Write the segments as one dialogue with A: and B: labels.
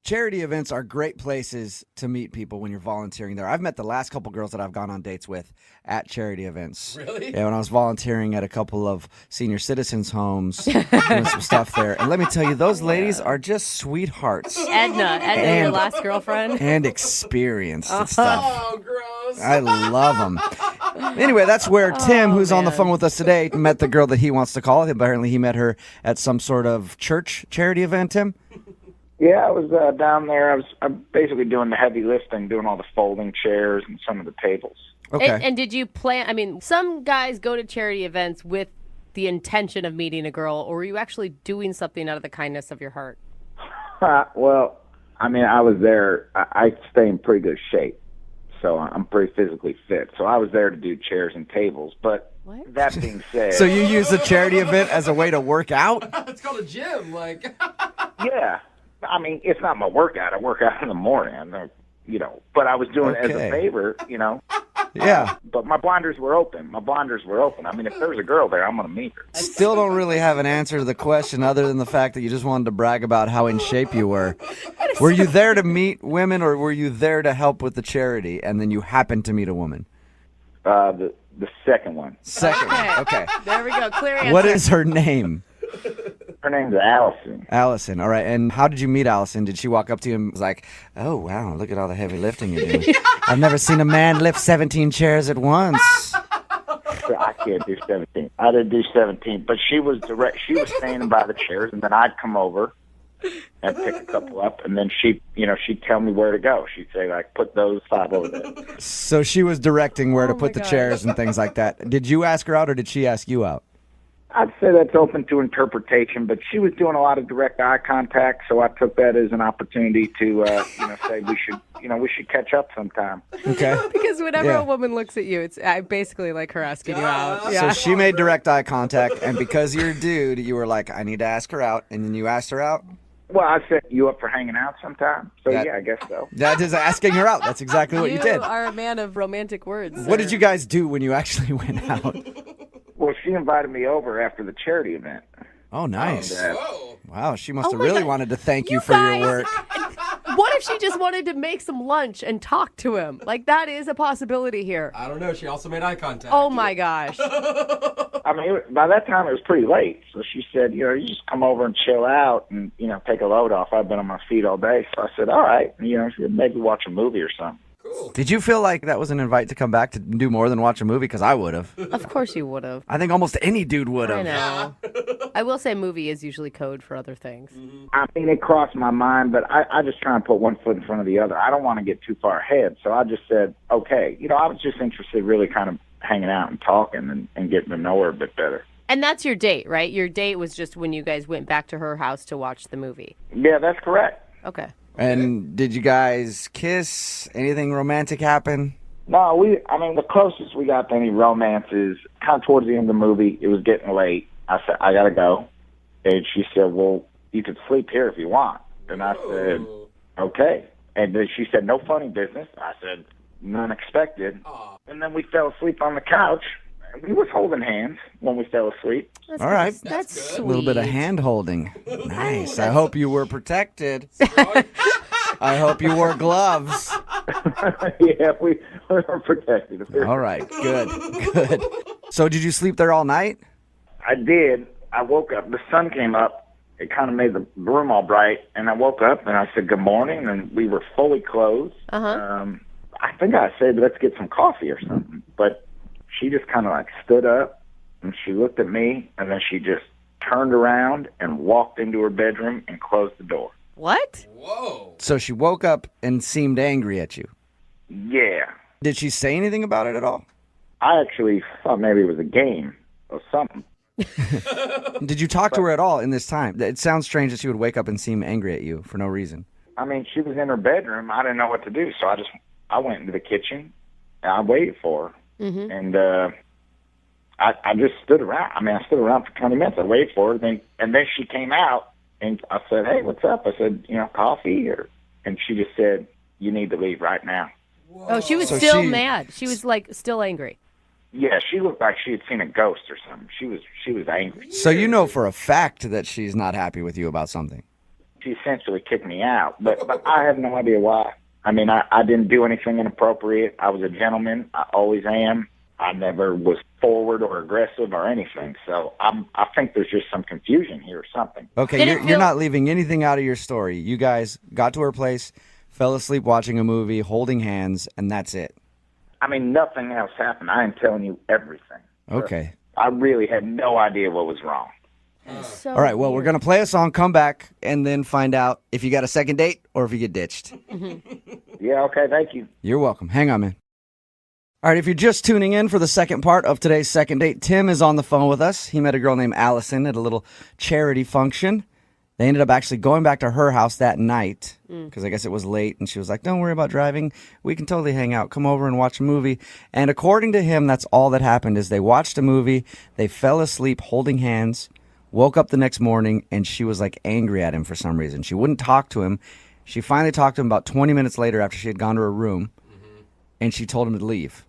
A: Charity events are great places to meet people when you're volunteering there. I've met the last couple girls that I've gone on dates with at charity events.
B: Really?
A: Yeah, when I was volunteering at a couple of senior citizens' homes, doing some stuff there. And let me tell you, those ladies are just sweethearts.
C: Edna, your last girlfriend?
A: And experienced and stuff.
B: Oh, gross.
A: I love them. Anyway, that's where Tim, who's on the phone with us today, met the girl that he wants to call. Apparently, he met her at some sort of church charity event, Tim?
D: Yeah, I was down there. I'm basically doing the heavy lifting, doing all the folding chairs and some of the tables.
A: Okay.
C: And did you plan? I mean, some guys go to charity events with the intention of meeting a girl, or were you actually doing something out of the kindness of your heart?
D: Well, I mean, I was there. I stay in pretty good shape, so I'm pretty physically fit. So I was there to do chairs and tables. But that being said...
A: So you use the charity event as a way to work out?
B: It's called a gym, like...
D: Yeah. I mean, it's not my workout. I work out in the morning, but I was doing it as a favor,
A: Yeah.
D: But my blinders were open. I mean, if there's a girl there, I'm going to meet her.
A: Still don't really have an answer to the question other than the fact that you just wanted to brag about how in shape you were. Were you there to meet women, or were you there to help with the charity, and then you happened to meet a woman?
D: The second one.
A: Second one. Okay.
C: There we go. Clear answer.
A: What is her name?
D: Her name's Allison.
A: Allison. All right. And how did you meet Allison? Did she walk up to you and was like, oh, wow, look at all the heavy lifting you're doing. I've never seen a man lift 17 chairs at once.
D: I can't do 17. I didn't do 17, but she was direct. She was standing by the chairs, and then I'd come over and pick a couple up, and then she'd tell me where to go. She'd say, like, put those 5 over there.
A: So she was directing where to put the chairs and things like that. Did you ask her out, or did she ask you out?
D: I'd say that's open to interpretation, but she was doing a lot of direct eye contact, so I took that as an opportunity to, say we should catch up sometime.
A: Okay.
C: Because whenever a woman looks at you, it's basically like her asking you out.
A: So she made direct eye contact, and because you're a dude, you were like, I need to ask her out, and then you asked her out?
D: Well, I set you up for hanging out sometime, so yeah, I guess so.
A: That is asking her out. That's exactly what you did.
C: You are a man of romantic words.
A: What did you guys do when you actually went out?
D: Well, she invited me over after the charity event.
A: Oh, nice.
B: Whoa.
A: Wow, she must have really wanted to thank you for
C: guys-
A: your work.
C: What if she just wanted to make some lunch and talk to him? Like, that is a possibility here.
B: I don't know. She also made eye contact.
C: Oh, my gosh.
D: I mean, by that time it was pretty late, so she said, you just come over and chill out and, take a load off. I've been on my feet all day, so I said, all right, maybe watch a movie or something.
B: Cool.
A: Did you feel like that was an invite to come back to do more than watch a movie? Because I would have.
C: Of course you would have.
A: I think almost any dude would have.
C: I know. I will say movie is usually code for other things.
D: I mean, it crossed my mind, but I just try and put one foot in front of the other. I don't want to get too far ahead, so I just said, okay. I was just interested really kind of hanging out and talking and getting to know her a bit better.
C: And that's your date, right? Your date was just when you guys went back to her house to watch the movie.
D: Yeah, that's correct.
C: Okay.
A: And did you guys kiss? Anything romantic happen?
D: No, the closest we got to any romance is kind of towards the end of the movie. It was getting late. I said, I got to go. And she said, well, you could sleep here if you want. And I said, okay. And then she said, no funny business. I said, none expected. And then we fell asleep on the couch. We was holding hands when we fell asleep.
A: All right.
C: That's sweet.
A: A little bit of hand holding. Nice. I hope you were protected. I hope you wore gloves.
D: Yeah, we were protected.
A: All right. Good. Good. So did you sleep there all night?
D: I did. I woke up. The sun came up. It kind of made the room all bright. And I woke up and I said, good morning. And we were fully clothed. I think I said, let's get some coffee or something. But she just kind of like stood up and she looked at me and then she just turned around and walked into her bedroom and closed the door.
C: What?
B: Whoa.
A: So she woke up and seemed angry at you.
D: Yeah.
A: Did she say anything about it at all?
D: I actually thought maybe it was a game or something.
A: Did you talk to her at all in this time? It sounds strange that she would wake up and seem angry at you for no reason.
D: I mean, she was in her bedroom. I didn't know what to do, so I went into the kitchen and I waited for her. Mm-hmm. And I just stood around. I mean, I stood around for 20 minutes. I waited for her, and then she came out, and I said, hey, what's up? I said, coffee? And she just said, you need to leave right now.
C: Whoa. Oh, she was still mad. She was, still angry.
D: Yeah, she looked like she had seen a ghost or something. She was angry.
A: So you know for a fact that she's not happy with you about something.
D: she essentially kicked me out. But I have no idea why. I mean, I didn't do anything inappropriate. I was a gentleman. I always am. I never was forward or aggressive or anything. So I think there's just some confusion here or something.
A: Okay, you're not leaving anything out of your story. You guys got to her place, fell asleep watching a movie, holding hands, and that's it.
D: I mean, nothing else happened. I am telling you everything.
A: Okay.
D: I really had no idea what was wrong.
C: So
A: All right, well, we're
C: weird.
A: going to play a song, come back, and then find out if you got a second date or if you get ditched.
D: Yeah, okay, thank you.
A: You're welcome. Hang on, man. All right, if you're just tuning in for the second part of today's second date, Tim is on the phone with us. He met a girl named Allison at a little charity function. They ended up actually going back to her house that night because I guess it was late, and she was like, don't worry about driving. We can totally hang out. Come over and watch a movie. And according to him, that's all that happened is they watched a movie, they fell asleep holding hands, woke up the next morning, and she was like angry at him for some reason. She wouldn't talk to him. She finally talked to him about 20 minutes later after she had gone to her room, and she told him to leave.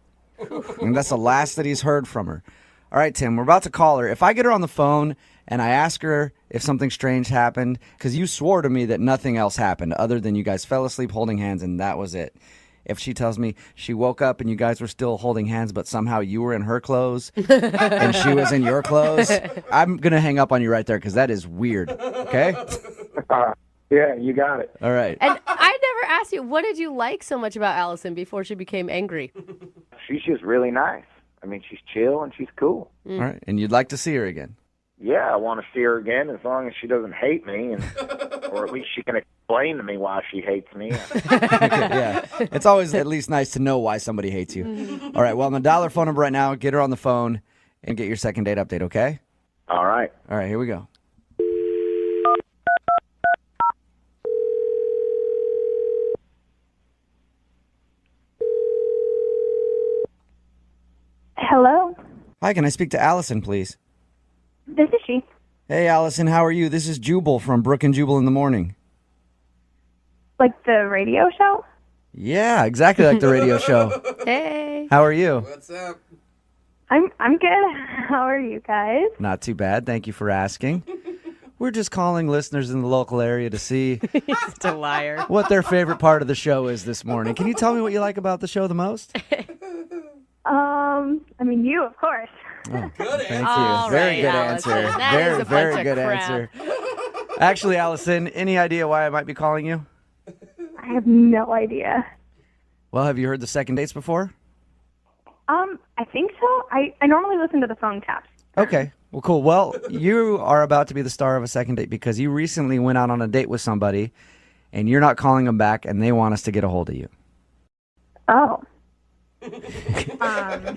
A: And that's the last that he's heard from her. All right, Tim, we're about to call her. If I get her on the phone and I ask her if something strange happened, because you swore to me that nothing else happened other than you guys fell asleep holding hands and that was it. If she tells me she woke up and you guys were still holding hands, but somehow you were in her clothes and she was in your clothes, I'm going to hang up on you right there because that is weird. Okay?
D: Yeah, you got it.
A: All right.
C: And I never asked you, what did you like so much about Allison before she became angry?
D: She's just really nice. I mean, she's chill and she's cool.
A: All right. And you'd like to see her again?
D: Yeah, I want to see her again as long as she doesn't hate me, or at least she can explain to me why she hates me.
A: Yeah. It's always at least nice to know why somebody hates you. All right. Well, I'm going to dial her phone number right now, get her on the phone, and get your second date update, okay?
D: All right.
A: All right. Here we go.
E: Hello,
A: Hi, can I speak to Allison, please?
E: this is she.
A: Hey, Allison, how are you? This is Jubal from Brooke and Jubal in the morning.
E: Like the radio show?
A: Yeah, exactly like the radio show.
C: Hey.
A: How are you?
B: What's up?
E: I'm good. How are you guys?
A: Not too bad. Thank you for asking. We're just calling listeners in the local area to see
C: Such a liar.
A: what their favorite part of the show is this morning. Can you tell me what you like about the show the most?
E: I mean you, of course.
A: Oh,
B: Good
A: thank you.
C: All
A: Very
C: right,
A: good
C: Allison.
A: answer.
C: That
A: Very,
C: is a
A: very
C: bunch
A: good
C: of crap.
A: answer. Actually, Allison, any idea why I might be calling you?
E: I have no idea.
A: Well, have you heard the second dates before?
E: I think so. I normally listen to the phone taps.
A: Okay. Well, cool. Well, you are about to be the star of a second date because you recently went out on a date with somebody and you're not calling them back and they want us to get a hold of you.
E: Oh.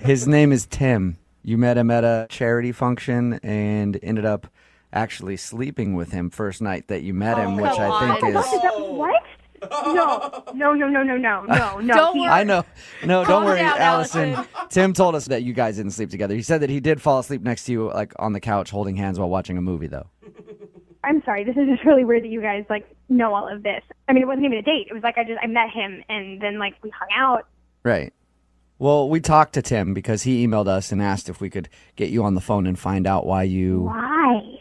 A: His name is Tim. You met him at a charity function and ended up actually sleeping with him first night that you met him, which I think
E: Is
A: is...
E: that what? No.
C: Don't worry.
A: I know. No, don't
C: Calm
A: worry,
C: down,
A: Allison.
C: Allison.
A: Tim told us that you guys didn't sleep together. He said that he did fall asleep next to you, like on the couch, holding hands while watching a movie, though.
E: I'm sorry. This is just really weird that you guys know all of this. I mean, it wasn't even a date. It was like I met him and then we hung out.
A: Right. Well, we talked to Tim because he emailed us and asked if we could get you on the phone and find out why you...
E: Why?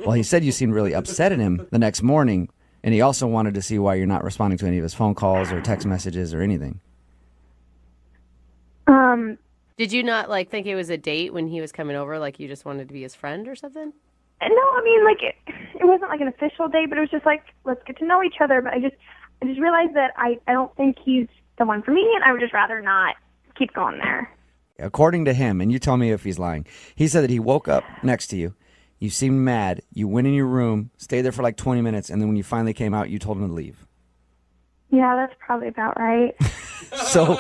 A: Well, he said you seemed really upset at him the next morning, and he also wanted to see why you're not responding to any of his phone calls or text messages or anything.
C: Did you not think it was a date when he was coming over? Like you just wanted to be his friend or something?
E: No, I mean, it wasn't like an official date, but it was just let's get to know each other. But I just realized that I don't think he's the one for me, and I would just rather not keep going there.
A: According to him, and you tell me if he's lying, he said that he woke up next to you, you seemed mad, you went in your room, stayed there for 20 minutes, and then when you finally came out, you told him to leave.
E: Yeah, that's probably about right.
A: So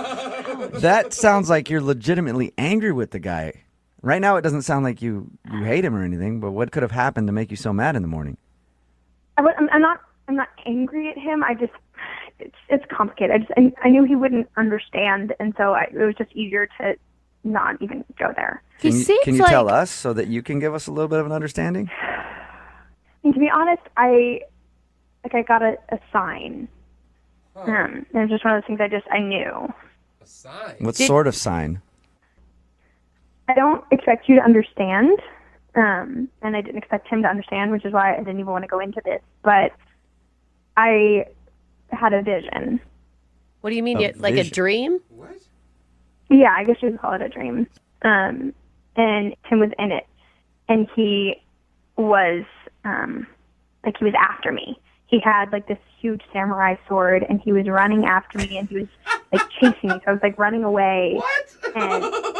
A: that sounds like you're legitimately angry with the guy. Right now, it doesn't sound like you hate him or anything, but what could have happened to make you so mad in the morning?
E: I'm not angry at him. It's complicated. I knew he wouldn't understand, and so it was just easier to not even go there.
C: He seems
A: Can you
C: like...
A: tell us so that you can give us a little bit of an understanding?
E: And to be honest, I got a sign. It was just one of those things I knew.
B: A sign.
A: What sort of sign?
E: I don't expect you to understand, and I didn't expect him to understand, which is why I didn't even want to go into this. But I had a vision.
C: What do you mean?
A: A
C: Like a
A: vision.
C: dream?
B: What?
E: Yeah, I guess you could call it a dream. And Tim was in it, and he was he was after me. He had like this huge samurai sword, and he was running after me, and he was like chasing me. So I was like running away.
B: What?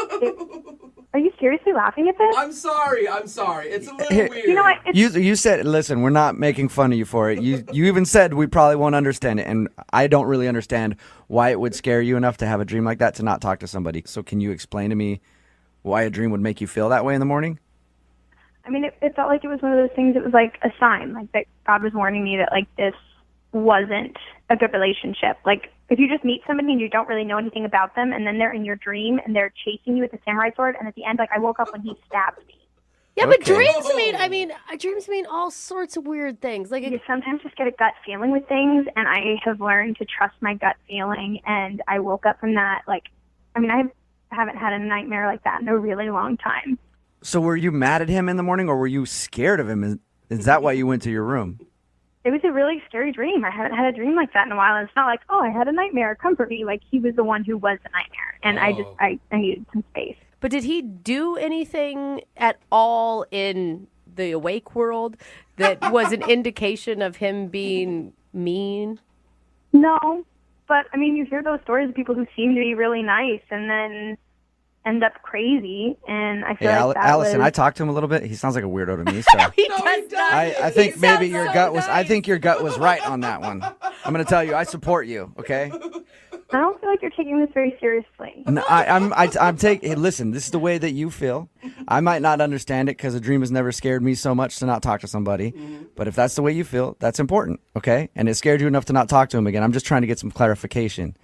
E: Are you seriously laughing at this?
B: I'm sorry. It's a little
A: Here-
B: weird.
E: You know what? It's,
A: You said, listen, we're not making fun of you for it. You even said we probably won't understand it, and I don't really understand why it would scare you enough to have a dream like that to not talk to somebody. So can you explain to me why a dream would make you feel that way in the morning?
E: I mean, it felt like it was one of those things. It was like a sign, like that God was warning me that like this wasn't a good relationship. Like if you just meet somebody and you don't really know anything about them, and then they're in your dream and they're chasing you with a samurai sword, and at the end, like I woke up when he stabbed me.
C: Yeah, but
A: Okay.
C: dreams mean all sorts of weird things. Like,
E: You sometimes just get a gut feeling with things, and I have learned to trust my gut feeling. And I woke up from that. Like, I mean, I haven't had a nightmare like that in a really long time.
A: So were you mad at him in the morning, or were you scared of him? Is that why you went to your room?
E: It was a really scary dream. I haven't had a dream like that in a while. And it's not like, oh, I had a nightmare. Comfort me. Like he was the one who was the nightmare, and I needed some space.
C: but did he do anything at all in the awake world that was an indication of him being mean?
E: No, but I mean, you hear those stories of people who seem to be really nice and then end up crazy, and I
A: Hey,
E: feel like that
A: Allison,
E: was...
A: I talked to him a little bit. He sounds like a weirdo to me. So
C: He
B: No,
C: does
B: he
C: not.
B: doesn't.
A: I think
C: He
A: maybe
C: sounds
A: your
C: so
A: gut was. I
C: nice.
A: think your gut was right on that one. I'm going to tell you, I support you. Okay.
E: I don't feel like you're taking this very seriously.
A: No, I'm taking. Hey, listen, this is the way that you feel. I might not understand it because a dream has never scared me so much to not talk to somebody. But if that's the way you feel, that's important. Okay. And it scared you enough to not talk to him again. I'm just trying to get some clarification.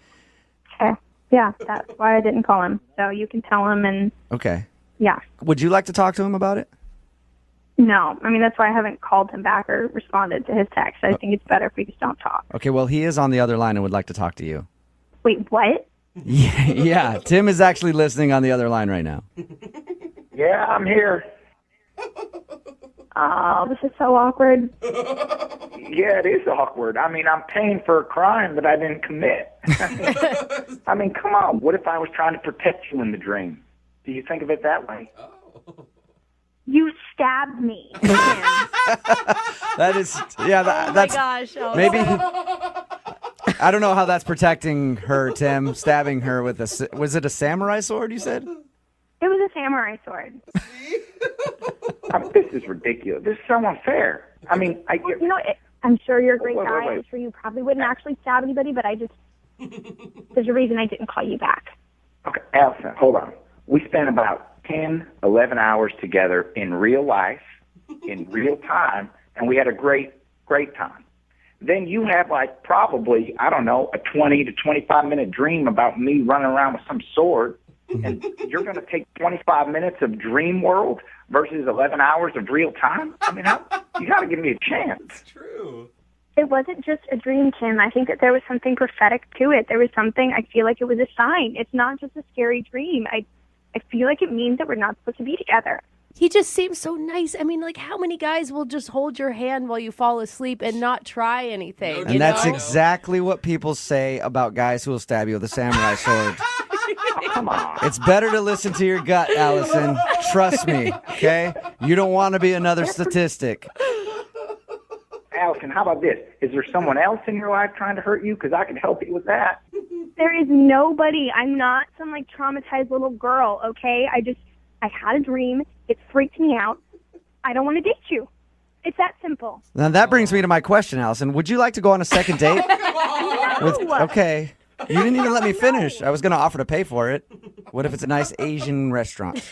E: Okay. Yeah, that's why I didn't call him. So you can tell him, and
A: Okay.
E: yeah.
A: Would you like to talk to him about it?
E: No, I mean, that's why I haven't called him back or responded to his text. I think it's better if we just don't talk.
A: Okay. Well, he is on the other line and would like to talk to you.
E: Wait, what?
A: Yeah. Tim is actually listening on the other line right now.
D: Yeah, I'm here.
E: Oh, this is so awkward.
D: Yeah, it is awkward. I mean, I'm paying for a crime that I didn't commit. I mean, come on. What if I was trying to protect you in the dream? Do you think of it that way?
E: You stabbed me.
A: That is. Yeah.
C: Oh my
A: That's
C: gosh. Oh,
A: maybe. I don't know how that's protecting her, Tim. Stabbing her with a. Was it a samurai sword? You said.
E: It was a samurai sword.
D: I mean, this is ridiculous. This is so unfair. I mean,
E: You know, I'm sure you're a great
D: Wait, wait,
E: guy.
D: wait.
E: I'm sure you probably wouldn't actually stab anybody, but there's a reason I didn't call you back.
D: Okay, Allison, hold on. We spent about 10, 11 hours together in real life, in real time, and we had a great time. Then you have like probably, I don't know, a 20 to 25-minute dream about me running around with some sword, and you're going to take 25 minutes of dream world versus 11 hours of real time? I mean, you got to give me a chance.
B: It's true.
E: It wasn't just a dream, Tim. I think that there was something prophetic to it. There was something, I feel like it was a sign. It's not just a scary dream. I feel like it means that we're not supposed to be together.
C: He just seems so nice. I mean, like, how many guys will just hold your hand while you fall asleep and not try anything?
B: No,
A: And that's
C: know?
A: exactly what people say about guys who will stab you with a samurai sword.
D: Come on.
A: It's better to listen to your gut, Allison. Trust me, okay? You don't want to be another statistic.
D: Allison, how about this? Is there someone else in your life trying to hurt you? Because I can help you with that.
E: There is nobody. I'm not some like traumatized little girl, okay? I had a dream. It freaked me out. I don't want to date you. It's that simple.
A: Now that brings me to my question, Allison. Would you like to go on a second date? Okay. You didn't even let me finish. I was going to offer to pay for it. What if it's a nice Asian restaurant?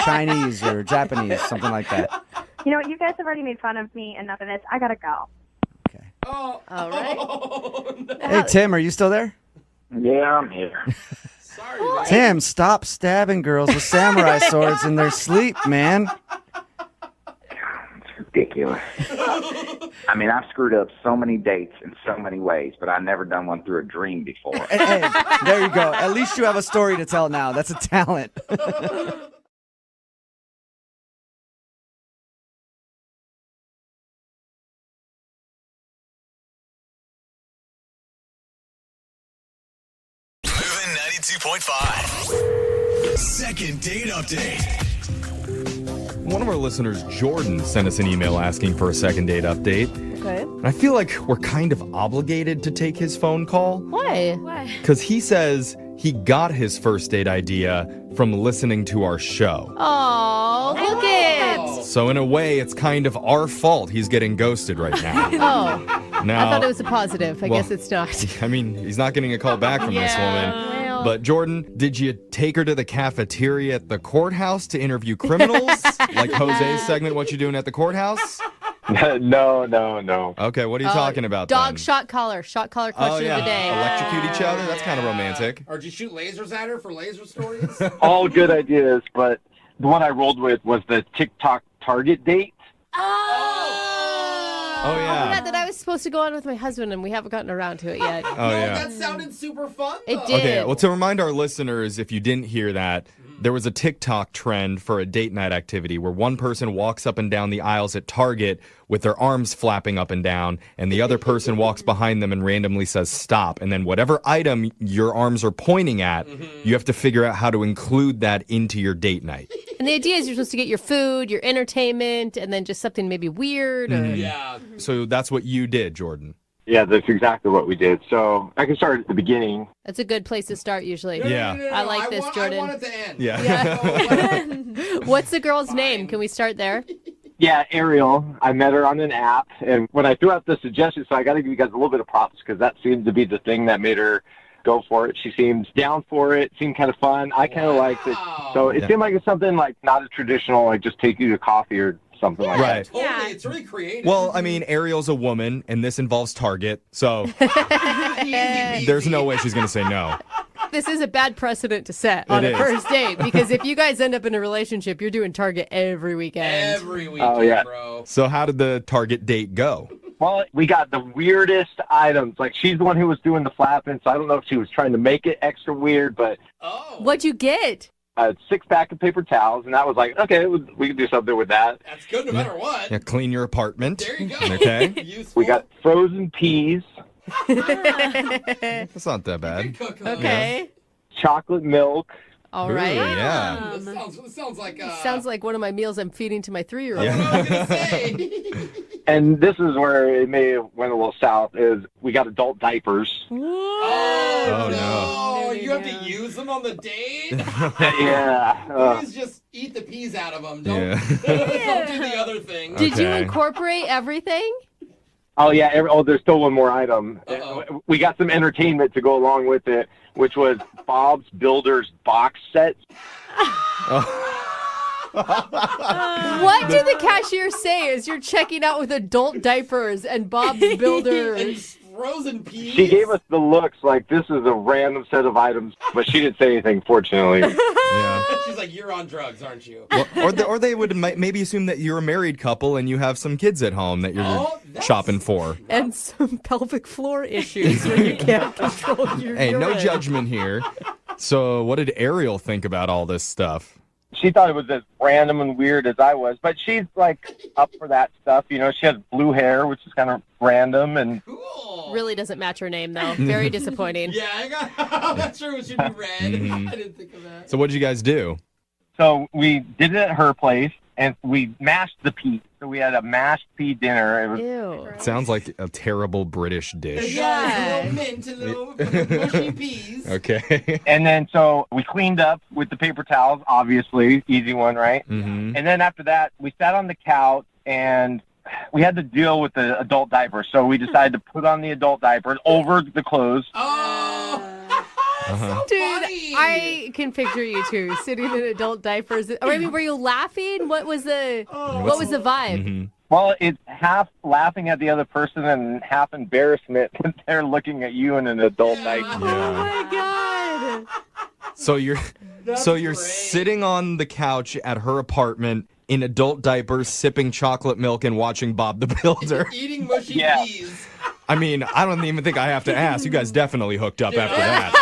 A: Chinese or Japanese, something like that.
E: You know what? You guys have already made fun of me. Enough of this. I gotta go.
A: Okay.
B: Oh,
C: All right.
B: no.
A: Hey, Tim, are you still there?
D: Yeah, I'm here.
B: Sorry, man.
A: Tim, stop stabbing girls with samurai swords in their sleep, man.
D: It's ridiculous. I mean, I've screwed up so many dates in so many ways, but I've never done one through a dream before.
A: Hey, there you go. At least you have a story to tell now. That's a talent.
F: 92.5. Second date update.
G: One of our listeners, Jordan, sent us an email asking for a second date update.
C: Okay.
G: And I feel like we're kind of obligated to take his phone call.
C: Why?
G: Because he says he got his first date idea from listening to our show.
C: Oh, look it.
G: So in a way, it's kind of our fault he's getting ghosted right now.
C: Oh,
G: Now,
C: I thought it was a positive. I guess it's not.
G: I mean, he's not getting a call back from this woman.
C: Well.
G: But Jordan, did you take her to the cafeteria at the courthouse to interview criminals? Like Jose's segment, What You Doing at the Courthouse?
H: No.
G: Okay, what are you talking about
C: Dog
G: then?
C: shot collar question
G: Oh, yeah.
C: of the day.
G: Electrocute each other? That's kind of romantic.
B: Or did you shoot lasers at her for laser stories?
H: All good ideas, but the one I rolled with was the TikTok Target date.
G: Oh, yeah.
C: Yeah, that I was supposed to go on with my husband, and we haven't gotten around to it yet.
G: Oh, yeah.
B: That sounded super fun,
C: It
B: though.
C: did.
G: Okay, well, to remind our listeners, if you didn't hear that, there was a TikTok trend for a date night activity where one person walks up and down the aisles at Target with their arms flapping up and down, and the other person walks behind them and randomly says stop. And then whatever item your arms are pointing at, you have to figure out how to include that into your date night.
C: And the idea is you're supposed to get your food, your entertainment, and then just something maybe weird. Or...
B: Yeah.
G: So that's what you did, Jordan.
H: Yeah, that's exactly what we did. So I can start at the beginning.
C: That's a good place to start usually.
G: Yeah.
C: I like this, Jordan.
B: I want it to end.
G: Yeah.
C: What's the girl's name? Can we start there?
H: Yeah, Ariel. I met her on an app, and when I threw out the suggestion, so I got to give you guys a little bit of props because that seemed to be the thing that made her go for it. She seemed down for it, seemed kind of fun. I kind of liked it. So it seemed like it's something like not a traditional, like just take you to coffee or something like
G: Right.
H: that.
B: Totally. It's really creative.
G: Well, I mean, Ariel's a woman, and this involves Target, so
B: Easy.
G: there's no way she's going to say no.
C: This is a bad precedent to set on
G: It
C: a
G: is.
C: first date because if you guys end up in a relationship, you're doing Target every weekend.
B: Every weekend,
H: Oh, yeah.
B: bro.
G: So how did the Target date go?
H: Well, we got the weirdest items. Like, she's the one who was doing the flapping, so I don't know if she was trying to make it extra weird, but
B: Oh.
C: What'd you get?
H: a 6-pack of paper towels, and that was like, okay, we could do something with that.
B: That's good no matter what.
G: Yeah, clean your apartment.
B: There you go.
G: Okay.
B: Useful.
H: We got frozen peas,
G: That's not that bad.
B: Cook those.
C: Okay.
H: chocolate milk.
C: All
G: Ooh,
C: right.
G: yeah.
B: This sounds like
C: Sounds like one of my meals I'm feeding to my 3-year-old.
G: Yeah.
B: what I was gonna say.
H: And this is where it may have went a little south, is we got adult diapers.
B: Oh,
G: no.
B: no. You have to use them on the date?
H: Yeah.
B: Please just eat the peas out of them. Don't,
G: Yeah.
B: don't do the other thing.
C: Did you
G: Okay.
C: incorporate everything?
H: Oh, yeah. There's still one more item.
B: Uh-oh.
H: We got some entertainment to go along with it, which was Bob's Builders box set.
C: What did the cashier say as you're checking out with adult diapers and Bob's
B: And
C: Builders?
B: frozen peas.
H: She gave us the looks like this is a random set of items, but she didn't say anything, fortunately.
G: Yeah.
B: She's like, you're on drugs, aren't you?
G: Well, or they would maybe assume that you're a married couple and you have some kids at home that you're
B: Oh, that's-
G: shopping for.
C: And some pelvic floor issues where you can't control your
G: Hey, no
C: urine.
G: judgment here. So what did Ariel think about all this stuff?
H: She thought it was as random and weird as I was, but she's like up for that stuff. You know, she has blue hair, which is kind of random, and
B: Cool.
C: Really doesn't match her name, though. Very disappointing.
B: Yeah, I got. I'm not sure it should be red.
G: Mhm.
B: I didn't think of that.
G: So what did you guys do?
H: so we did it at her place, and we mashed the peas. So we had a mashed pea dinner. It was
C: Ew.
G: It sounds like a terrible British
B: It's
G: dish.
C: Yeah.
B: got a little mint and little mushy peas.
G: Okay.
H: And then so we cleaned up with the paper towels, obviously, easy one, right?
G: Mm-hmm.
H: And then after that, we sat on the couch and we had to deal with the adult diaper. So we decided to put on the adult diapers over the clothes.
B: Oh.
G: Uh-huh.
C: Dude,
B: Funny.
C: I can picture you two sitting in adult diapers. I mean, were you laughing? What was the what was the vibe?
G: Mhm.
H: Well, it's half laughing at the other person and half embarrassment that they're looking at you in an adult diaper.
C: Oh my god.
G: So you're
B: That's
G: so you're
B: great.
G: sitting on the couch at her apartment in adult diapers, sipping chocolate milk and watching Bob the Builder.
B: Eating mushy
H: Yeah.
B: peas.
G: I mean, I don't even think I have to ask. You guys definitely hooked up after that.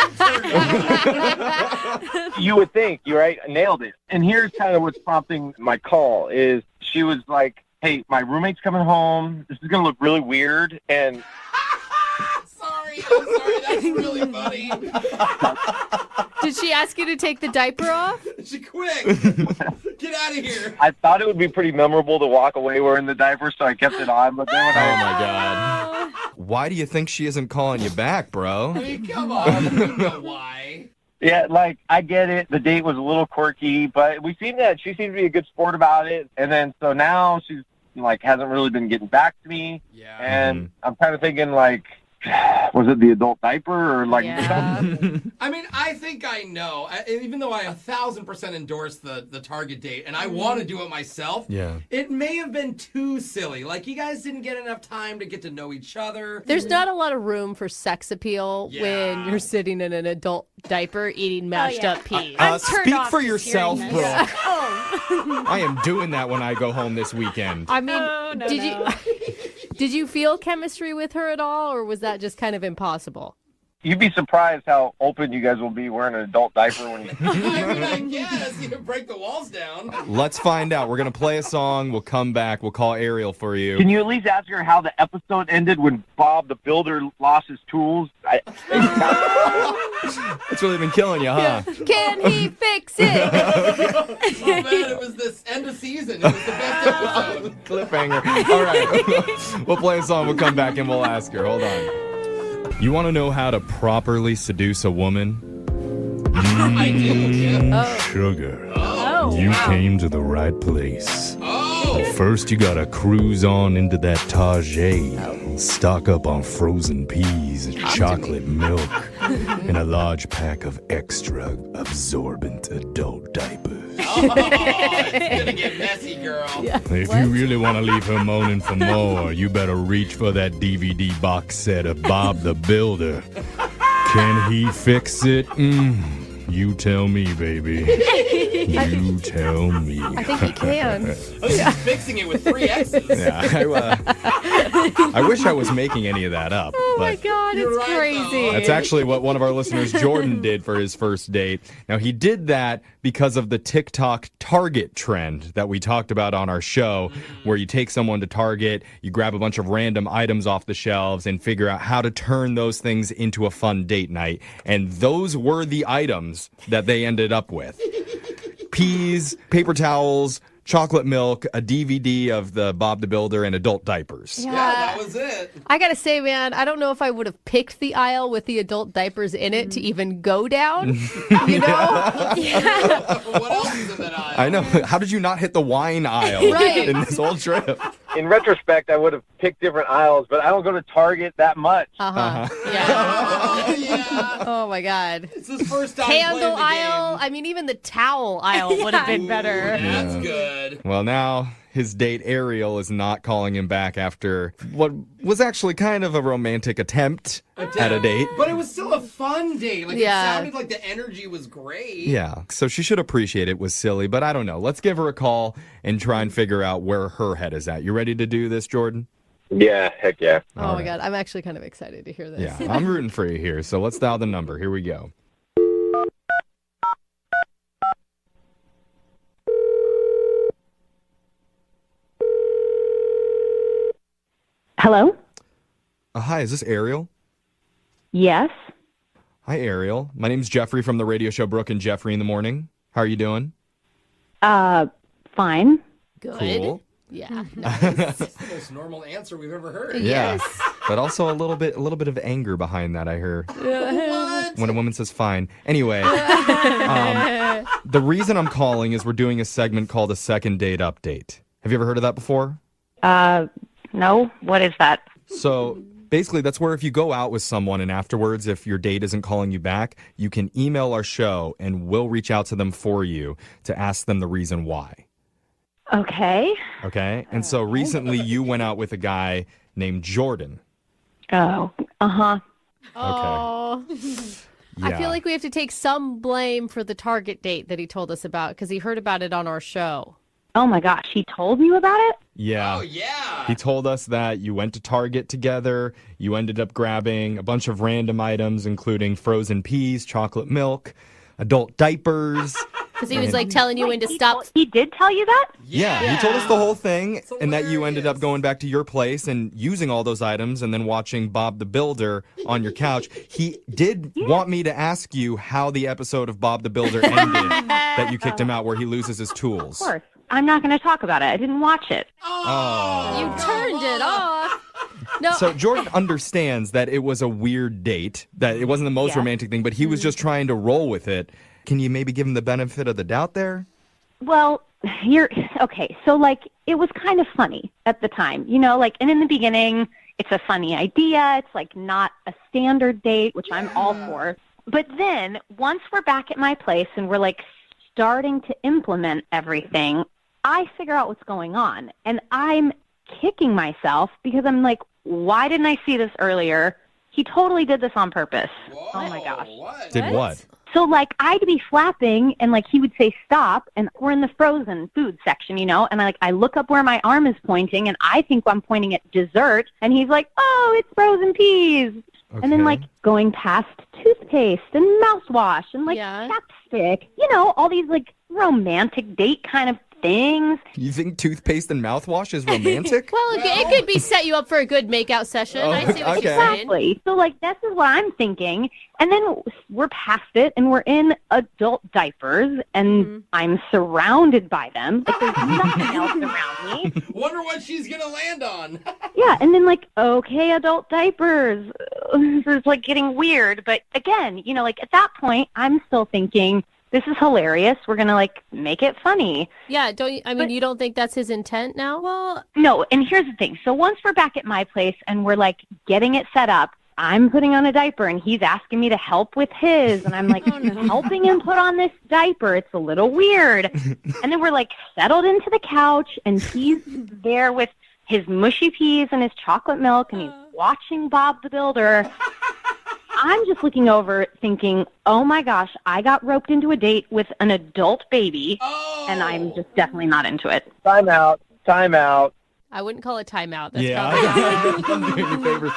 H: You would think, you're right, nailed it. And here's kind of what's prompting my call is she was like, hey, my roommate's coming home. This is going to look really weird. And
B: I'm sorry. That's really funny.
C: Did she ask you to take the diaper off?
B: She quick. Get out of here.
H: I thought it would be pretty memorable to walk away wearing the diaper, so I kept it on. But then when
G: Oh my God. Why do you think she isn't calling you back, bro?
B: I mean, come on. You know why.
H: Yeah, like, I get it. The date was a little quirky, but she seemed to be a good sport about it. And then, so now she's, like, hasn't really been getting back to me.
B: Yeah.
H: And I'm kind of thinking, like, was it the adult diaper or, like,
B: I mean, I think I know. Even though I 1,000% endorse the Target date, and I want to do it myself, it may have been too silly. Like, you guys didn't get enough time to get to know each other.
C: There's not a lot of room for sex appeal when you're sitting in an adult diaper eating mashed up peas.
G: Speak for yourself, bro.
C: Yeah.
G: I am doing that when I go home this weekend.
C: I mean, did you feel chemistry with her at all, or was that just kind of impossible?
H: You'd be surprised how open you guys will be wearing an adult diaper when you...
B: I mean, I guess. You can break the walls down.
G: Let's find out. We're going to play a song. We'll come back. We'll call Ariel for you.
H: Can you at least ask her how the episode ended when Bob the Builder lost his tools?
G: It's really been killing you, huh?
C: Can he fix it?
B: Oh, man, it was this end of season. It was the best episode.
G: Cliffhanger. All right. We'll play a song. We'll come back and we'll ask her. Hold on. You want to know how to properly seduce a woman?
B: I do, yeah.
F: Sugar,
C: Oh,
F: you
C: wow.
F: came to the right place.
B: Oh!
F: First, you gotta cruise on into that Tajay. Stock up on frozen peas, chocolate milk, and a large pack of extra absorbent adult diapers.
B: Oh, it's gonna get messy, girl.
F: If you really want to leave her moaning for more, you better reach for that DVD box set of Bob the Builder. Can he fix it? You tell me, baby. You tell me.
C: I think he can.
B: She's fixing it with 3 X's.
G: Yeah, I wish I was making any of that up.
C: Oh my
G: but
C: God,
B: You're
C: it's
B: right,
C: crazy.
B: though.
G: That's actually what one of our listeners, Jordan, did for his first date. Now, he did that because of the TikTok Target trend that we talked about on our show, where you take someone to Target, you grab a bunch of random items off the shelves and figure out how to turn those things into a fun date night. And those were the items that they ended up with. Peas, paper towels, chocolate milk, a DVD of the Bob the Builder, and adult diapers.
B: Yeah, that was it.
C: I gotta say, man, I don't know if I would have picked the aisle with the adult diapers in it to even go down. You know? Yeah.
B: What else is in that aisle?
G: I know. How did you not hit the wine aisle
C: Right.
G: in this whole trip?
H: In retrospect, I would have picked different aisles, but I don't go to Target that much.
C: Yeah.
B: Oh, yeah.
C: Oh my God.
B: It's his first time
C: Candle
B: playing the
C: aisle.
B: game.
C: I mean, even the towel aisle would have been better.
B: That's good.
G: Well, now his date Ariel is not calling him back after what was actually kind of a romantic attempt at a date.
B: But it was still a fun date. Like,
C: Yeah.
B: it sounded like the energy was great.
G: Yeah, so she should appreciate it was silly, but I don't know. Let's give her a call and try and figure out where her head is at. You ready to do this, Jordan?
H: Yeah, heck yeah.
C: Oh my God. I'm actually kind of excited to hear this.
G: Yeah, I'm rooting for you here. So let's dial the number. Here we go.
E: Hello?
G: Hi, is this Ariel?
E: Yes.
G: Hi, Ariel. My name's Jeffrey from the radio show Brooke and Jeffrey in the Morning. How are you doing?
E: Fine.
C: Good.
G: Cool.
C: Yeah.
B: That's the most normal answer we've ever heard.
G: Yeah, but also a little bit of anger behind that, I heard.
B: What?
G: When a woman says fine. Anyway, the reason I'm calling is we're doing a segment called a second date update. Have you ever heard of that before?
E: No. What is that?
G: So basically, that's where if you go out with someone and afterwards, if your date isn't calling you back, you can email our show and we'll reach out to them for you to ask them the reason why.
E: Okay.
G: Okay? And so recently you went out with a guy named Jordan.
E: Oh. Uh-huh.
C: Oh.
G: Yeah.
C: I feel like we have to take some blame for the Target date that he told us about because he heard about it on our show.
E: Oh my gosh, he told you about it?
G: Yeah.
B: Oh, yeah.
G: He told us that you went to Target together. You ended up grabbing a bunch of random items, including frozen peas, chocolate milk, adult diapers.
C: Because he was like telling you when to stop.
E: He did tell you that?
G: Yeah, he told us the whole thing, and that you ended up going back to your place and using all those items and then watching Bob the Builder on your couch. He did want me to ask you how the episode of Bob the Builder ended that you kicked him out where he loses his tools.
E: Of course. I'm not going to talk about it. I didn't watch it.
C: You turned it off. No.
G: So Jordan understands that it was a weird date, that it wasn't the most romantic thing, but he was just trying to roll with it. Can you maybe give him the benefit of the doubt there?
E: Well, okay. So, it was kind of funny at the time, and in the beginning, it's a funny idea. It's, not a standard date, which I'm all for. But then, once we're back at my place and we're, starting to implement everything, I figure out what's going on. And I'm kicking myself because I'm like, why didn't I see this earlier? He totally did this on purpose.
B: Whoa,
E: oh, my gosh.
G: Did what?
E: So, I'd be flapping, and, he would say stop, and we're in the frozen food section, and I look up where my arm is pointing, and I think I'm pointing at dessert, and he's like, oh, it's frozen peas.
G: Okay.
E: And then, going past toothpaste and mouthwash and, chapstick, all these, romantic date kind of things.
G: You think toothpaste and mouthwash is romantic?
C: Well, it could be set you up for a good makeout session. I see what you're saying.
E: Exactly. So, this is what I'm thinking. And then we're past it, and we're in adult diapers, and I'm surrounded by them. There's nothing else around me.
B: Wonder what she's going to land on.
E: Yeah, and then, okay, adult diapers. This is, getting weird. But, again, at that point, I'm still thinking, this is hilarious. We're going to, make it funny.
C: Yeah, you don't think that's his intent now? Well,
E: no, and here's the thing. So once we're back at my place and we're, getting it set up, I'm putting on a diaper, and he's asking me to help with his, and I'm, helping him put on this diaper. It's a little weird. And then we're, settled into the couch, and he's there with his mushy peas and his chocolate milk, and he's watching Bob the Builder. I'm just looking over thinking, oh, my gosh, I got roped into a date with an adult baby, and I'm just definitely not into it.
H: Time out.
C: I wouldn't call it timeout. That's
G: I'm doing you favors.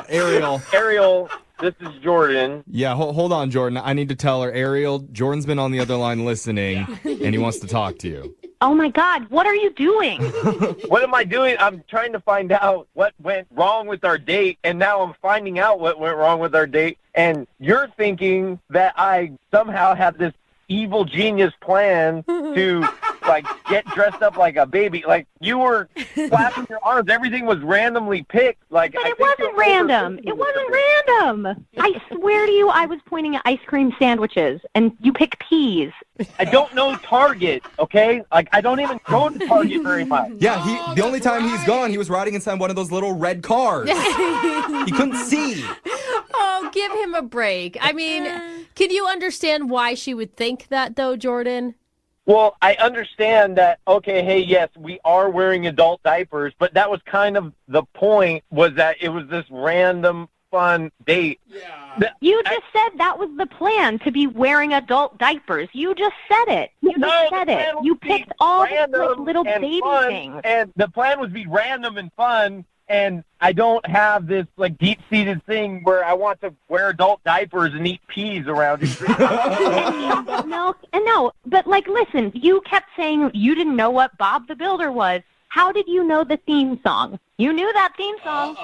G: Ariel.
H: Ariel, this is Jordan.
G: Yeah, hold on, Jordan. I need to tell her, Ariel, Jordan's been on the other line listening, and he wants to talk to you.
E: Oh, my God, what are you doing?
H: What am I doing? I'm trying to find out what went wrong with our date, and now I'm finding out what went wrong with our date, and you're thinking that I somehow had this evil genius plan to, get dressed up like a baby. You were flapping your arms. Everything was randomly picked.
E: But it wasn't random. It wasn't random. I swear to you, I was pointing at ice cream sandwiches, and you picked peas.
H: I don't know Target, okay? I don't even go to Target very much.
G: Yeah, the only time he's gone, he was riding inside one of those little red cars. He couldn't see.
C: Oh, give him a break. I mean, can you understand why she would think that, though, Jordan?
H: Well, I understand that, okay, hey, yes, we are wearing adult diapers, but that was kind of the point, was that it was this random fun date.
B: Yeah.
E: You just said that was the plan, to be wearing adult diapers. You just said it. You picked all these little baby things.
H: And the plan was to be random and fun, and I don't have this deep-seated thing where I want to wear adult diapers and eat peas around you.
E: No, but listen, you kept saying you didn't know what Bob the Builder was. How did you know the theme song? You knew that theme song.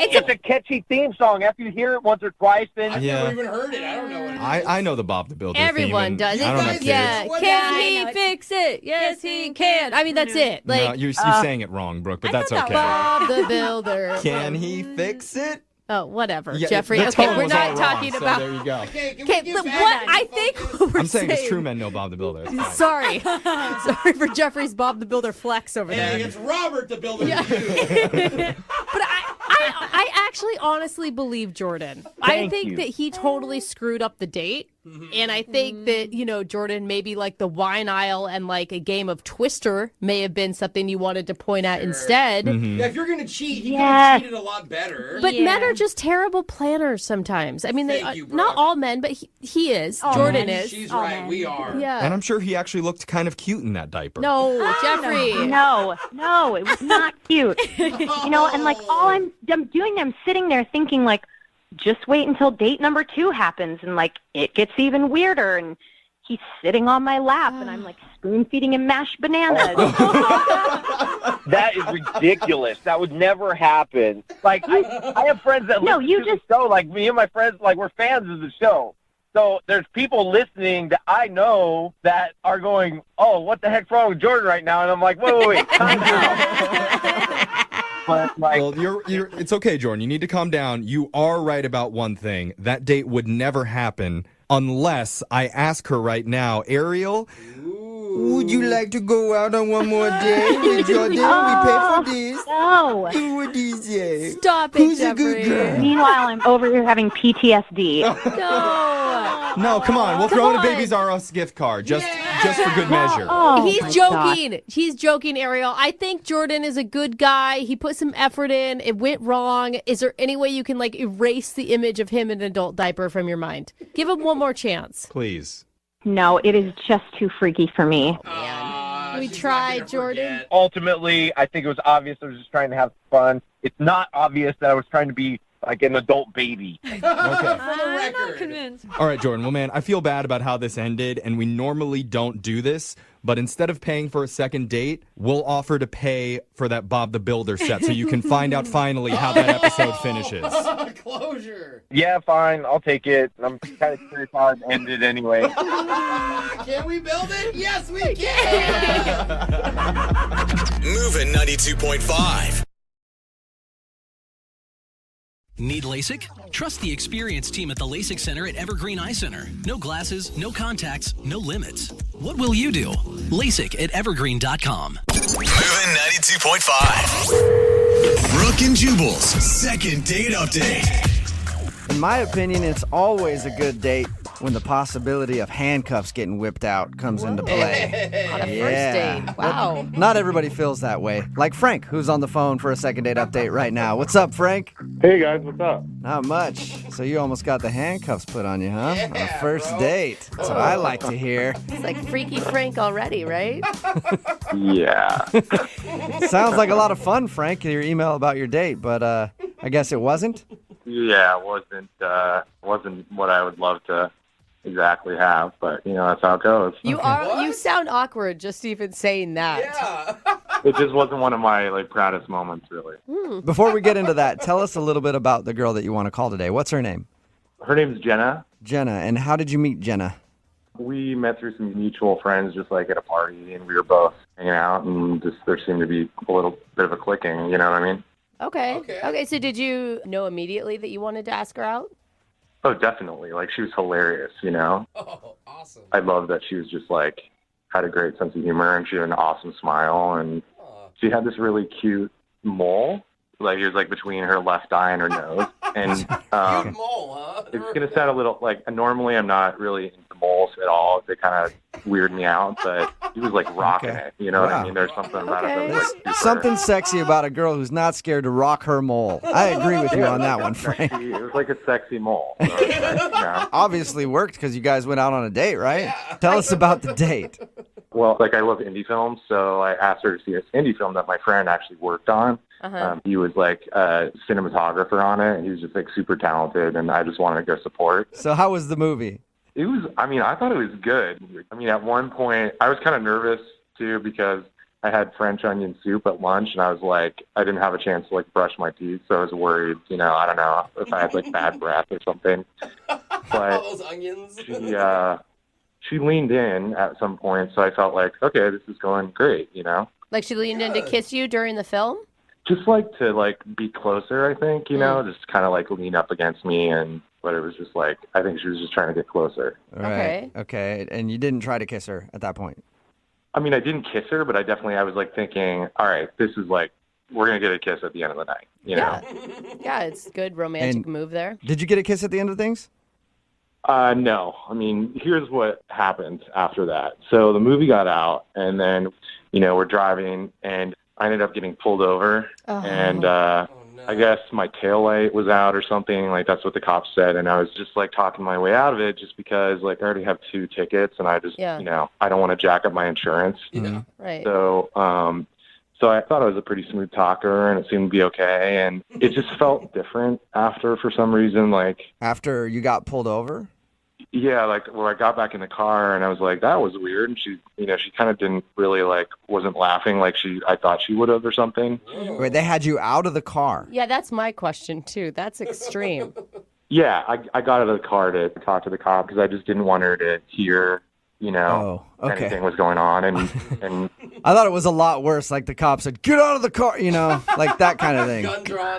H: It's a catchy theme song. After you hear it once or twice, then
B: I've never even heard it. I don't know what it is.
G: I know the Bob the Builder
C: Everyone
G: theme.
C: does.
G: I don't have kids.
C: Yeah. Can he fix it? Yes, he can. I mean, that's it.
G: No, you're saying it wrong, Brooke, but that's okay.
C: Bob the Builder.
G: Can he fix it?
C: Oh, whatever,
G: Yeah,
C: Jeffrey.
G: the
C: Okay,
G: tone
C: we're
G: was
C: not
G: all
C: talking
G: wrong,
C: about.
G: So there you go.
B: Okay,
C: I think what we're
G: I'm saying it's true men know Bob the Builder. It's fine.
C: Sorry for Jeffrey's Bob the Builder flex over there.
B: Hey, it's Robert the Builder.
C: Yeah. But I actually honestly believe Jordan. I think that he totally screwed up the date. And I think that, Jordan, maybe the wine aisle and a game of Twister may have been something you wanted to point at instead.
B: Yeah, if you're going to cheat, he could have cheated a lot better.
C: But men are just terrible planners sometimes. I mean, not all men, but he is. Jordan is.
B: She's right. We are.
C: Yeah.
G: And I'm sure he actually looked kind of cute in that diaper.
C: No, Jeffrey.
E: No, it was not cute. And all I'm doing, I'm sitting there thinking just wait until date number 2 happens, and it gets even weirder, and he's sitting on my lap, and I'm like spoon feeding him mashed bananas.
H: That is ridiculous. That would never happen. Like, I have friends that listen to the show. Like, me and my friends, like, we're fans of the show. So there's people listening that I know that are going, oh, what the heck's wrong with Jordan right now? And I'm like, wait, calm down. But, like,
G: well, it's okay, Jordan. You need to calm down. You are right about one thing. That date would never happen unless I ask her right now, Ariel, would you like to go out on one more date with Jordan? We pay for this.
E: No.
G: What do you say?
C: Stop it,
G: Who's
C: Jeffrey.
G: a good girl?
E: Meanwhile, I'm over here having PTSD.
G: No, come on. We'll throw in a Babies R Us gift card just for good measure.
E: Oh,
C: He's
E: my
C: joking.
E: God.
C: He's joking, Ariel. I think Jordan is a good guy. He put some effort in. It went wrong. Is there any way you can like erase the image of him in an adult diaper from your mind? Give him one more chance.
G: Please.
E: No, it is just too freaky for me.
C: We tried, Jordan.
H: ultimately, I think it was obvious I was just trying to have fun. It's not obvious that I was trying to be like an adult baby.
G: Okay.
I: I'm not convinced.
G: All right, Jordan. Well, man, I feel bad about how this ended, and we normally don't do this, but instead of paying for a second date, we'll offer to pay for that Bob the Builder set so you can find out finally how that episode finishes.
B: Closure.
H: Yeah, fine, I'll take it. I'm kind of curious how it ended anyway.
B: Can we build it? Yes, we can.
J: Moving 92.5.
K: Need LASIK? Trust the experienced team at the LASIK Center at Evergreen Eye Center. No glasses, no contacts, no limits. What will you do? LASIK at evergreen.com.
J: Moving 92.5. Brooke and Jubal's second date update.
A: In my opinion, it's always a good date when the possibility of handcuffs getting whipped out comes into play.
C: On a first date. Wow.
A: Not everybody feels that way. Like Frank, who's on the phone for a second date update right now. What's up, Frank?
L: Hey guys, what's up?
A: Not much. So you almost got the handcuffs put on you, huh?
B: Yeah,
A: on a first
B: bro.
A: date. That's what I like to hear.
C: It's like Freaky Frank already, right?
L: Yeah.
A: Sounds like a lot of fun, Frank, your email about your date, but I guess it wasn't?
L: Yeah, it wasn't what I would love to exactly have, but that's how it goes.
C: You sound awkward just even saying that.
B: Yeah.
L: It just wasn't one of my proudest moments, really.
A: Before we get into that, tell us a little bit about the girl that you want to call today. What's her name?
L: Her name's Jenna.
A: Jenna. And how did you meet Jenna?
L: We met through some mutual friends, just like at a party, and we were both hanging out, and just there seemed to be a little bit of a clicking. You know what I mean?
C: Okay, so did you know immediately that you wanted to ask her out?
L: Oh, definitely. Like, she was hilarious.
B: Oh, awesome.
L: I love that she was just had a great sense of humor, and she had an awesome smile, and she had this really cute mole. Like, it was between her left eye and her nose. And
B: Cute mole, huh?
L: it's going to sound a little normally I'm not really into moles at all. They kind of weird me out, but he was rocking it. You know what I mean? There's something about it that was super...
A: Something sexy about a girl who's not scared to rock her mole. I agree with you on that one, Frank.
L: It was like a sexy mole. So
A: Obviously worked because you guys went out on a date, right? Tell us about the date.
L: Well, I love indie films, so I asked her to see this indie film that my friend actually worked on. He was a cinematographer on it, and he was just super talented, and I just wanted to go support.
A: So how was the movie?
L: It was, I thought it was good. At one point, I was kind of nervous, too, because I had French onion soup at lunch, and I was I didn't have a chance to brush my teeth, so I was worried, I don't know, if I had bad breath or something. But
B: All those onions.
L: she leaned in at some point, so I felt okay, this is going great,
C: Like she leaned in to kiss you during the film?
L: Just to be closer, I think, just kind of lean up against me, but it was just I think she was just trying to get closer.
A: All right. Okay. And you didn't try to kiss her at that point?
L: I didn't kiss her, but I was thinking, all right, this is we're going to get a kiss at the end of the night, you know?
C: Yeah, it's a good romantic move there.
A: Did you get a kiss at the end of things?
L: No. Here's what happened after that. So the movie got out, and then, we're driving, and I ended up getting pulled over, and I guess my taillight was out or something. That's what the cops said, and I was just talking my way out of it just because I already have 2 tickets, and I just, I don't want to jack up my insurance.
C: Yeah. Right.
L: So, so I thought I was a pretty smooth talker, and it seemed to be okay, and it just felt different after for some reason.
A: After you got pulled over?
L: Yeah, like, well, I got back in the car and I was like, that was weird. And she kind of didn't really wasn't laughing like I thought she would have or something.
A: Wait, they had you out of the car.
C: Yeah, that's my question too. That's extreme.
L: Yeah, I got out of the car to talk to the cop because I just didn't want her to hear, anything was going on. And
A: I thought it was a lot worse. Like the cop said, get out of the car, like that kind of thing.
B: Gun drawn.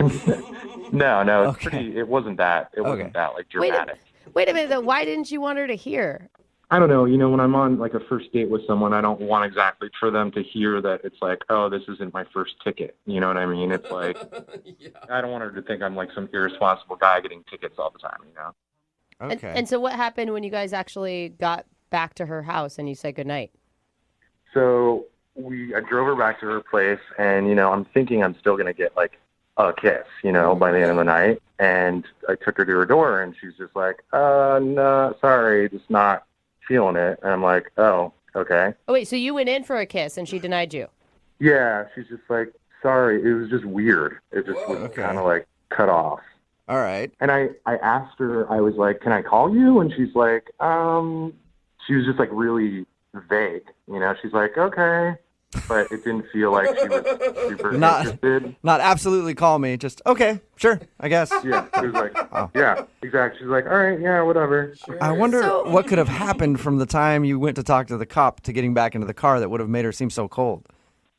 L: No, it wasn't that. It wasn't that dramatic.
C: Wait a minute, though. Why didn't you want her to hear?
L: I don't know. When I'm on a first date with someone, I don't want exactly for them to hear that it's like, oh, this isn't my first ticket. You know what I mean? It's like, yeah. I don't want her to think I'm like some irresponsible guy getting tickets all the time,
A: Okay.
C: And so what happened when you guys actually got back to her house and you said goodnight?
L: So I drove her back to her place, and, I'm thinking I'm still going to get a kiss, by the end of the night. And I took her to her door, and she's just like, no, sorry, just not feeling it. And I'm like, oh, okay.
C: Oh, wait, so you went in for a kiss and she denied you?
L: Yeah, she's just like, sorry, it was just weird. It just was kind of cut off.
A: All right.
L: And I asked her, I was like, can I call you? And she's like, she was just really vague. She's like, okay. But it didn't feel like she was super interested.
A: Not absolutely call me. Just, okay, sure, I guess.
L: Yeah, she was like, yeah, exactly. She's like, all right, yeah, whatever.
B: Sure.
A: I wonder what could have happened from the time you went to talk to the cop to getting back into the car that would have made her seem so cold.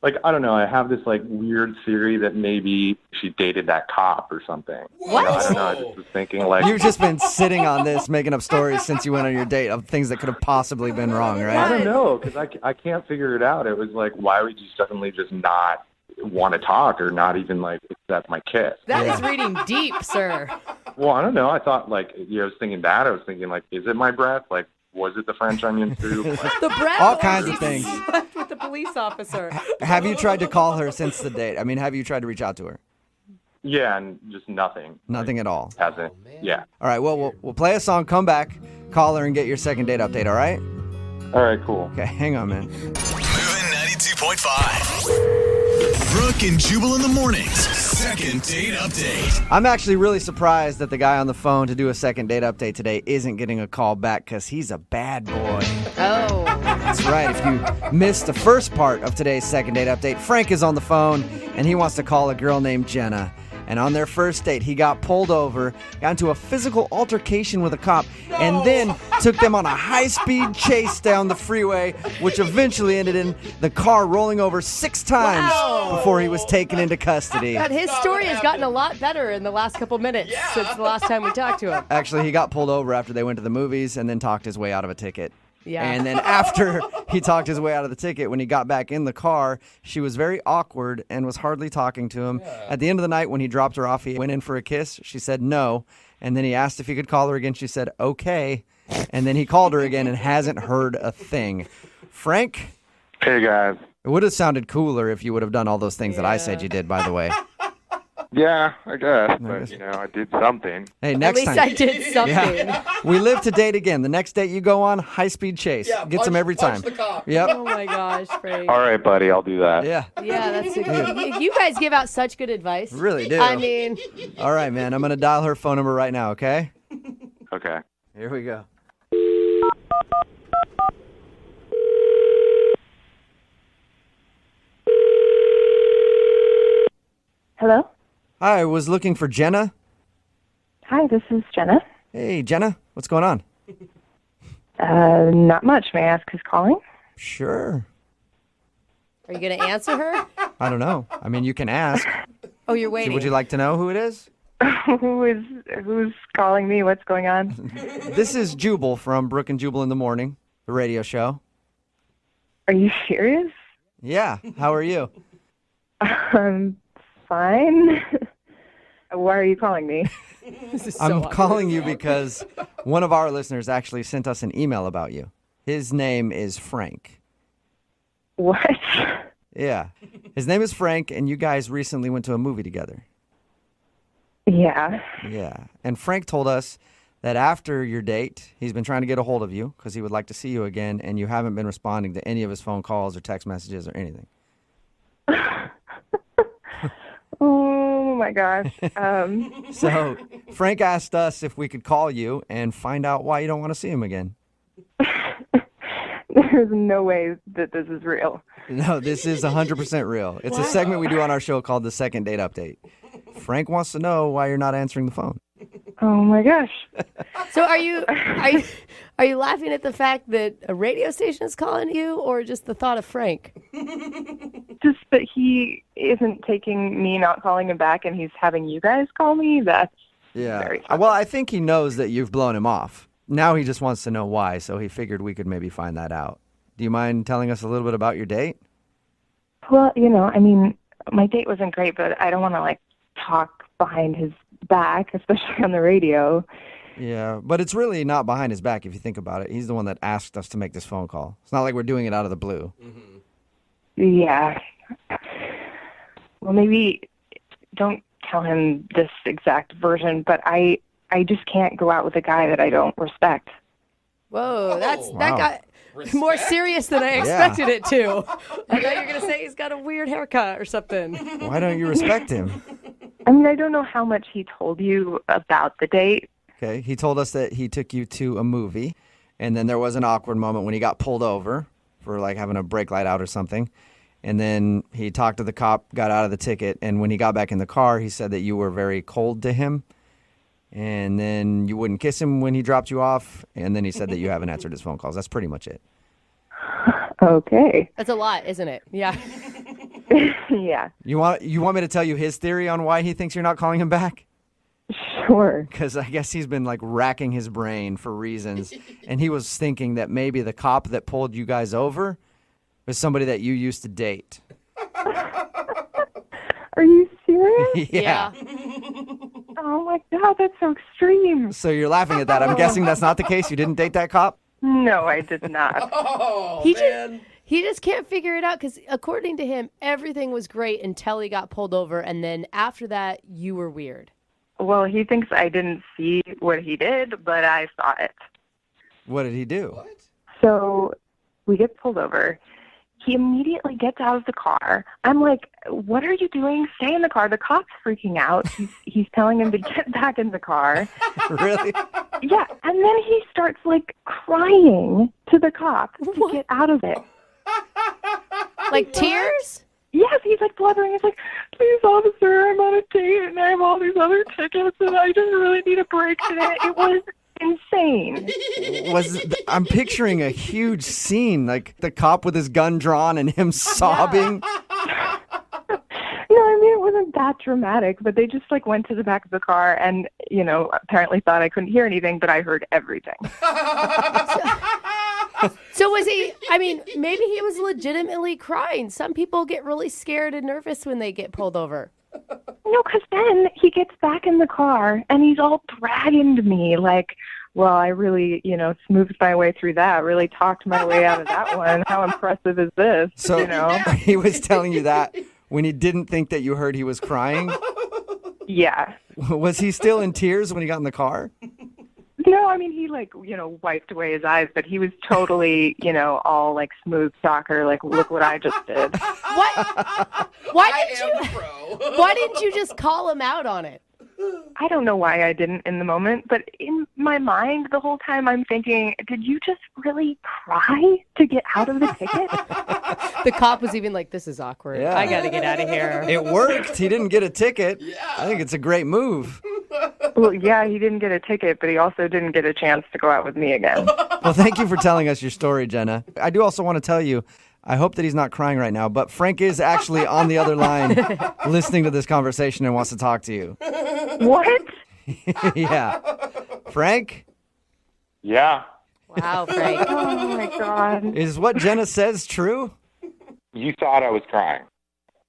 L: I don't know. I have this weird theory that maybe she dated that cop or something.
C: What?
L: I don't know. I just was thinking
A: You've just been sitting on this, making up stories since you went on your date of things that could have possibly been wrong, right?
L: I don't know, because I can't figure it out. It was why would you suddenly just not want to talk or not even accept my kiss?
C: That is reading deep, sir.
L: Well, I don't know. I thought I was thinking that. I was thinking is it my breath? Was it the French onion soup?
C: The breath.
A: All kinds of things.
C: Slept with the police officer.
A: Have you tried to call her since the date? I mean, have you tried to reach out to her?
L: Yeah, and just nothing.
A: Nothing at all.
L: Hasn't. Yeah.
A: All right. Well, we'll play a song, come back, call her, and get your second date update. All right?
L: All right. Cool.
A: Okay. Hang on, man.
J: Moving 92.5. Brooke and Jubal in the mornings. Second date update.
A: I'm actually really surprised that the guy on the phone to do a second date update today isn't getting a call back because he's a bad boy.
C: Oh.
A: That's right. If you missed the first part of today's second date update, Frank is on the phone and he wants to call a girl named Jenna. And on their first date, he got pulled over, got into a physical altercation with a cop, and then took them on a high-speed chase down the freeway, which eventually ended in the car rolling over 6 times before he was taken into custody.
C: God, his story has gotten a lot better in the last couple minutes since the last time we talked to him.
A: Actually, he got pulled over after they went to the movies and then talked his way out of a ticket.
C: Yeah.
A: And then after he talked his way out of the ticket, when he got back in the car, she was very awkward and was hardly talking to him. Yeah. At the end of the night, when he dropped her off, he went in for a kiss. She said no. And then he asked if he could call her again. She said, okay. And then he called her again and hasn't heard a thing. Frank?
L: Hey, guys.
A: It would have sounded cooler if you would have done all those things that I said you did, by the way.
L: Yeah, I guess. But, I did something.
A: Hey, next
C: time.
A: time.
C: At least I did something.
A: Yeah. We live to date again. The next date you go on, high-speed chase. Gets them every time.
B: The cop.
A: Yep.
C: Oh, my gosh, Frank.
L: All right, buddy, I'll do that.
A: Yeah.
C: Yeah, that's you guys give out such good advice.
A: Really do.
C: I mean.
A: All right, man. I'm going to dial her phone number right now, okay?
L: Okay.
A: Here we go.
E: Hello?
A: Hi, I was looking for Jenna.
E: Hi, this is Jenna.
A: Hey, Jenna. What's going on?
E: Not much. May I ask who's calling?
A: Sure.
C: Are you going to answer her?
A: I don't know. I mean, you can ask.
C: Oh, you're waiting.
A: Would you like to know who it is?
E: Who's calling me? What's going on?
A: This is Jubal from Brooke and Jubal in the Morning, the radio show.
E: Are you serious?
A: Yeah. How are you?
E: Fine. Why are you calling me?
A: I'm calling you because one of our listeners actually sent us an email about you. His name is Frank.
E: What?
A: Yeah. His name is Frank, and you guys recently went to a movie together.
E: Yeah.
A: Yeah. And Frank told us that after your date, he's been trying to get a hold of you because he would like to see you again, and you haven't been responding to any of his phone calls or text messages or anything.
E: Oh, my gosh.
A: So Frank asked us if we could call you and find out why you don't want to see him again.
E: There's no way that this is real.
A: No, this is 100% real. It's a segment we do on our show called the Second Date Update. Frank wants to know why you're not answering the phone.
E: Oh my gosh.
C: So are you laughing at the fact that a radio station is calling you, or just the thought of Frank?
E: Just that he isn't taking me not calling him back and he's having you guys call me. That's very funny.
A: Well, I think he knows that you've blown him off. Now he just wants to know why, so he figured we could maybe find that out. Do you mind telling us a little bit about your date?
E: Well, my date wasn't great, but I don't want to talk behind his back, especially on the radio.
A: Yeah, but it's really not behind his back if you think about it. He's the one that asked us to make this phone call. It's not like we're doing it out of the blue.
E: Yeah. Well, maybe don't tell him this exact version, but I just can't go out with a guy that I don't respect.
C: Whoa, that got more serious than I expected it to. I thought you were going to say he's got a weird haircut or something.
A: Why don't you respect him?
E: I mean, I don't know how much he told you about the date.
A: Okay, he told us that he took you to a movie, and then there was an awkward moment when he got pulled over for having a brake light out or something. And then he talked to the cop, got out of the ticket, and when he got back in the car, he said that you were very cold to him. And then you wouldn't kiss him when he dropped you off, and then he said that you haven't answered his phone calls. That's pretty much it.
E: Okay.
C: That's a lot, isn't it? Yeah.
E: Yeah.
A: You want me to tell you his theory on why he thinks you're not calling him back?
E: Sure.
A: Because I guess he's been racking his brain for reasons, and he was thinking that maybe the cop that pulled you guys over was somebody that you used to date.
E: Are you serious?
A: Yeah.
E: Oh my God, that's so extreme.
A: So you're laughing at that. I'm guessing that's not the case. You didn't date that cop?
E: No, I did not.
B: Oh,
C: man. He just can't figure it out because according to him, everything was great until he got pulled over. And then after that, you were weird.
E: Well, he thinks I didn't see what he did, but I saw it.
A: What did he do?
B: What?
E: So we get pulled over. He immediately gets out of the car. I'm like, what are you doing? Stay in the car. The cop's freaking out. He's telling him to get back in the car.
A: Really?
E: Yeah. And then he starts crying to the cop to get out of it.
C: Tears?
E: Yes, he's blubbering. He's like, please, officer, I'm on a date and I have all these other tickets and I just really need a break today. It was insane.
A: I'm picturing a huge scene, the cop with his gun drawn and him sobbing.
E: No, I mean, it wasn't that dramatic, but they just went to the back of the car and, apparently thought I couldn't hear anything, but I heard everything.
C: So was he, maybe he was legitimately crying. Some people get really scared and nervous when they get pulled over.
E: No, because then he gets back in the car and he's all bragging to me well, I really, smoothed my way through that, really talked my way out of that one. How impressive is this?
A: So he was telling you that when he didn't think that you heard he was crying?
E: Yeah. Was
A: he still in tears when he got in the car?
E: No, I mean, he wiped away his eyes, but he was totally, all smooth soccer, look what I just did.
C: Why didn't you just call him out on it?
E: I don't know why I didn't in the moment, but in my mind the whole time I'm thinking, did you just really cry to get out of the ticket?
C: The cop was even like, this is awkward.
A: Yeah.
C: I got to get out of here.
A: It worked. He didn't get a ticket.
B: Yeah.
A: I think it's a great move.
E: Well, yeah, he didn't get a ticket, but he also didn't get a chance to go out with me again.
A: Well, thank you for telling us your story, Jenna. I do also want to tell you, I hope that he's not crying right now, but Frank is actually on the other line listening to this conversation and wants to talk to you.
E: What?
A: Yeah. Frank?
L: Yeah.
C: Wow, Frank.
E: Oh, my God.
A: Is what Jenna says true?
L: You thought I was crying.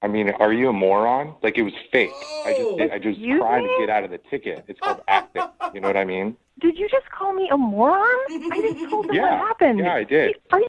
L: I mean, are you a moron? It was fake. I just
E: Excuse
L: tried
E: me?
L: to get out of the ticket. It's called acting. You know what I mean?
E: Did you just call me a moron? I just told him what
L: Yeah.
E: happened.
L: Yeah, I did.
E: Are you...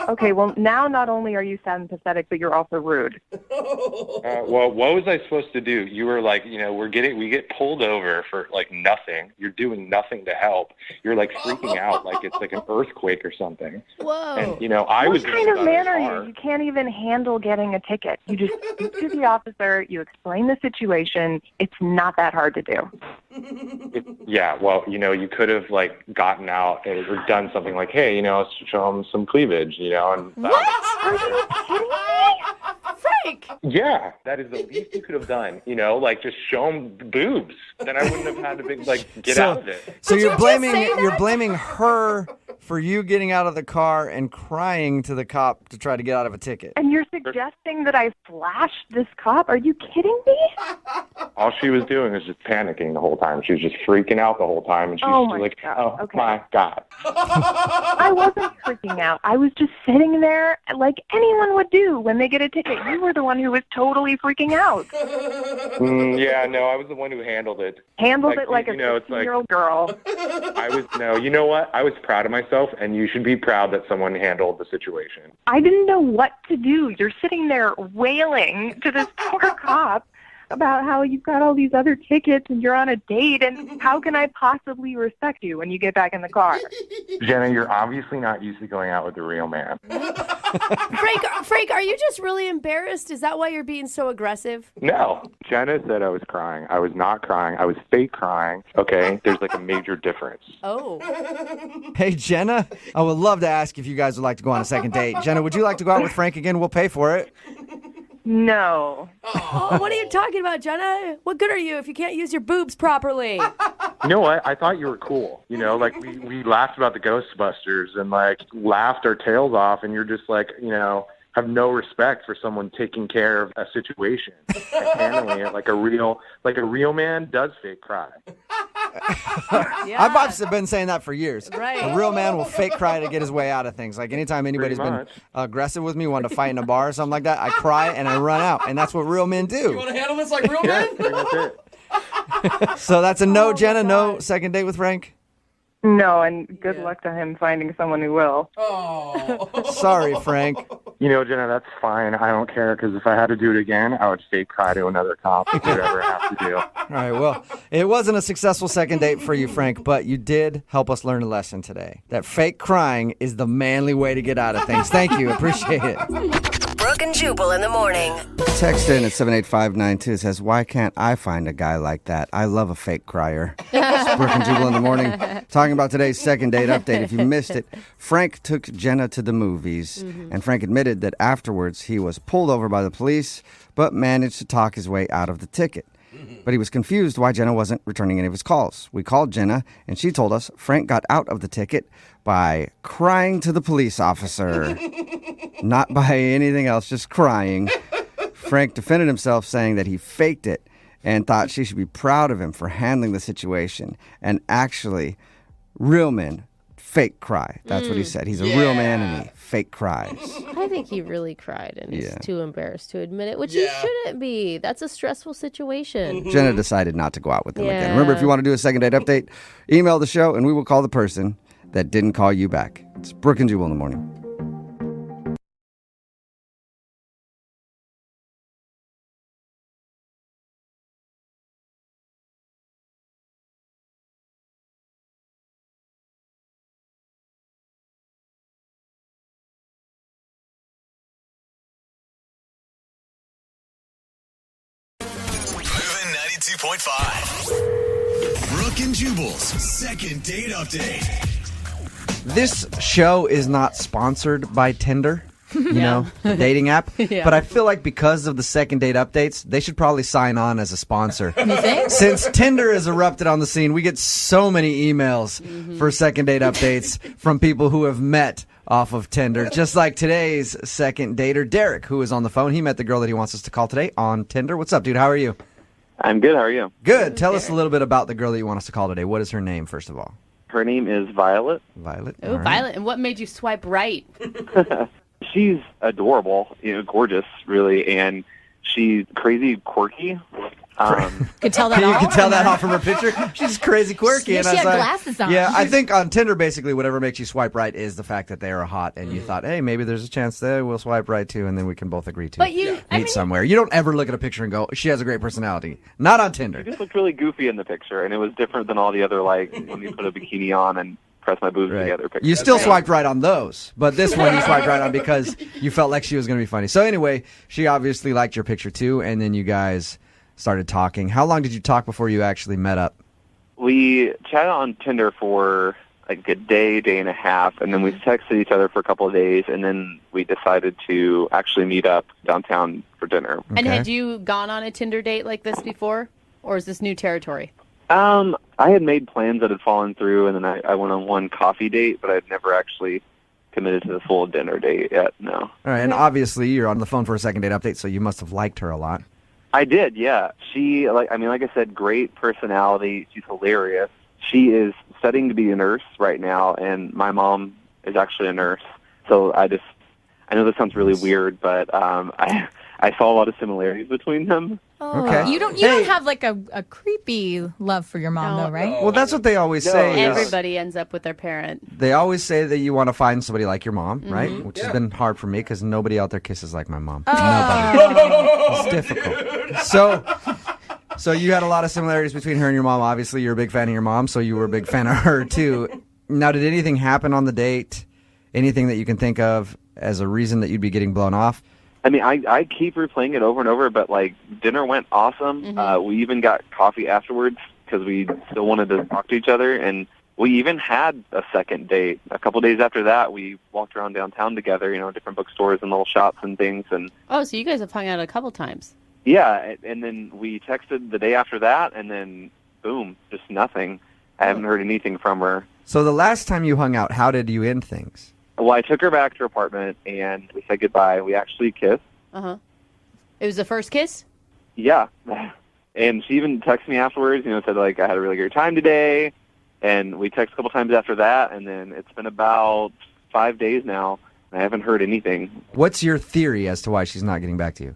M: Okay, well, now not only are you sad and pathetic, but you're also rude.
L: Well, what was I supposed to do? You were like, we get pulled over for like nothing. You're doing nothing to help. You're like freaking out like it's like an earthquake or something.
C: Whoa.
L: And, I was
M: What kind of man are you? You can't even handle getting a ticket. You just speak to the officer, you explain the situation. It's not that hard to do.
L: Yeah, well, you could have like gotten out or done something like, hey, show them some cleavage, and
C: What? Are you kidding me? Frank!
L: Yeah, that is the least you could have done, like just show them boobs. Then I wouldn't have had to get out of it.
A: So you're blaming her for you getting out of the car and crying to the cop to try to get out of a ticket.
M: And you're suggesting that I flashed this cop? Are you kidding me?
L: All she was doing was just panicking the whole time. She was just freaking out the whole time, and she was like, my God.
M: I wasn't freaking out. I was just sitting there like anyone would do when they get a ticket. You were the one who was totally freaking out.
L: Yeah, no, I was the one who handled it.
M: Handled it like a 16-year-old girl.
L: You know what? I was proud of myself, and you should be proud that someone handled the situation.
M: I didn't know what to do. You're sitting there wailing to this poor cop about how you've got all these other tickets and you're on a date, and how can I possibly respect you when you get back in the car?
L: Jenna, you're obviously not used to going out with a real man.
C: Frank, are you just really embarrassed? Is that why you're being so aggressive?
L: No. Jenna said I was crying. I was not crying. I was fake crying. Okay? There's like a major difference.
C: Oh.
A: Hey, Jenna, I would love to ask if you guys would like to go on a second date. Jenna, would you like to go out with Frank again? We'll pay for it.
M: No.
C: Oh, what are you talking about, Jenna? What good are you if you can't use your boobs properly?
L: You know what? I thought you were cool. Like we laughed about the Ghostbusters and like laughed our tails off, and you're just like, have no respect for someone taking care of a situation and handling it like a real man does fake cry.
C: Yeah.
A: I've been saying that for years.
C: Right.
A: A real man will fake cry to get his way out of things. Like anytime anybody's been aggressive with me, wanting to fight in a bar or something like that, I cry and I run out. And that's what real men do.
B: You want to handle this like real men?
L: Pretty much it.
A: So that's a no, Jenna? No second date with Frank?
M: No, and good luck to him finding someone who will.
B: Oh.
A: Sorry, Frank.
L: Jenna, that's fine. I don't care, because if I had to do it again, I would fake cry to another cop, whatever I have to do.
A: All right, well, it wasn't a successful second date for you, Frank, but you did help us learn a lesson today. That fake crying is the manly way to get out of things. Thank you. Appreciate it.
N: Brooke and Jubal in the morning.
A: Text in at 78592 says, why can't I find a guy like that? I love a fake crier. It's Brooke and Jubal in the morning. Talking about today's second date update. If you missed it, Frank took Jenna to the movies, and Frank admitted that afterwards he was pulled over by the police, but managed to talk his way out of the ticket. But he was confused why Jenna wasn't returning any of his calls. We called Jenna, and she told us Frank got out of the ticket by crying to the police officer. Not by anything else, just crying. Frank defended himself, saying that he faked it and thought she should be proud of him for handling the situation. And actually, real men fake cry. That's what he said. He's a real man and he fake cries.
C: I think he really cried and is too embarrassed to admit it, which he shouldn't be. That's a stressful situation.
A: Jenna decided not to go out with him again. Remember, if you want to do a second date update, email the show and we will call the person that didn't call you back. It's Brooke and Jubal in the morning.
J: Moving 92.5. Brooke and Jubal's second date update.
A: This show is not sponsored by Tinder, you know, the dating app. But I feel like because of the second date updates, they should probably sign on as a sponsor.
C: You think?
A: Since Tinder has erupted on the scene, we get so many emails for second date updates from people who have met off of Tinder. Just like today's second dater, Derek, who is on the phone. He met the girl that he wants us to call today on Tinder. What's up, dude? How are you?
O: I'm good. How are you?
A: Good. Tell us a little bit about the girl that you want us to call today. What is her name, first of all?
O: Her name is Violet.
A: Violet.
C: Oh, Violet. And what made you swipe right?
O: She's adorable, gorgeous, really, and she's crazy quirky.
P: Could tell that
A: You
P: off.
A: can tell that off from her picture. She's crazy quirky.
P: Yeah,
A: and
P: she
A: I was
P: had
A: like,
P: glasses on.
A: Yeah, I think on Tinder, basically, whatever makes you swipe right is the fact that they are hot, and you thought, hey, maybe there's a chance that we'll swipe right too, and then we can both agree to
P: But you,
A: meet somewhere. You don't ever look at a picture and go, she has a great personality. Not on Tinder.
O: It just looked really goofy in the picture, and it was different than all the other, like, when you put a bikini on and press my boobs together pictures.
A: You still swiped right on those, but this one you swiped right on because you felt like she was going to be funny. So anyway, she obviously liked your picture too, and then you guys started talking. How long did you talk before you actually met up?
O: We chatted on Tinder for like a day and a half, and then we texted each other for a couple of days, and then we decided to actually meet up downtown for dinner.
C: And had you gone on a Tinder date like this before, or is this new territory?
O: I had made plans that had fallen through, and then I went on one coffee date, but I'd never actually committed to the full dinner date yet, no.
A: All right, and obviously you're on the phone for a second date update, so you must have liked her a lot.
O: I did, yeah. She, like I said, great personality. She's hilarious. She is studying to be a nurse right now, and my mom is actually a nurse. So I know this sounds really weird, but I saw a lot of similarities between them.
P: Oh,
A: Okay.
P: You don't have like a creepy love for your mom, though, right?
A: Well, that's what they always say. is-
C: Everybody ends up with their parent.
A: They always say that you want to find somebody like your mom, right? Which has been hard for me because nobody out there kisses like my mom. Nobody. It's difficult. So you had a lot of similarities between her and your mom. Obviously, you're a big fan of your mom, so you were a big fan of her, too. Now, did anything happen on the date? Anything that you can think of as a reason that you'd be getting blown off?
O: I mean, I keep replaying it over and over, but, like, dinner went awesome. We even got coffee afterwards because we still wanted to talk to each other, and we even had a second date. A couple days after that, we walked around downtown together, different bookstores and little shops and things. And
C: Oh, so you guys have hung out a couple times.
O: yeah, and then we texted the day after that, and then, boom, just nothing. I haven't heard anything from her.
A: So the last time you hung out, how did you end things?
O: Well, I took her back to her apartment, and we said goodbye. We actually kissed.
C: Uh-huh. It was the first kiss?
O: Yeah. And she even texted me afterwards, said, like, I had a really great time today. And we texted a couple times after that, and then it's been about 5 days now, and I haven't heard anything.
A: What's your theory as to why she's not getting back to you?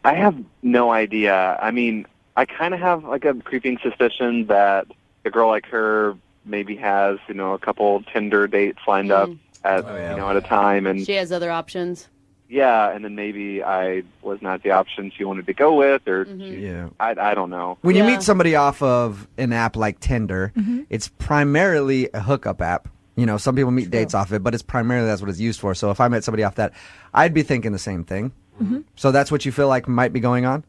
O: I have no idea. I mean, I kind of have, like, a creeping suspicion that a girl like her maybe has, a couple Tinder dates lined up at a time. And
C: She has other options.
O: yeah, and then maybe I was not the option she wanted to go with, or I don't know.
A: When you meet somebody off of an app like Tinder,
P: Mm-hmm.
A: it's primarily a hookup app. Some people meet dates off it, but it's primarily that's what it's used for. So if I met somebody off that, I'd be thinking the same thing.
P: Mm-hmm.
A: So that's what you feel like might be going on?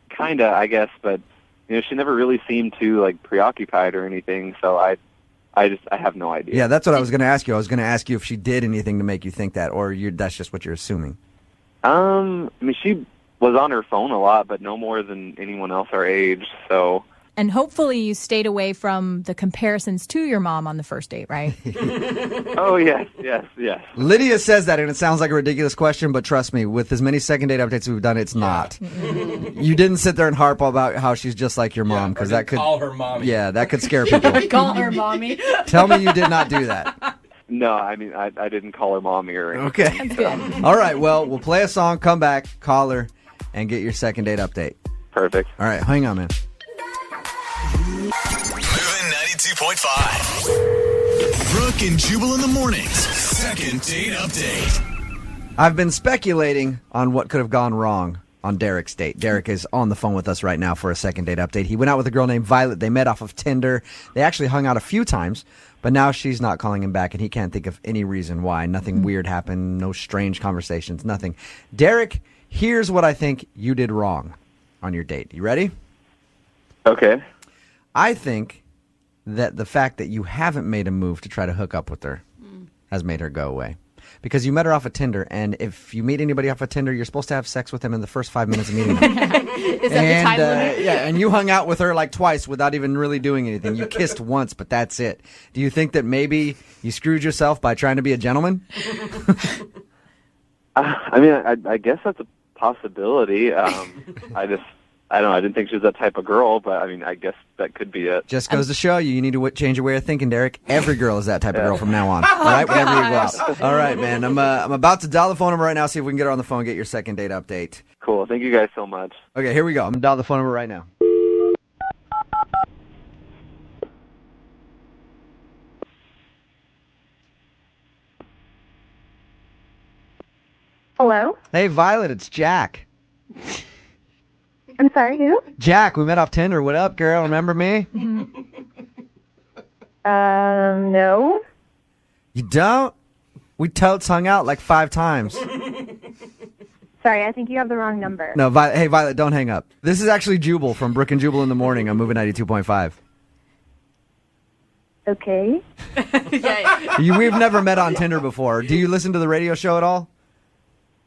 O: Kind of, I guess, but she never really seemed too like preoccupied or anything. So I have no idea.
A: Yeah, that's what I was going to ask you. I was going to ask you if she did anything to make you think that, or that's just what you're assuming.
O: I mean, she was on her phone a lot, but no more than anyone else our age. So.
P: And hopefully you stayed away from the comparisons to your mom on the first date, right?
O: Oh, yes.
A: Lydia says that, and it sounds like a ridiculous question, but trust me, with as many second date updates we've done, it's not. You didn't sit there and harp about how she's just like your mom, because that could
B: call her mommy.
A: Yeah, that could scare people.
C: Call her mommy.
A: Tell me you did not do that.
O: No, I mean, I didn't call her mommy or anything.
A: Okay.
P: That's good.
A: All right, well, we'll play a song, come back, call her, and get your second date update.
O: Perfect.
A: All right, hang on, man.
J: Moving 92.5. Brooke and Jubal in the mornings. Second date update.
A: I've been speculating on what could have gone wrong on Derek's date. Derek is on the phone with us right now for a second date update. He went out with a girl named Violet. They met off of Tinder. They actually hung out a few times, but now she's not calling him back, and he can't think of any reason why. Nothing weird happened, no strange conversations, nothing. Derek, here's what I think you did wrong on your date. You ready?
O: Okay.
A: I think that the fact that you haven't made a move to try to hook up with her has made her go away. Because you met her off of Tinder, and if you meet anybody off of Tinder, you're supposed to have sex with them in the first 5 minutes of meeting them.
C: Is that the time limit?
A: Yeah, and you hung out with her like twice without even really doing anything. You kissed once, but that's it. Do you think that maybe you screwed yourself by trying to be a gentleman?
O: I mean, I guess that's a possibility. I don't know. I didn't think she was that type of girl, but I mean, I guess that could be it.
A: Just goes to show you need to change your way of thinking, Derek. Every girl is that type of girl from now on. All right, whenever you go out. All right, man. I'm about to dial the phone number right now, see if we can get her on the phone, get your second date update.
O: Cool. Thank you guys so much.
A: Okay, here we go. I'm dialing the phone number right now.
E: Hello?
A: Hey, Violet, it's Jack.
E: I'm sorry, who?
A: Jack, we met off Tinder. What up, girl? Remember me?
E: No.
A: You don't? We totes hung out like 5 times.
E: Sorry, I think you have the wrong number.
A: No, hey, Violet, don't hang up. This is actually Jubal from Brooke and Jubal in the morning on Moving 92.5.
E: Okay.
A: We've never met on Tinder before. Do you listen to the radio show at all?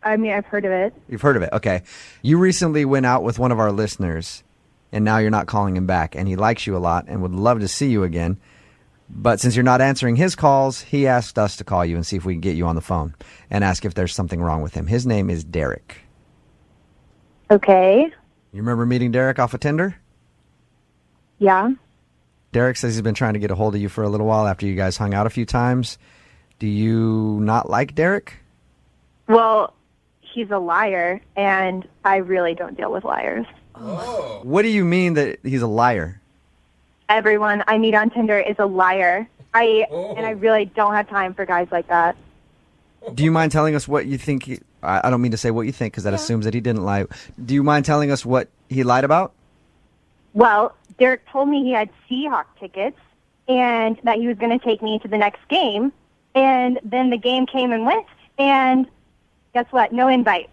E: I mean, I've heard of it.
A: You've heard of it. Okay. You recently went out with one of our listeners, and now you're not calling him back, and he likes you a lot and would love to see you again. But since you're not answering his calls, he asked us to call you and see if we can get you on the phone and ask if there's something wrong with him. His name is Derek.
E: Okay.
A: You remember meeting Derek off of Tinder?
E: Yeah.
A: Derek says he's been trying to get a hold of you for a little while after you guys hung out a few times. Do you not like Derek?
E: Well, he's a liar, and I really don't deal with liars.
B: Oh.
A: What do you mean that he's a liar?
E: Everyone I meet on Tinder is a liar. And I really don't have time for guys like that.
A: Do you mind telling us what you think? I don't mean to say what you think because that assumes that he didn't lie. Do you mind telling us what he lied about?
E: Well, Derek told me he had Seahawks tickets and that he was going to take me to the next game. And then the game came and went, and guess what? No invite.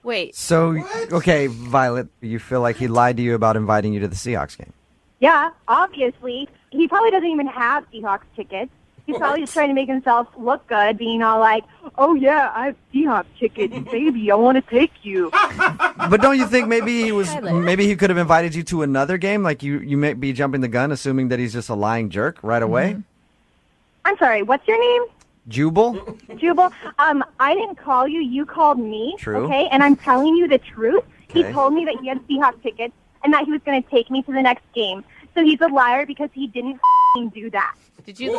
C: Wait.
A: So, okay, Violet, you feel like he lied to you about inviting you to the Seahawks game?
E: Yeah, obviously. He probably doesn't even have Seahawks tickets. He's probably just trying to make himself look good, being all like, oh, yeah, I have Seahawks tickets, baby, I want to take you.
A: But don't you think maybe he could have invited you to another game? Like you may be jumping the gun, assuming that he's just a lying jerk right away?
E: Mm-hmm. I'm sorry, what's your name?
A: Jubal?
E: Jubal, I didn't call you. You called me.
A: True.
E: Okay, and I'm telling you the truth.
A: Okay.
E: He told me that he had Seahawks tickets and that he was going to take me to the next game. So he's a liar because he didn't do that.
C: Did you?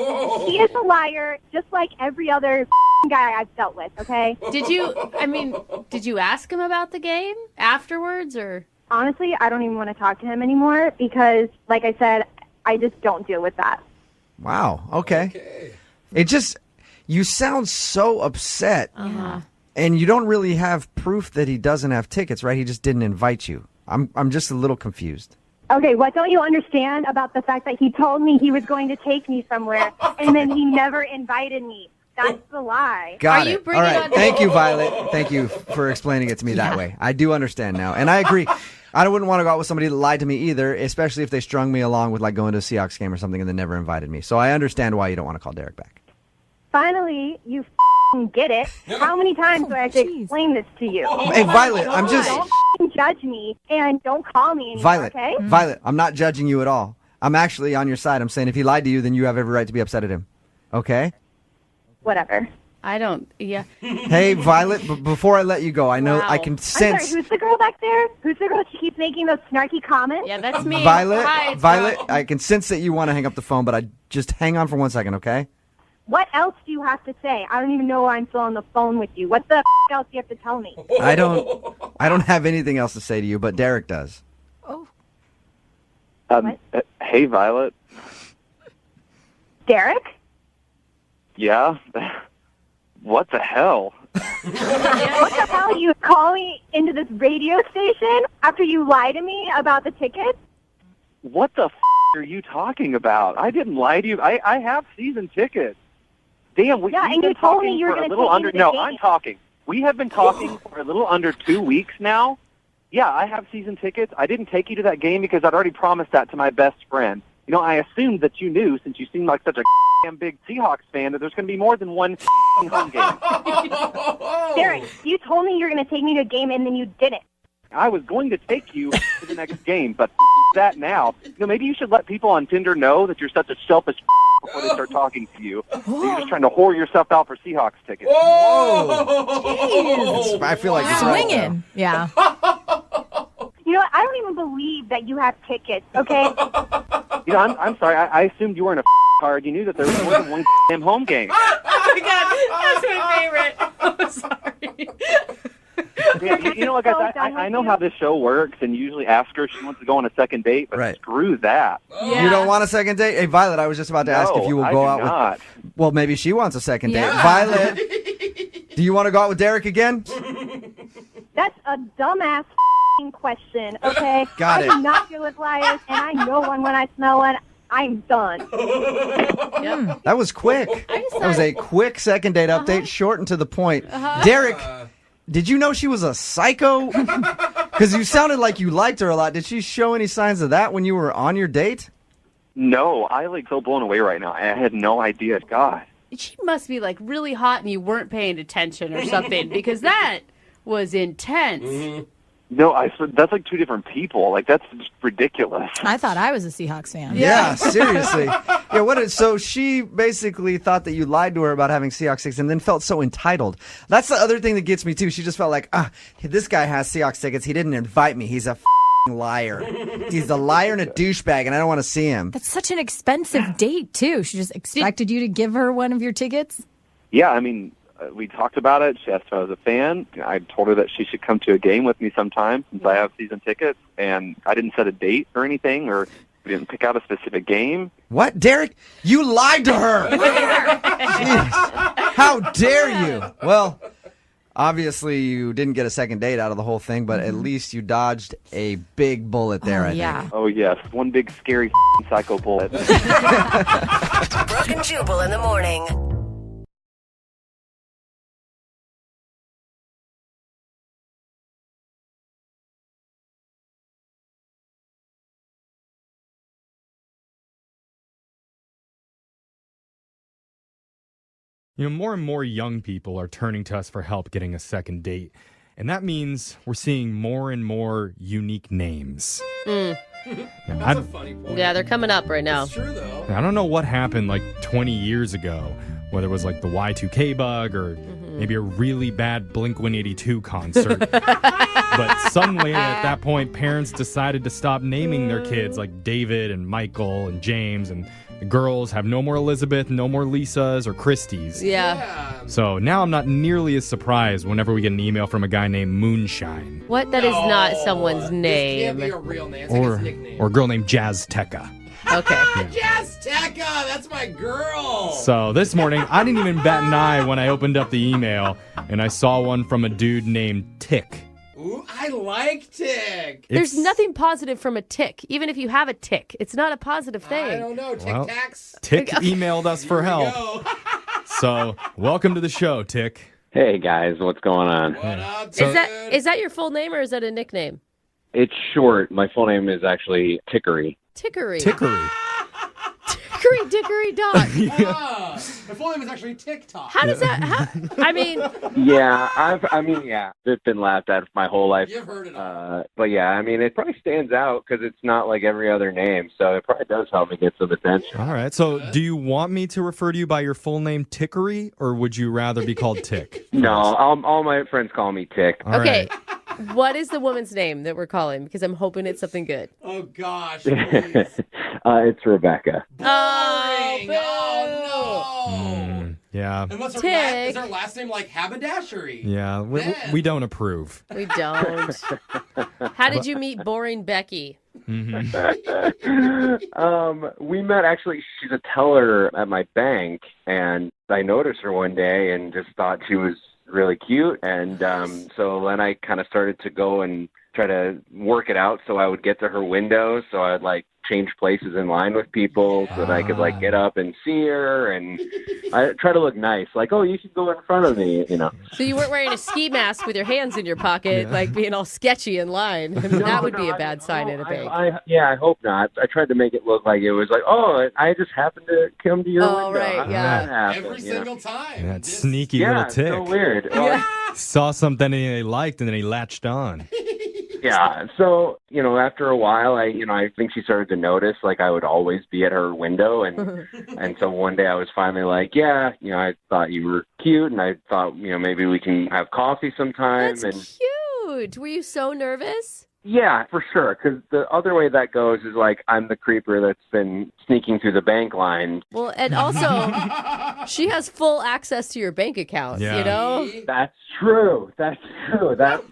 E: He is a liar, just like every other guy I've dealt with. Okay.
C: Did you ask him about the game afterwards, or?
E: Honestly, I don't even want to talk to him anymore because, like I said, I just don't deal with that.
A: Wow. Okay. It just, you sound so upset.
C: Uh-huh.
A: And you don't really have proof that he doesn't have tickets, right? He just didn't invite you. I'm just a little confused.
E: Okay, what don't you understand about the fact that he told me he was going to take me somewhere and then he never invited me? That's the lie.
A: Got it. All right. Thank you, Violet. Thank you for explaining it to me that way. I do understand now. And I agree. I wouldn't want to go out with somebody that lied to me either, especially if they strung me along with like going to a Seahawks game or something and then never invited me. So I understand why you don't want to call Derek back.
E: Finally, you get it. How many times do I have to explain this to you?
A: Hey, Violet, I'm just...
E: Don't judge me and don't call me anymore,
A: Violet,
E: okay?
A: Violet, I'm not judging you at all. I'm actually on your side. I'm saying if he lied to you, then you have every right to be upset at him. Okay?
E: Whatever.
C: I don't, yeah.
A: Hey, Violet, before I let you go, I know I can
E: I'm
A: sense...
E: sorry, who's the girl back there? Who's the girl that keeps making those snarky comments?
C: Yeah, that's me.
A: Violet,
C: Hi, it's
A: Violet,
C: Violet.
A: I can sense that you want to hang up the phone, but I just hang on for 1 second, okay?
E: What else do you have to say? I don't even know why I'm still on the phone with you. What the else do you have to tell me?
A: I don't have anything else to say to you, but Derek does.
O: Hey, Violet.
E: Derek?
O: Yeah? What the hell?
E: What the hell? You call me into this radio station after you lie to me about the tickets?
O: What the are you talking about? I didn't lie to you. I have season tickets. Damn,
E: Yeah, and you told me you were going to take me to the
O: No,
E: game.
O: I'm talking. We have been talking for a little under 2 weeks now. Yeah, I have season tickets. I didn't take you to that game because I'd already promised that to my best friend. You know, I assumed that you knew, since you seem like such a damn big Seahawks fan, that there's going to be more than one home game.
E: Derek, you told me you were going to take me to a game, and then you didn't.
O: I was going to take you to the next game, but that now. You know, maybe you should let people on Tinder know that you're such a selfish before they start talking to you. That you're just trying to whore yourself out for Seahawks tickets.
A: Whoa! I feel like it's right now.
P: Swinging. Yeah.
E: You know what? I don't even believe that you have tickets, okay?
O: You know, I'm sorry. I assumed you weren't a card. You knew that there was more than one damn home game.
C: Oh my God, that's my favorite. I'm sorry.
O: Yeah, you know, like I know how this show works, and usually ask her if she wants to go on a second date, but screw that.
A: You don't want a second date? Hey, Violet, I was just about to ask if you will
O: I
A: go
O: do
A: out
O: not.
A: with... Well, maybe she wants a second date.
O: Yeah.
A: Violet, do you want to go out with Derek again?
E: That's a dumbass question, okay?
A: Got it.
E: I do not deal with liars, and I know one when I smell one. I'm done.
C: Yep.
A: That was quick. That was a quick second date update, short and to the point. Derek, did you know she was a psycho? Because you sounded like you liked her a lot. Did she show any signs of that when you were on your date?
O: No, I so blown away right now. I had no idea. God.
C: She must be like really hot and you weren't paying attention or something because that was intense.
B: Mm-hmm.
O: No, that's like two different people. Like, that's just ridiculous.
P: I thought I was a Seahawks fan.
A: Yeah, seriously. Yeah, so she basically thought that you lied to her about having Seahawks tickets and then felt so entitled. That's the other thing that gets me, too. She just felt like, this guy has Seahawks tickets. He didn't invite me. He's a liar. He's a liar and a douchebag, and I don't want to see him.
P: That's such an expensive date, too. She just expected you to give her one of your tickets?
O: Yeah, I mean, we talked about it. She asked if I was a fan. I told her that she should come to a game with me sometime since I have season tickets. And I didn't set a date or anything, or we didn't pick out a specific game.
A: What, Derek? You lied to her! Jeez. How dare you? Well, obviously you didn't get a second date out of the whole thing, but at least you dodged a big bullet there, I think.
O: Oh, yes. One big, scary psycho bullet.
N: Brooke and Jubal in the morning.
G: More and more young people are turning to us for help getting a second date. And that means we're seeing more and more unique names.
B: That's a funny point.
C: Yeah, they're coming up right now.
B: It's true, though.
G: I don't know what happened like 20 years ago, whether it was like the Y2K bug or maybe a really bad Blink-182 concert. But suddenly at that point, parents decided to stop naming their kids like David and Michael and James, and the girls have no more Elizabeth, no more Lisas or Christies.
C: Yeah.
G: So now I'm not nearly as surprised whenever we get an email from a guy named Moonshine.
C: What? That is not someone's name.
B: This can't be a real name. It's like his nickname.
G: Or a girl named Jazz Tekka.
C: Okay.
B: Jazz Tekka! That's my girl!
G: So this morning, I didn't even bat an eye when I opened up the email, and I saw one from a dude named Tick.
B: Ooh, I like Tick.
C: There's nothing positive from a tick. Even if you have a tick, it's not a positive thing.
B: I don't know. Tic Tacs?
G: Tick emailed us for help. So welcome to the show, Tick.
Q: Hey, guys. What's going on?
B: What up,
C: Is that your full name or is that a nickname?
Q: It's short. My full name is actually Tickery.
C: Tickery.
G: Tickery.
C: Tickery Dickory Dock.
B: The full name is actually TikTok.
C: How does that? I mean.
Q: Yeah, it's been laughed at my whole life.
B: You've heard it all.
Q: But yeah, I mean, it probably stands out because it's not like every other name, so it probably does help me get some attention.
G: All right. So do you want me to refer to you by your full name, Tickery, or would you rather be called Tick?
Q: No, all my friends call me Tick.
G: All
C: Okay.
G: right.
C: What is the woman's name that we're calling? Because I'm hoping it's something good.
B: Oh, gosh. Please.
Q: It's Rebecca.
B: Boring. Oh, no.
G: Yeah.
B: And what's
C: Tick.
B: is her last name like Haberdashery?
G: Yeah. We don't approve.
C: We don't. How did you meet Boring Becky?
Q: We met, actually, she's a teller at my bank, and I noticed her one day and just thought she was really cute. And so then I kind of started to go and try to work it out so I would get to her window, so I'd like change places in line with people so that I could like get up and see her, and I try to look nice, like, oh, you should go in front of me, you know.
C: So you weren't wearing a ski mask with your hands in your pocket, like being all sketchy in line. I mean, that would be a bad sign at a bank.
Q: I hope not. I tried to make it look like it was like, oh, I just happened to come to your window.
C: Right, yeah.
Q: Happened,
B: Every single time.
G: That sneaky little Tick.
Q: So weird.
G: Saw something he liked and then he latched on.
Q: Yeah. So, after a while, I think she started to notice, like, I would always be at her window. And so one day I was finally like, yeah, I thought you were cute, and I thought, maybe we can have coffee sometime.
C: That's cute. Were you so nervous?
Q: Yeah, for sure. Because the other way that goes is like I'm the creeper that's been sneaking through the bank line.
C: Well, and also, she has full access to your bank account,
G: Yeah.
C: you know?
Q: That's true. That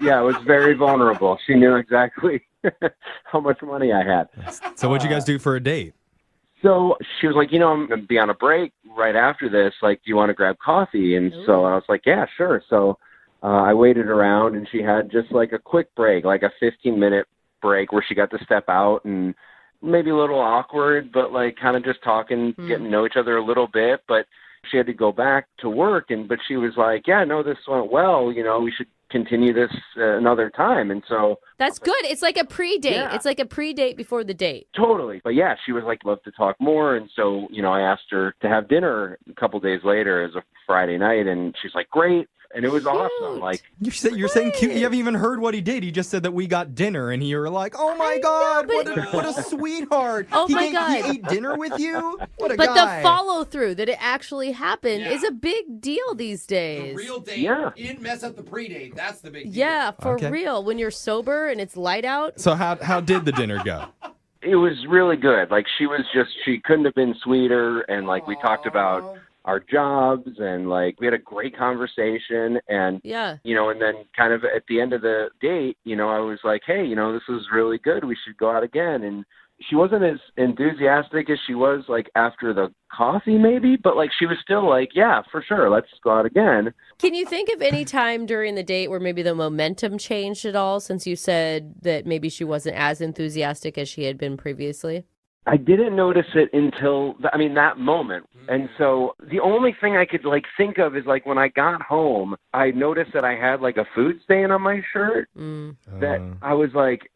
Q: was very vulnerable. She knew exactly how much money I had.
G: So what'd you guys do for a date?
Q: So she was like, I'm going to be on a break right after this. Like, do you want to grab coffee? And so I was like, yeah, sure. So I waited around, and she had just like a quick break, like a 15-minute break where she got to step out, and maybe a little awkward, but like kind of just talking, getting to know each other a little bit. But she had to go back to work, but she was like, yeah, no, this went well. We should continue this another time. And so
C: that's good. It's like a pre-date. Yeah. It's like a pre-date before the date.
Q: Totally. But yeah, she was like, love to talk more. And so, I asked her to have dinner a couple days later as a Friday night, and she's like, great. And it was awesome. Like
G: you're saying cute. You haven't even heard what he did. He just said that we got dinner, and you were like, "Oh my God, what a sweetheart!
C: Oh my God,
G: he ate dinner with you. What a
C: guy!"
G: But
C: the follow through that it actually happened is a big deal these days.
B: The real date.
Q: Yeah.
B: You didn't mess up the pre-date. That's the big deal.
C: Yeah, for real. When you're sober and it's light out.
G: So how did the dinner go?
Q: It was really good. Like she couldn't have been sweeter, and like we talked about our jobs, and like we had a great conversation, and and then kind of at the end of the date, I was like, hey, this is really good, we should go out again. And she wasn't as enthusiastic as she was like after the coffee maybe, but like she was still like, yeah, for sure, let's go out again.
C: Can you think of any time during the date where maybe the momentum changed at all, since you said that maybe she wasn't as enthusiastic as she had been previously?
Q: I didn't notice it until, that moment. And so the only thing I could like think of is like when I got home, I noticed that I had like a food stain on my shirt that I was like,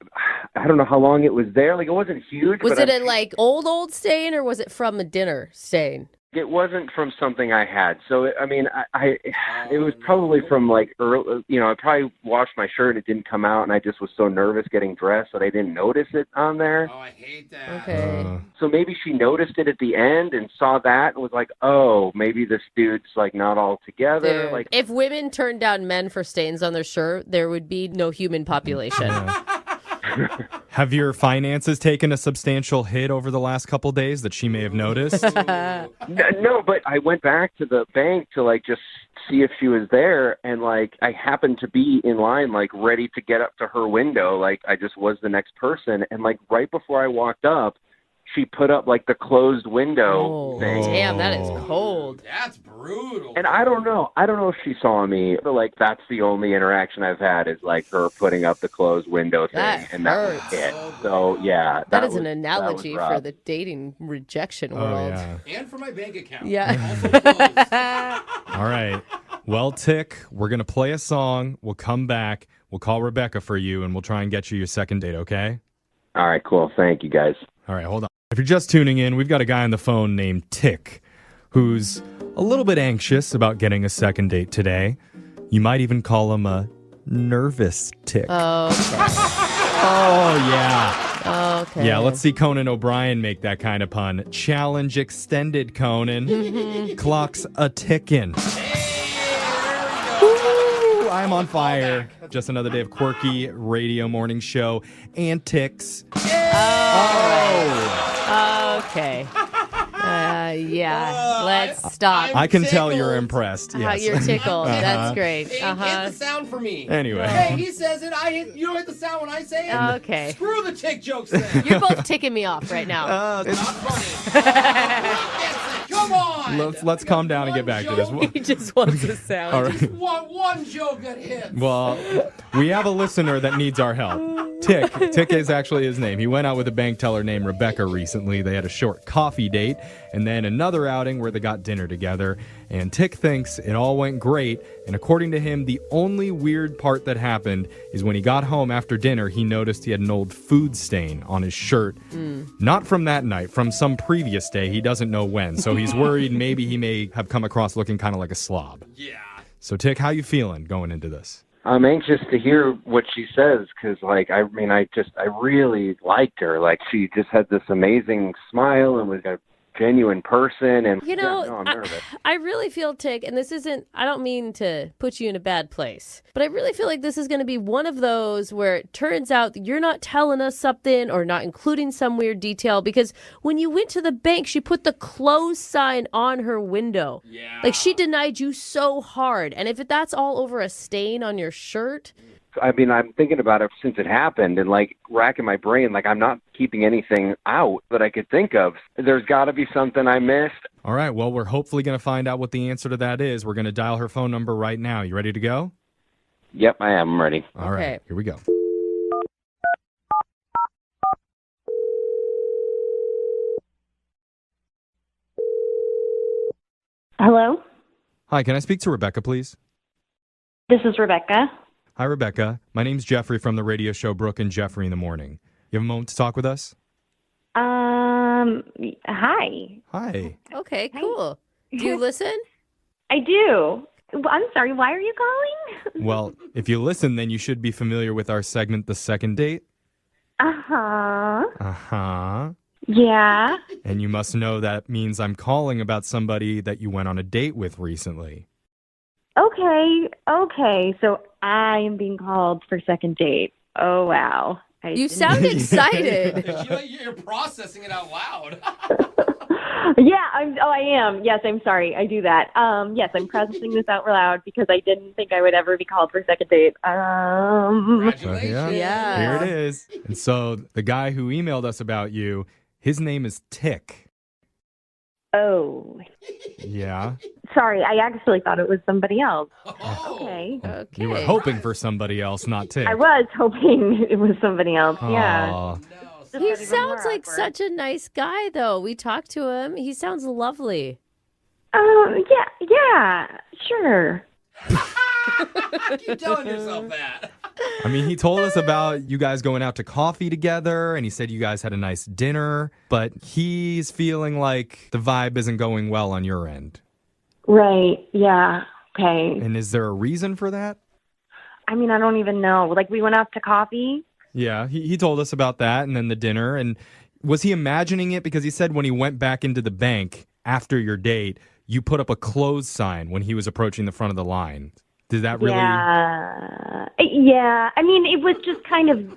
Q: I don't know how long it was there. Like it wasn't huge.
C: Was it a like old stain, or was it from a dinner stain?
Q: It wasn't from something I had. So, it was probably from like early, I probably washed my shirt and it didn't come out, and I just was so nervous getting dressed that I didn't notice it on there.
B: Oh, I hate that.
C: Okay.
Q: So maybe she noticed it at the end and saw that and was like, oh, maybe this dude's like not all together.
C: Dude,
Q: like
C: if women turned down men for stains on their shirt, there would be no human population.
G: Have your finances taken a substantial hit over the last couple days that she may have noticed?
Q: No, but I went back to the bank to like just see if she was there, and like I happened to be in line, like ready to get up to her window, like I just was the next person, and like right before I walked up, she put up like the closed window thing.
C: Damn, that is cold.
B: That's brutal.
Q: And I don't know if she saw me, but like that's the only interaction I've had is like her putting up the closed window thing,
C: that
Q: was it. So yeah,
C: that is an analogy for the dating rejection world.
G: Yeah.
B: And for my bank account.
C: Yeah.
G: All right. Well, Tick, we're going to play a song. We'll come back. We'll call Rebecca for you, and we'll try and get you your second date, okay?
Q: All right, cool. Thank you, guys.
G: All right, hold on. If you're just tuning in, we've got a guy on the phone named Tick who's a little bit anxious about getting a second date today. You might even call him a nervous Tick.
C: Oh, okay.
G: Oh, yeah.
C: Okay.
G: Yeah, let's see Conan O'Brien make that kind of pun. Challenge extended, Conan. Clock's a ticking. I'm on fire. Just another day of quirky radio morning show antics.
C: Okay. Yeah. Let's stop.
G: I can tell you're impressed. Yes.
C: You're tickled. That's great.
B: Hit the sound for me.
G: Anyway.
B: Hey, he says it. You don't hit the sound when I say it.
C: Okay.
B: Screw the tick jokes then.
C: You're both ticking me off right now.
B: It's not funny. Come on.
G: Let's calm down and get back to this.
C: He just wants a sound.
G: All right.
B: Just want one joke that hits.
G: Well, we have a listener that needs our help. Tick is actually his name. He went out with a bank teller named Rebecca recently. They had a short coffee date and then another outing where they got dinner together. And Tick thinks it all went great. And according to him, the only weird part that happened is when he got home after dinner, he noticed he had an old food stain on his shirt. Not from that night, from some previous day. He doesn't know when. So he's worried maybe he may have come across looking kind of like a slob.
B: Yeah.
G: So Tick, how you feeling going into this?
Q: I'm anxious to hear what she says because, like, I really liked her. Like, she just had this amazing smile and was a genuine person. And I'm nervous.
C: I really feel, Tick, and this isn't, I don't mean to put you in a bad place, but I really feel like this is going to be one of those where it turns out that you're not telling us something or not including some weird detail, because when you went to the bank, she put the close sign on her window.
B: Yeah.
C: Like, she denied you so hard. And if that's all over a stain on your shirt...
Q: I mean, I'm thinking about it since it happened and, like, racking my brain. Like, I'm not keeping anything out that I could think of. There's got to be something I missed.
G: All right, well, we're hopefully going to find out what the answer to that is. We're going to dial her phone number right now. You ready to go?
Q: Yep, I am. I'm ready.
G: All right, here we go.
E: Hello,
G: Hi, can I speak to Rebecca, please?
E: this is Rebecca.
G: Hi, Rebecca. My name's Jeffrey from the radio show Brooke and Jeffrey in the Morning. You have a moment to talk with us?
E: Hi.
G: Hi.
C: Okay, cool. Do you listen?
E: I do. I'm sorry, why are you calling?
G: Well, if you listen, then you should be familiar with our segment, The Second Date.
E: Uh-huh.
G: Uh-huh.
E: Yeah.
G: And you must know that means I'm calling about somebody that you went on a date with recently.
E: Okay. So I am being called for second date. Oh, wow.
C: You sound excited.
B: You're processing it out loud.
E: Yeah, I am. Yes, I'm sorry. I do that. Yes, I'm processing this out loud because I didn't think I would ever be called for a second date.
B: Congratulations.
C: Yeah.
G: Here it is. And so the guy who emailed us about you, his name is Tick.
E: Oh.
G: Yeah.
E: Sorry, I actually thought it was somebody else.
B: Oh.
E: Okay.
G: You were hoping for somebody else, not Tick.
E: I was hoping it was somebody else. Yeah.
G: Aw.
C: He sounds like such a nice guy, though. We talked to him. He sounds lovely.
E: Yeah, sure.
B: Keep telling yourself that.
G: I mean, he told us about you guys going out to coffee together, and he said you guys had a nice dinner, but he's feeling like the vibe isn't going well on your end.
E: Right, yeah, okay.
G: And is there a reason for that?
E: I mean, I don't even know. Like, we went out to coffee.
G: Yeah, he told us about that and then the dinner. And was he imagining it? Because he said when he went back into the bank after your date, you put up a close sign when he was approaching the front of the line. Did that really?
E: Yeah. I mean, it was just kind of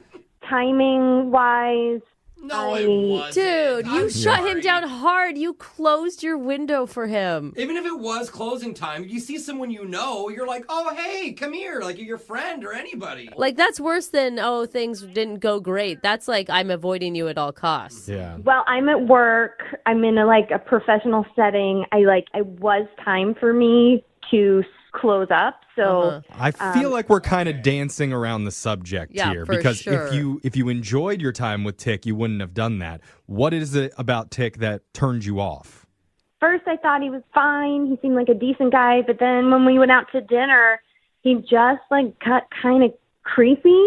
E: timing-wise.
B: No, it wasn't.
C: Dude, you shut him down hard. You closed your window for him.
B: Even if it was closing time, you see someone you know, you're like, oh, hey, come here. Like, you're your friend or anybody.
C: Like, that's worse than, oh, things didn't go great. That's like, I'm avoiding you at all costs.
G: Yeah.
E: Well, I'm at work. I'm in a professional setting. It was time for me to close up. So
G: I feel like we're kind of dancing around the subject here
C: for
G: because
C: sure.
G: if you enjoyed your time with Tick, you wouldn't have done that. What is it about Tick that turned you off?
E: first I thought he was fine. He seemed like a decent guy. But then when we went out to dinner, he just got kind of creepy.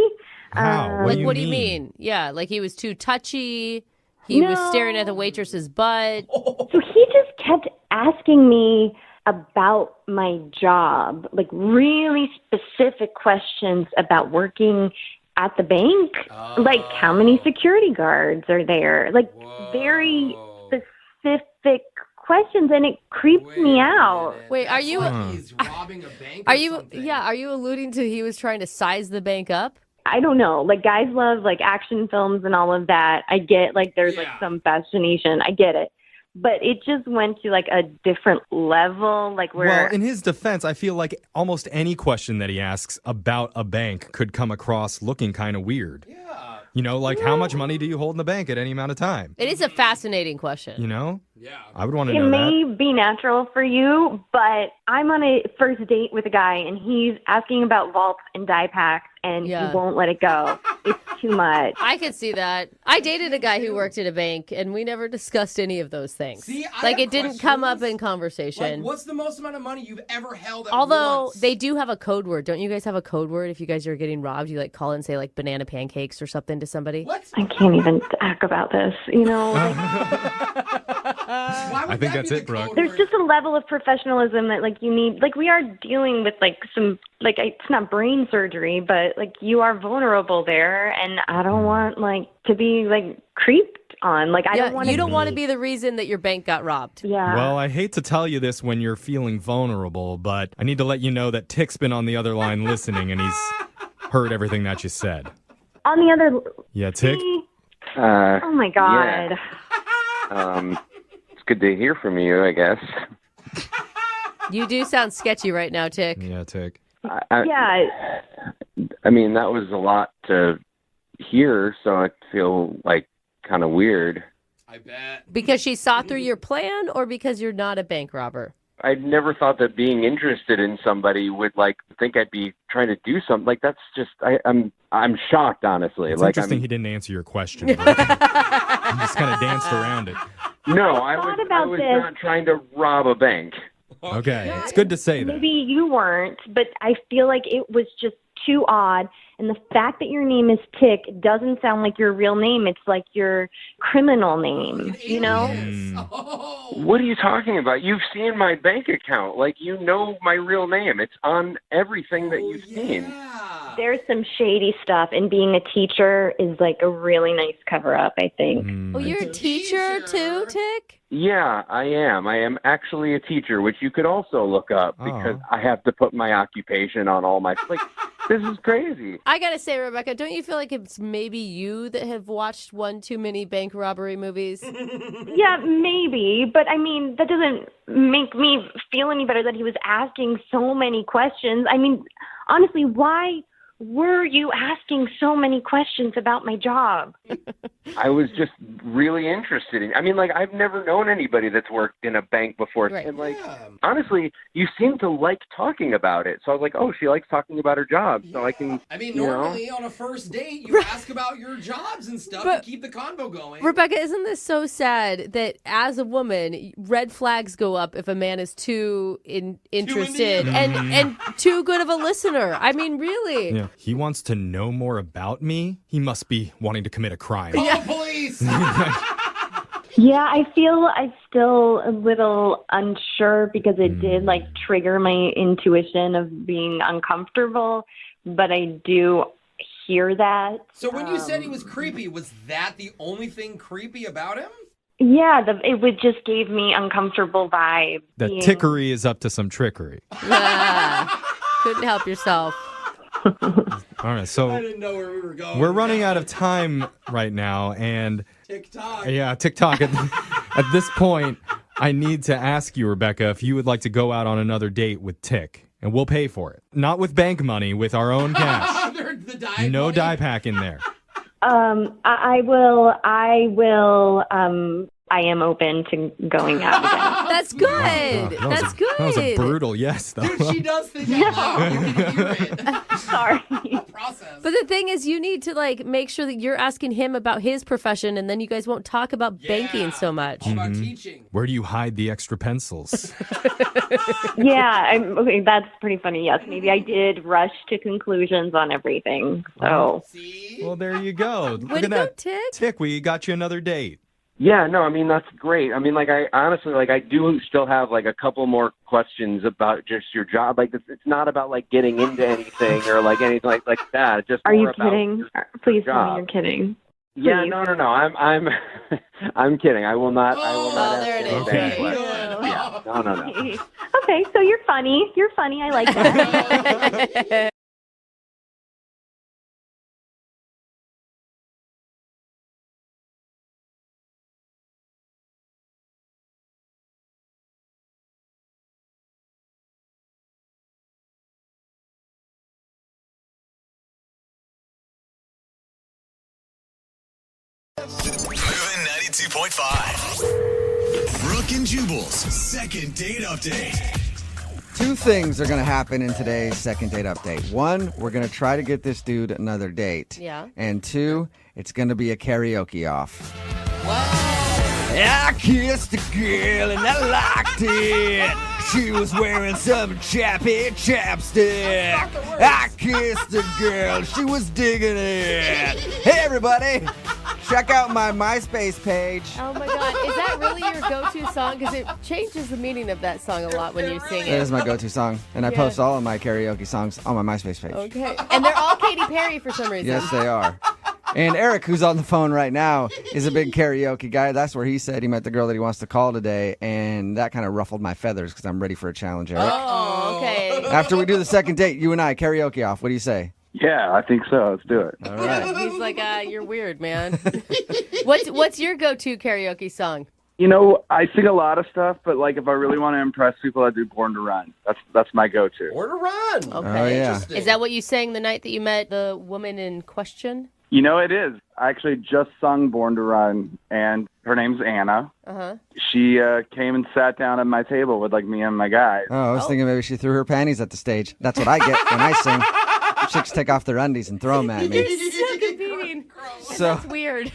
G: How?
C: What do you mean? Yeah, like he was too touchy. He was staring at the waitress's butt.
E: So he just kept asking me about my job, like really specific questions about working at the bank. Like how many security guards are there? Like very specific questions, and it creeps me out.
C: Wait, are you
B: He's robbing a bank
C: are you alluding to he was trying to size the bank up?
E: I don't know. Like guys love action films and all of that. I get there's some fascination. I get it. But it just went to a different level.
G: Well, in his defense, I feel like almost any question that he asks about a bank could come across looking kind of weird. Yeah. You know, how much money do you hold in the bank at any amount of time?
C: It is a fascinating question.
G: You know?
B: Yeah.
G: I would want to know
E: It
G: that.
E: may be natural for you, but I'm on a first date with a guy, and he's asking about vaults and die packs, and he won't let it go. It's too much.
C: I could see that. I dated a guy who worked at a bank, and we never discussed any of those things.
B: See, I have
C: it didn't come up in conversation.
B: What's the most amount of money you've ever held at
C: Although
B: once?
C: they do have a code word. Don't you guys have a code word if you guys are getting robbed? You call and say banana pancakes or something to somebody?
B: What?
E: I can't even talk about this,
G: I think that's it, Brooke.
E: There's just a level of professionalism that you need. We are dealing with some it's not brain surgery, but you are vulnerable there, and I don't want to be creeped on. I don't want
C: you don't want to be the reason that your bank got robbed.
E: Yeah.
G: Well, I hate to tell you this when you're feeling vulnerable, but I need to let you know that Tick's been on the other line listening, and he's heard everything that you said.
E: On the other.
G: Yeah, Tick?
E: Oh my God.
Q: Yeah. It's good to hear from you, I guess.
C: You do sound sketchy right now, Tick.
G: Yeah, Tick.
E: Yeah.
Q: I mean, that was a lot to hear, so I feel kind of weird.
B: I bet.
C: Because she saw through your plan, or because you're not a bank robber?
Q: I'd never thought that being interested in somebody would like think I'd be trying to do something. Like that's just I'm shocked, honestly.
G: It's
Q: like
G: interesting he didn't answer your question. He just kind of danced around it.
Q: No, I was not trying to rob a bank.
G: Okay, it's good to say that.
R: Maybe you weren't, but I feel like it was just too odd. And the fact that your name is Tick doesn't sound like your real name. It's like your criminal name, you know?
Q: What are you talking about? You've seen my bank account. Like, you know my real name. It's on everything that you've seen.
R: There's some shady stuff, and being a teacher is like a really nice cover-up, I think.
C: Oh, you're a teacher too, Tick?
Q: Yeah, I am. I am actually a teacher, which you could also look up because I have to put my occupation on all my... Like, this is crazy.
C: I gotta say, Rebecca, don't you feel like it's maybe you that have watched one too many bank robbery movies?
R: Yeah, maybe. But, I mean, that doesn't make me feel any better that he was asking so many questions. I mean, honestly, why were you asking so many questions about my job?
Q: I was just really interested in. I mean, like, I've never known anybody that's worked in a bank before.
C: Right.
Q: And, like, honestly, you seem to like talking about it. So I was like, oh, she likes talking about her job. So I can,
B: I mean, normally on a first date, you ask about your jobs and stuff and keep the convo going.
C: Rebecca, isn't this so sad that as a woman, red flags go up if a man is too interested and too good of a listener? I mean, really?
G: Yeah. He wants to know more about me. He must be wanting to commit a crime.
B: Call the police!
R: Yeah, I feel I'm still a little unsure because it did like trigger my intuition of being uncomfortable, but I do hear that.
B: So when you said he was creepy, was that the only thing creepy about him?
R: Yeah, it just gave me uncomfortable vibes.
G: That tickery is up to some trickery.
C: Couldn't help yourself.
G: All right, so
B: I didn't know where we were going.
G: we're running out of time right now, and
B: TikTok.
G: Yeah, TikTok. At this point, I need to ask you, Rebecca, if you would like to go out on another date with Tick, and we'll pay for it. Not with bank money, with our own cash. No dye pack in there.
R: I am open to going out again.
C: That's good. That's good.
G: That was a brutal yes, though.
B: Dude, she does things out loud. You can hear it.
R: Sorry.
B: Process.
C: But the thing is, you need to like make sure that you're asking him about his profession, and then you guys won't talk about banking so much.
B: All about teaching.
G: Where do you hide the extra pencils?
R: Yeah, okay, that's pretty funny. Yes, maybe I did rush to conclusions on everything. So.
G: Well, there you go.
C: Way to go, Tick.
G: Tick, we got you another date.
Q: Yeah, no, I mean, that's great. I mean, like, I honestly, like, I do still have, like, a couple more questions about just your job. Like, it's not about, like, getting into anything or, like, anything like that. It's just
R: Are
Q: more
R: you
Q: about
R: kidding? Please tell me you're kidding.
Q: Yeah,
R: Please.
Q: no. I'm I'm kidding. I will not.
C: there it is.
Q: Okay. Yeah, no.
R: Okay, so you're funny. You're funny. I like that.
J: Moving 92.5. Brooke and Jubal's second date update.
A: Two things are going to happen in today's second date update. One, we're going to try to get this dude another date.
C: Yeah.
A: And two, it's going to be a karaoke off. I kissed a girl and I liked it. She was wearing some chappy chapstick. I kissed a girl, she was digging it. Hey everybody, check out my MySpace page.
C: Oh my God, is that really your go-to song? Because it changes the meaning of that song a lot when you sing
A: That
C: it.
A: is my go-to song, and I
C: Yeah.
A: post all of my karaoke songs on my MySpace page.
C: Okay, and they're all Katy Perry for some reason.
A: Yes, they are. And Eric, who's on the phone right now, is a big karaoke guy. That's where he said he met the girl that he wants to call today, and that kind of ruffled my feathers because I'm ready for a challenge, Eric.
C: Oh, okay.
A: After we do the second date, you and I, karaoke off. What do you say?
S: Yeah, I think so. Let's do it.
A: All right.
C: He's like, you're weird, man. What's your go-to karaoke song?
S: You know, I sing a lot of stuff, but like if I really want to impress people, I do Born to Run. That's my go-to.
B: Or to run.
C: Okay.
A: Oh, yeah.
C: Is that what you sang the night that you met the woman in question?
S: You know, it is. I actually just sung Born to Run, and her name's Anna.
C: Uh-huh.
S: She came and sat down at my table with, like, me and my guys.
A: Oh, I was thinking maybe she threw her panties at the stage. That's what I get when I sing. Chicks take off their undies and throw them at me.
C: So competing.
A: So-
C: That's weird.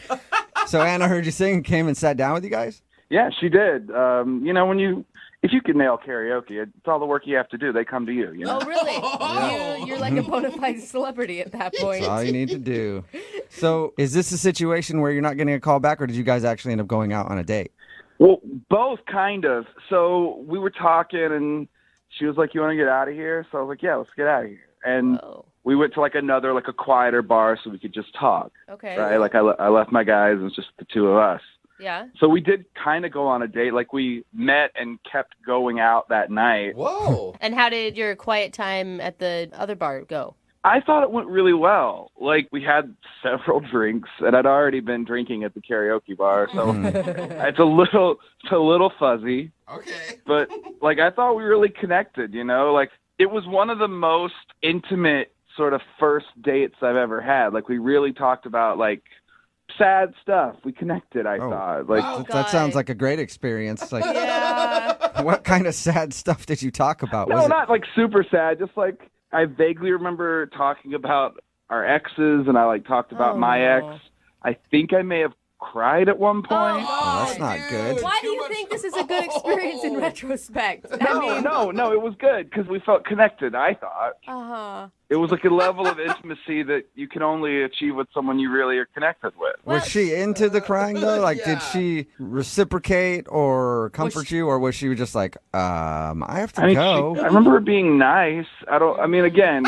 A: So Anna heard you sing and came and sat down with you guys?
S: Yeah, she did. You know, if you can nail karaoke, it's all the work you have to do. They come to you, you know?
C: Oh, really? You're like a bona fide celebrity at that point.
A: That's all you need to do. So is this a situation where you're not getting a call back, or did you guys actually end up going out on a date?
S: Well, both kind of. So we were talking, and she was like, "You want to get out of here?" So I was like, "Yeah, let's get out of here." And we went to like another, like a quieter bar, so we could just talk.
C: Okay.
S: Right? Like I left my guys, and it was just the two of us.
C: Yeah.
S: So we did kind of go on a date. Like we met and kept going out that night.
B: Whoa.
C: And how did your quiet time at the other bar go?
S: I thought it went really well. Like we had several drinks, and I'd already been drinking at the karaoke bar, so it's a little fuzzy.
B: Okay.
S: But like I thought we really connected, you know? Like it was one of the most intimate sort of first dates I've ever had. Like we really talked about like sad stuff. We connected, I thought. Like
A: that sounds like a great experience. Like
C: Yeah.
A: what kind of sad stuff did you talk about?
S: No,
A: Was it-
S: not like super sad, just like I vaguely remember talking about our exes, and I like talked about my ex. I think I may have cried at one point.
A: Oh, that's not good.
C: Why do you think this is a good experience in retrospect?
S: No, it was good because we felt connected, I thought.
C: Uh-huh.
S: It was like a level of intimacy that you can only achieve with someone you really are connected with.
A: Was she into the crying though? Like, did she reciprocate or comfort you, or was she just like, I have to go?
S: I remember her being nice. Again,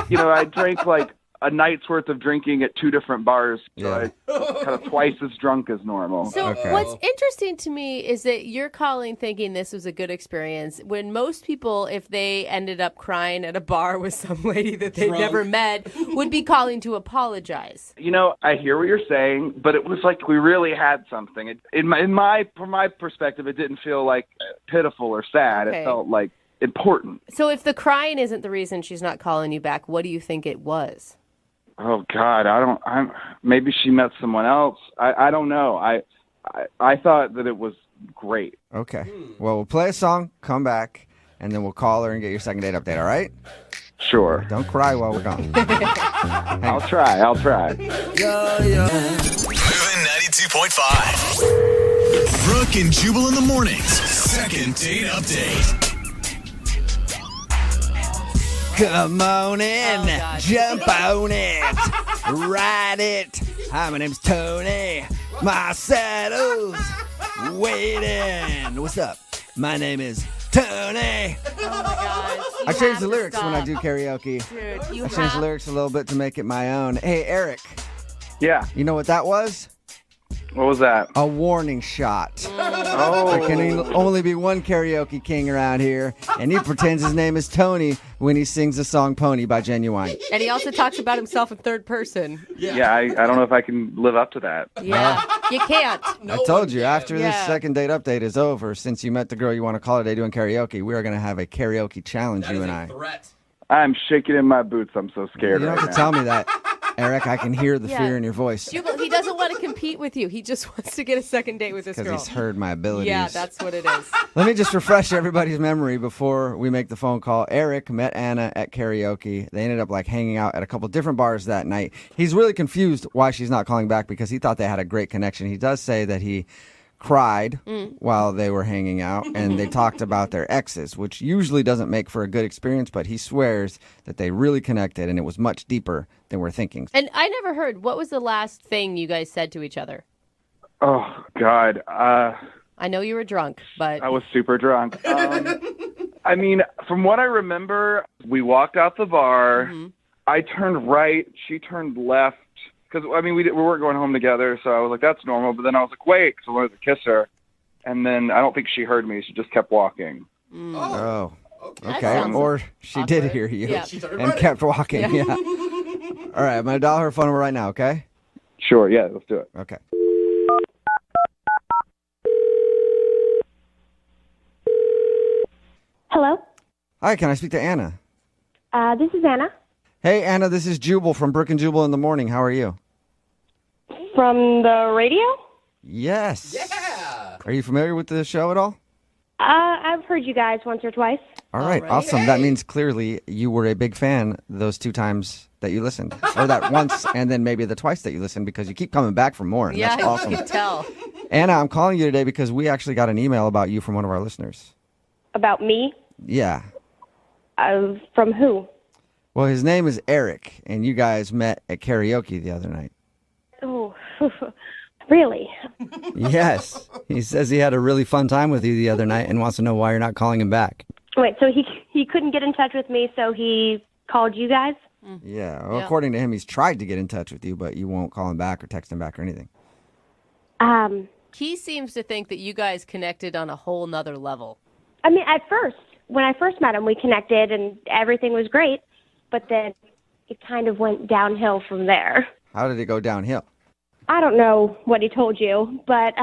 S: you know, I drank like a night's worth of drinking at two different bars, so I kind of twice as drunk as normal.
C: So what's interesting to me is that you're calling thinking this was a good experience when most people, if they ended up crying at a bar with some lady that they've never met, would be calling to apologize.
S: You know, I hear what you're saying, but it was like we really had something. From my perspective, it didn't feel like pitiful or sad.
C: Okay.
S: It felt like important.
C: So if the crying isn't the reason she's not calling you back, what do you think it was?
S: Oh God, maybe she met someone else. I don't know. I thought that it was great.
A: Okay. Well, we'll play a song, come back, and then we'll call her and get your second date update, all right?
S: Sure.
A: Don't cry while we're gone.
S: I'll try.
J: Moving 92.5. Brooke and Jubal in the mornings. Second date update.
A: Come on in, jump on it, ride it. Hi, my name's Tony. My saddle's waiting. What's up? My name is Tony.
C: Oh my gosh.
A: I change the lyrics when I do karaoke.
C: Dude,
A: I change the lyrics a little bit to make it my own. Hey, Eric.
S: Yeah.
A: You know what that was?
S: What was that?
A: A warning shot.
S: Oh.
A: There can only be one karaoke king around here, and he pretends his name is Tony when he sings the song Pony by Genuine.
C: And he also talks about himself in third person.
S: Yeah, I don't know if I can live up to that.
C: Yeah, you can't.
A: I told you, after this second date update is over, since you met the girl you want to call today doing karaoke, we are going to have a karaoke challenge, you and I.
B: Threat.
S: I'm shaking in my boots. I'm so scared.
A: You don't have to tell me that, Eric. I can hear the fear in your voice.
C: Jubal, he doesn't want to compete with you. He just wants to get a second date with this girl.
A: Because he's heard my abilities.
C: Yeah, that's what it is.
A: Let me just refresh everybody's memory before we make the phone call. Eric met Anna at karaoke. They ended up hanging out at a couple different bars that night. He's really confused why she's not calling back because he thought they had a great connection. He does say that he cried while they were hanging out, and they talked about their exes, which usually doesn't make for a good experience, but he swears that they really connected, and it was much deeper than we're thinking.
C: And I never heard, what was the last thing you guys said to each other?
S: Oh, God.
C: I know you were drunk, but...
S: I was super drunk. From what I remember, we walked out the bar. I turned right. She turned left. Because, we weren't going home together, so I was like, that's normal. But then I was like, wait, because I wanted to kiss her. And then I don't think she heard me. She just kept walking.
A: Oh. Okay. Or she did hear you and kept walking. Yeah. All right. I'm going to dial her phone number right now, okay?
S: Sure. Yeah, let's do it.
A: Okay.
E: Hello?
A: Hi, can I speak to Anna?
E: This is Anna.
A: Hey, Anna, this is Jubal from Brooke and Jubal in the morning. How are you?
R: From the radio?
A: Yes.
B: Yeah.
A: Are you familiar with the show at all?
R: I've heard you guys once or twice.
A: All right, awesome. That means clearly you were a big fan those 2 times that you listened. Or that once and then maybe the twice that you listened because you keep coming back for more. And that's awesome.
C: You can tell.
A: Anna, I'm calling you today because we actually got an email about you from one of our listeners.
R: About me?
A: Yeah.
R: From who?
A: Well, his name is Eric, and you guys met at karaoke the other night.
R: Oh, really?
A: Yes. He says he had a really fun time with you the other night and wants to know why you're not calling him back.
R: Wait, so he couldn't get in touch with me, so he called you guys?
A: Yeah. Well, according to him, he's tried to get in touch with you, but you won't call him back or text him back or anything.
C: He seems to think that you guys connected on a whole nother level.
R: I mean, at first, when I first met him, we connected and everything was great, but then it kind of went downhill from there.
A: How did it go downhill?
R: I don't know what he told you, but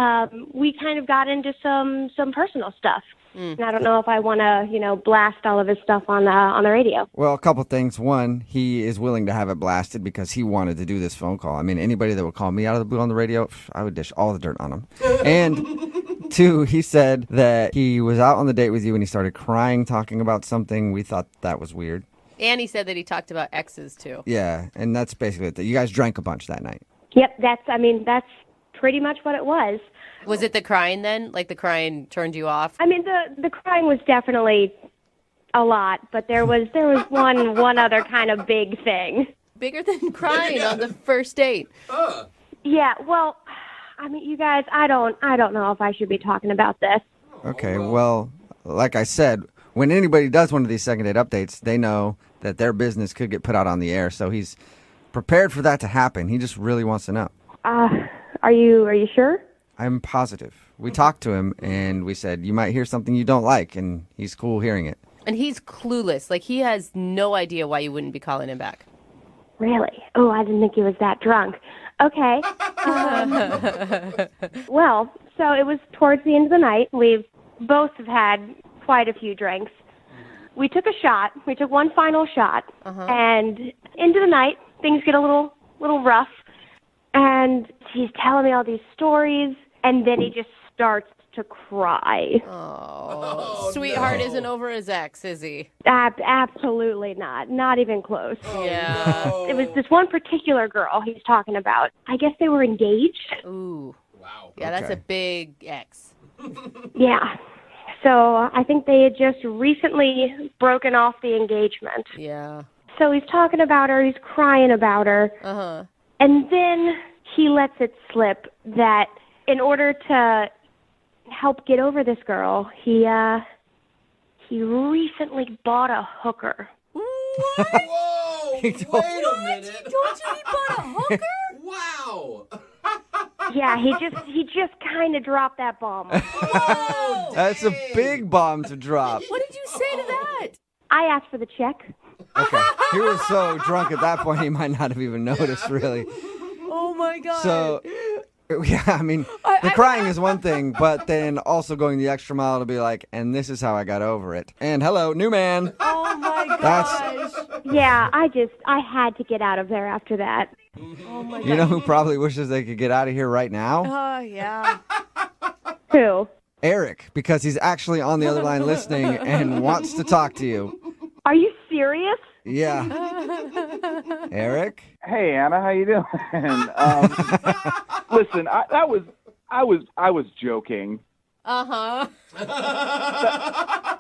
R: we kind of got into some personal stuff. And I don't know if I want to, blast all of his stuff on the radio.
A: Well, a couple things. One, he is willing to have it blasted because he wanted to do this phone call. I mean, anybody that would call me out of the blue on the radio, I would dish all the dirt on him. And 2, he said that he was out on the date with you and he started crying, talking about something. We thought that was weird.
C: And he said that he talked about exes, too.
A: Yeah, and that's basically it. You guys drank a bunch that night.
R: Yep, that's pretty much what it was.
C: Was it the crying then? Like the crying turned you off?
R: I mean, the crying was definitely a lot, but there was one other kind of big thing.
C: Bigger than crying on the first date.
R: Yeah, well, I mean, you guys, I don't know if I should be talking about this.
A: Okay, well, like I said, when anybody does one of these second date updates, they know that their business could get put out on the air, so he's prepared for that to happen. He just really wants to know.
R: Are you sure?
A: I'm positive. We talked to him, and we said, you might hear something you don't like, and he's cool hearing it.
C: And he's clueless. Like, he has no idea why you wouldn't be calling him back.
R: Really? Oh, I didn't think he was that drunk. Okay. Well, so it was towards the end of the night. We both have had quite a few drinks. We took a shot. We took one final shot. And into the night, things get a little rough. And he's telling me all these stories, and then he just starts to cry.
C: Oh, sweetheart isn't over his ex, is he?
R: Absolutely not. Not even close.
C: Yeah.
R: It was this one particular girl he's talking about. I guess they were engaged.
C: Ooh. Wow. Yeah, that's a big ex.
R: Yeah. So I think they had just recently broken off the engagement.
C: Yeah.
R: So he's talking about her. He's crying about her.
C: Uh-huh.
R: And then he lets it slip that in order to help get over this girl, he recently bought a hooker.
B: Whoa! Wait a minute.
C: He told you he bought a hooker?
B: Wow.
R: Yeah, he just kind of dropped that bomb.
A: That's a big bomb to drop.
C: What did you say to that?
R: I asked for the check.
A: Okay. He was so drunk at that point, he might not have even noticed, really.
C: Oh, my God.
A: So, yeah, I mean, the crying is one thing, but then also going the extra mile to be like, and this is how I got over it. And hello, new man.
C: Oh, my gosh.
R: Yeah, I had to get out of there after that.
C: Oh, my God.
A: You know who probably wishes they could get out of here right now?
C: Oh, yeah.
R: Who?
A: Eric, because he's actually on the other line listening and wants to talk to you.
R: Are you serious?
A: Yeah. Eric?
S: Hey, Anna, how you doing? Listen, I was joking.
C: Uh-huh.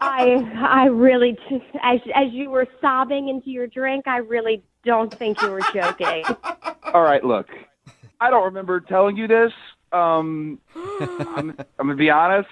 R: I really just, as you were sobbing into your drink, I really don't think you were joking.
S: All right, look, I don't remember telling you this. I'm gonna be honest.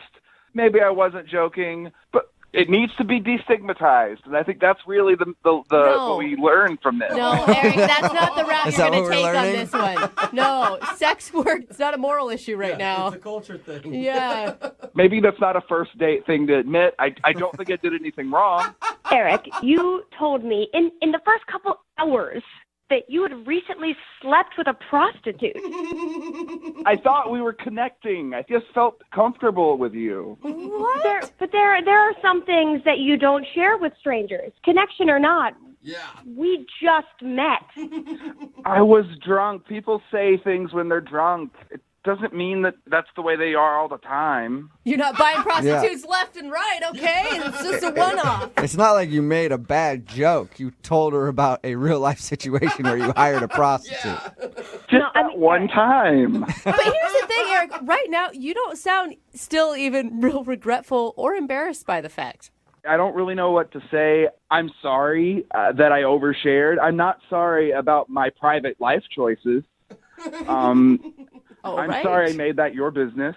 S: Maybe I wasn't joking, but it needs to be destigmatized, and I think that's really the what we learned from this.
C: No, Eric, that's not the route
A: Is
C: you're
A: that
C: going to
A: what we're
C: take on
A: learning?
C: this one. No, sex work, it's not a moral issue right now.
B: It's a culture thing.
C: Yeah.
S: Maybe that's not a first date thing to admit. I don't think I did anything wrong.
R: Eric, you told me in the first couple hours that you had recently slept with a prostitute.
S: I thought we were connecting. I just felt comfortable with you.
R: What? There are some things that you don't share with strangers, connection or not.
B: Yeah.
R: We just met.
S: I was drunk. People say things when they're drunk. It doesn't mean that that's the way they are all the time.
C: You're not buying prostitutes left and right, okay? It's just a one-off.
A: It's not like you made a bad joke. You told her about a real-life situation where you hired a prostitute.
S: Just one time.
C: But here's the thing, Eric. Right now, you don't sound still even real regretful or embarrassed by the fact.
S: I don't really know what to say. I'm sorry that I overshared. I'm not sorry about my private life choices. I'm sorry I made that your business.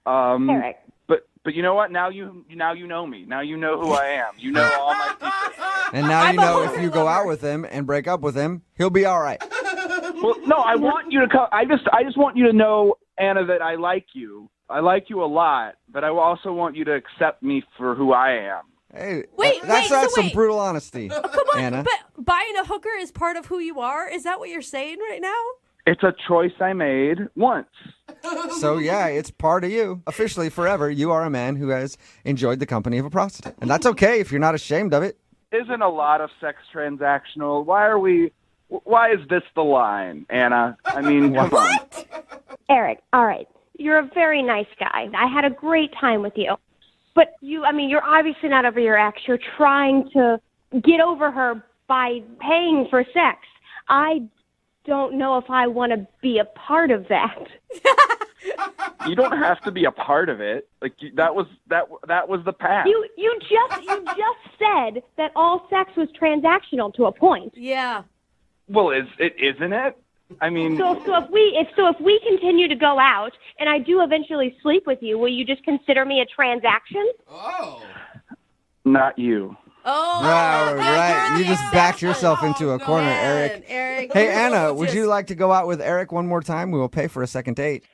R: Eric.
S: But you know what? Now you know me. Now you know who I am. You know all my secrets.
A: And now you know if you go out with him and break up with him, he'll be all right.
S: Well, no, I want you to come. I just want you to know, Anna, that I like you. I like you a lot, but I also want you to accept me for who I am.
A: Hey,
C: Wait,
A: that's
C: wait, so
A: some
C: wait.
A: brutal honesty.
C: Oh, come on,
A: Anna.
C: but buying a hooker is part of who you are? Is that what you're saying right now?
S: It's a choice I made once.
A: So, yeah, it's part of you. Officially, forever, you are a man who has enjoyed the company of a prostitute. And that's okay if you're not ashamed of it.
S: Isn't a lot of sex transactional? Why is this the line, Anna? I mean, come on.
R: Eric, all right. You're a very nice guy. I had a great time with you. But you're obviously not over your ex. You're trying to get over her by paying for sex. I don't know if I want to be a part of that.
S: You don't have to be a part of it. Like that was the past.
R: You just said that all sex was transactional to a point.
C: Yeah.
S: Well, isn't it? I mean,
R: So if we continue to go out and I do eventually sleep with you, will you just consider me a transaction?
B: Oh.
S: Not you.
C: Oh,
A: right. You just backed yourself into a corner, Eric. Hey, Anna, would you like to go out with Eric one more time? We will pay for a second date.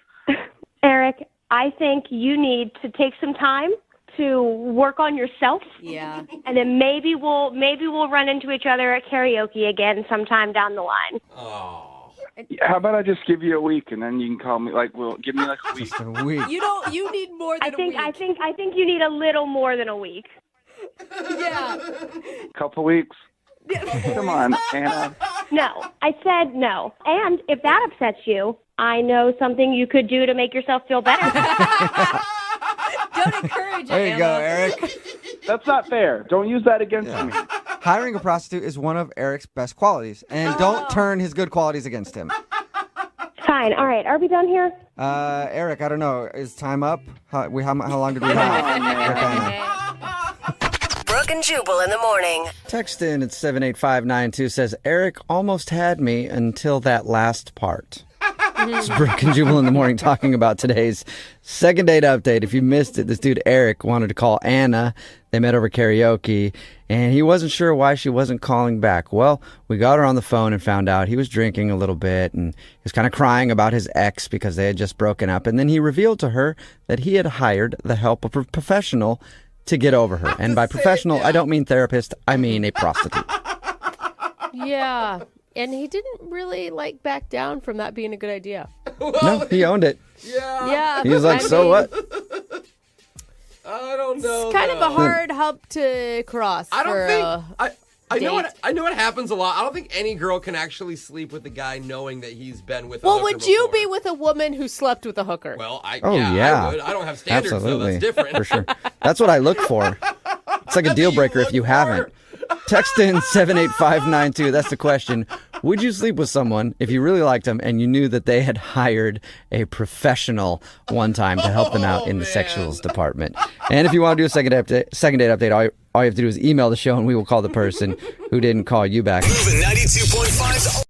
R: Eric, I think you need to take some time to work on yourself.
C: Yeah.
R: And then maybe we'll run into each other at karaoke again sometime down the line.
B: Oh.
S: How about I just give you a week and then you can call me? Give me like a week.
A: Just a week.
C: You need more than a week.
R: I think you need a little more than a week.
C: Yeah.
S: Couple weeks. Come on, Anna.
R: No, I said no. And if that upsets you, I know something you could do to make yourself feel better.
C: Don't encourage it,
A: There you
C: Anna.
A: go, Eric.
S: That's not fair. Don't use that against me.
A: Hiring a prostitute is one of Eric's best qualities, and don't turn his good qualities against him.
R: Fine. All right. Are we done here?
A: Eric, I don't know. Is time up? How long did we have?
N: Brooke and Jubal in the morning.
A: Text in at 78592 says, Eric almost had me until that last part. It's Brooke and Jubal in the morning talking about today's second date update. If you missed it, this dude Eric wanted to call Anna. They met over karaoke, and he wasn't sure why she wasn't calling back. Well, we got her on the phone and found out he was drinking a little bit, and he was kind of crying about his ex because they had just broken up. And then he revealed to her that he had hired the help of a professional to get over her. And by professional, I don't mean therapist. I mean a prostitute.
C: Yeah. And he didn't really back down from that being a good idea.
A: No, he owned it.
C: Yeah.
A: He was like, so what?
B: I don't know.
C: It's kind of a hard hump to cross.
B: I don't
C: for
B: think I know what happens a lot. I don't think any girl can actually sleep with a guy knowing that he's been with.
C: Well, would you be with a woman who slept with a hooker?
B: Well, I
A: Oh,
B: yeah,
A: yeah.
B: I would. I don't have standards
A: Absolutely.
B: though. That's different.
A: For sure. That's what I look for. It's like a deal breaker if you haven't. Text in 78592. That's the question. Would you sleep with someone if you really liked them and you knew that they had hired a professional one time to help them out in the sexuals department? And if you want to do a second date update, all you have to do is email the show and we will call the person who didn't call you back.
J: Moving 92.5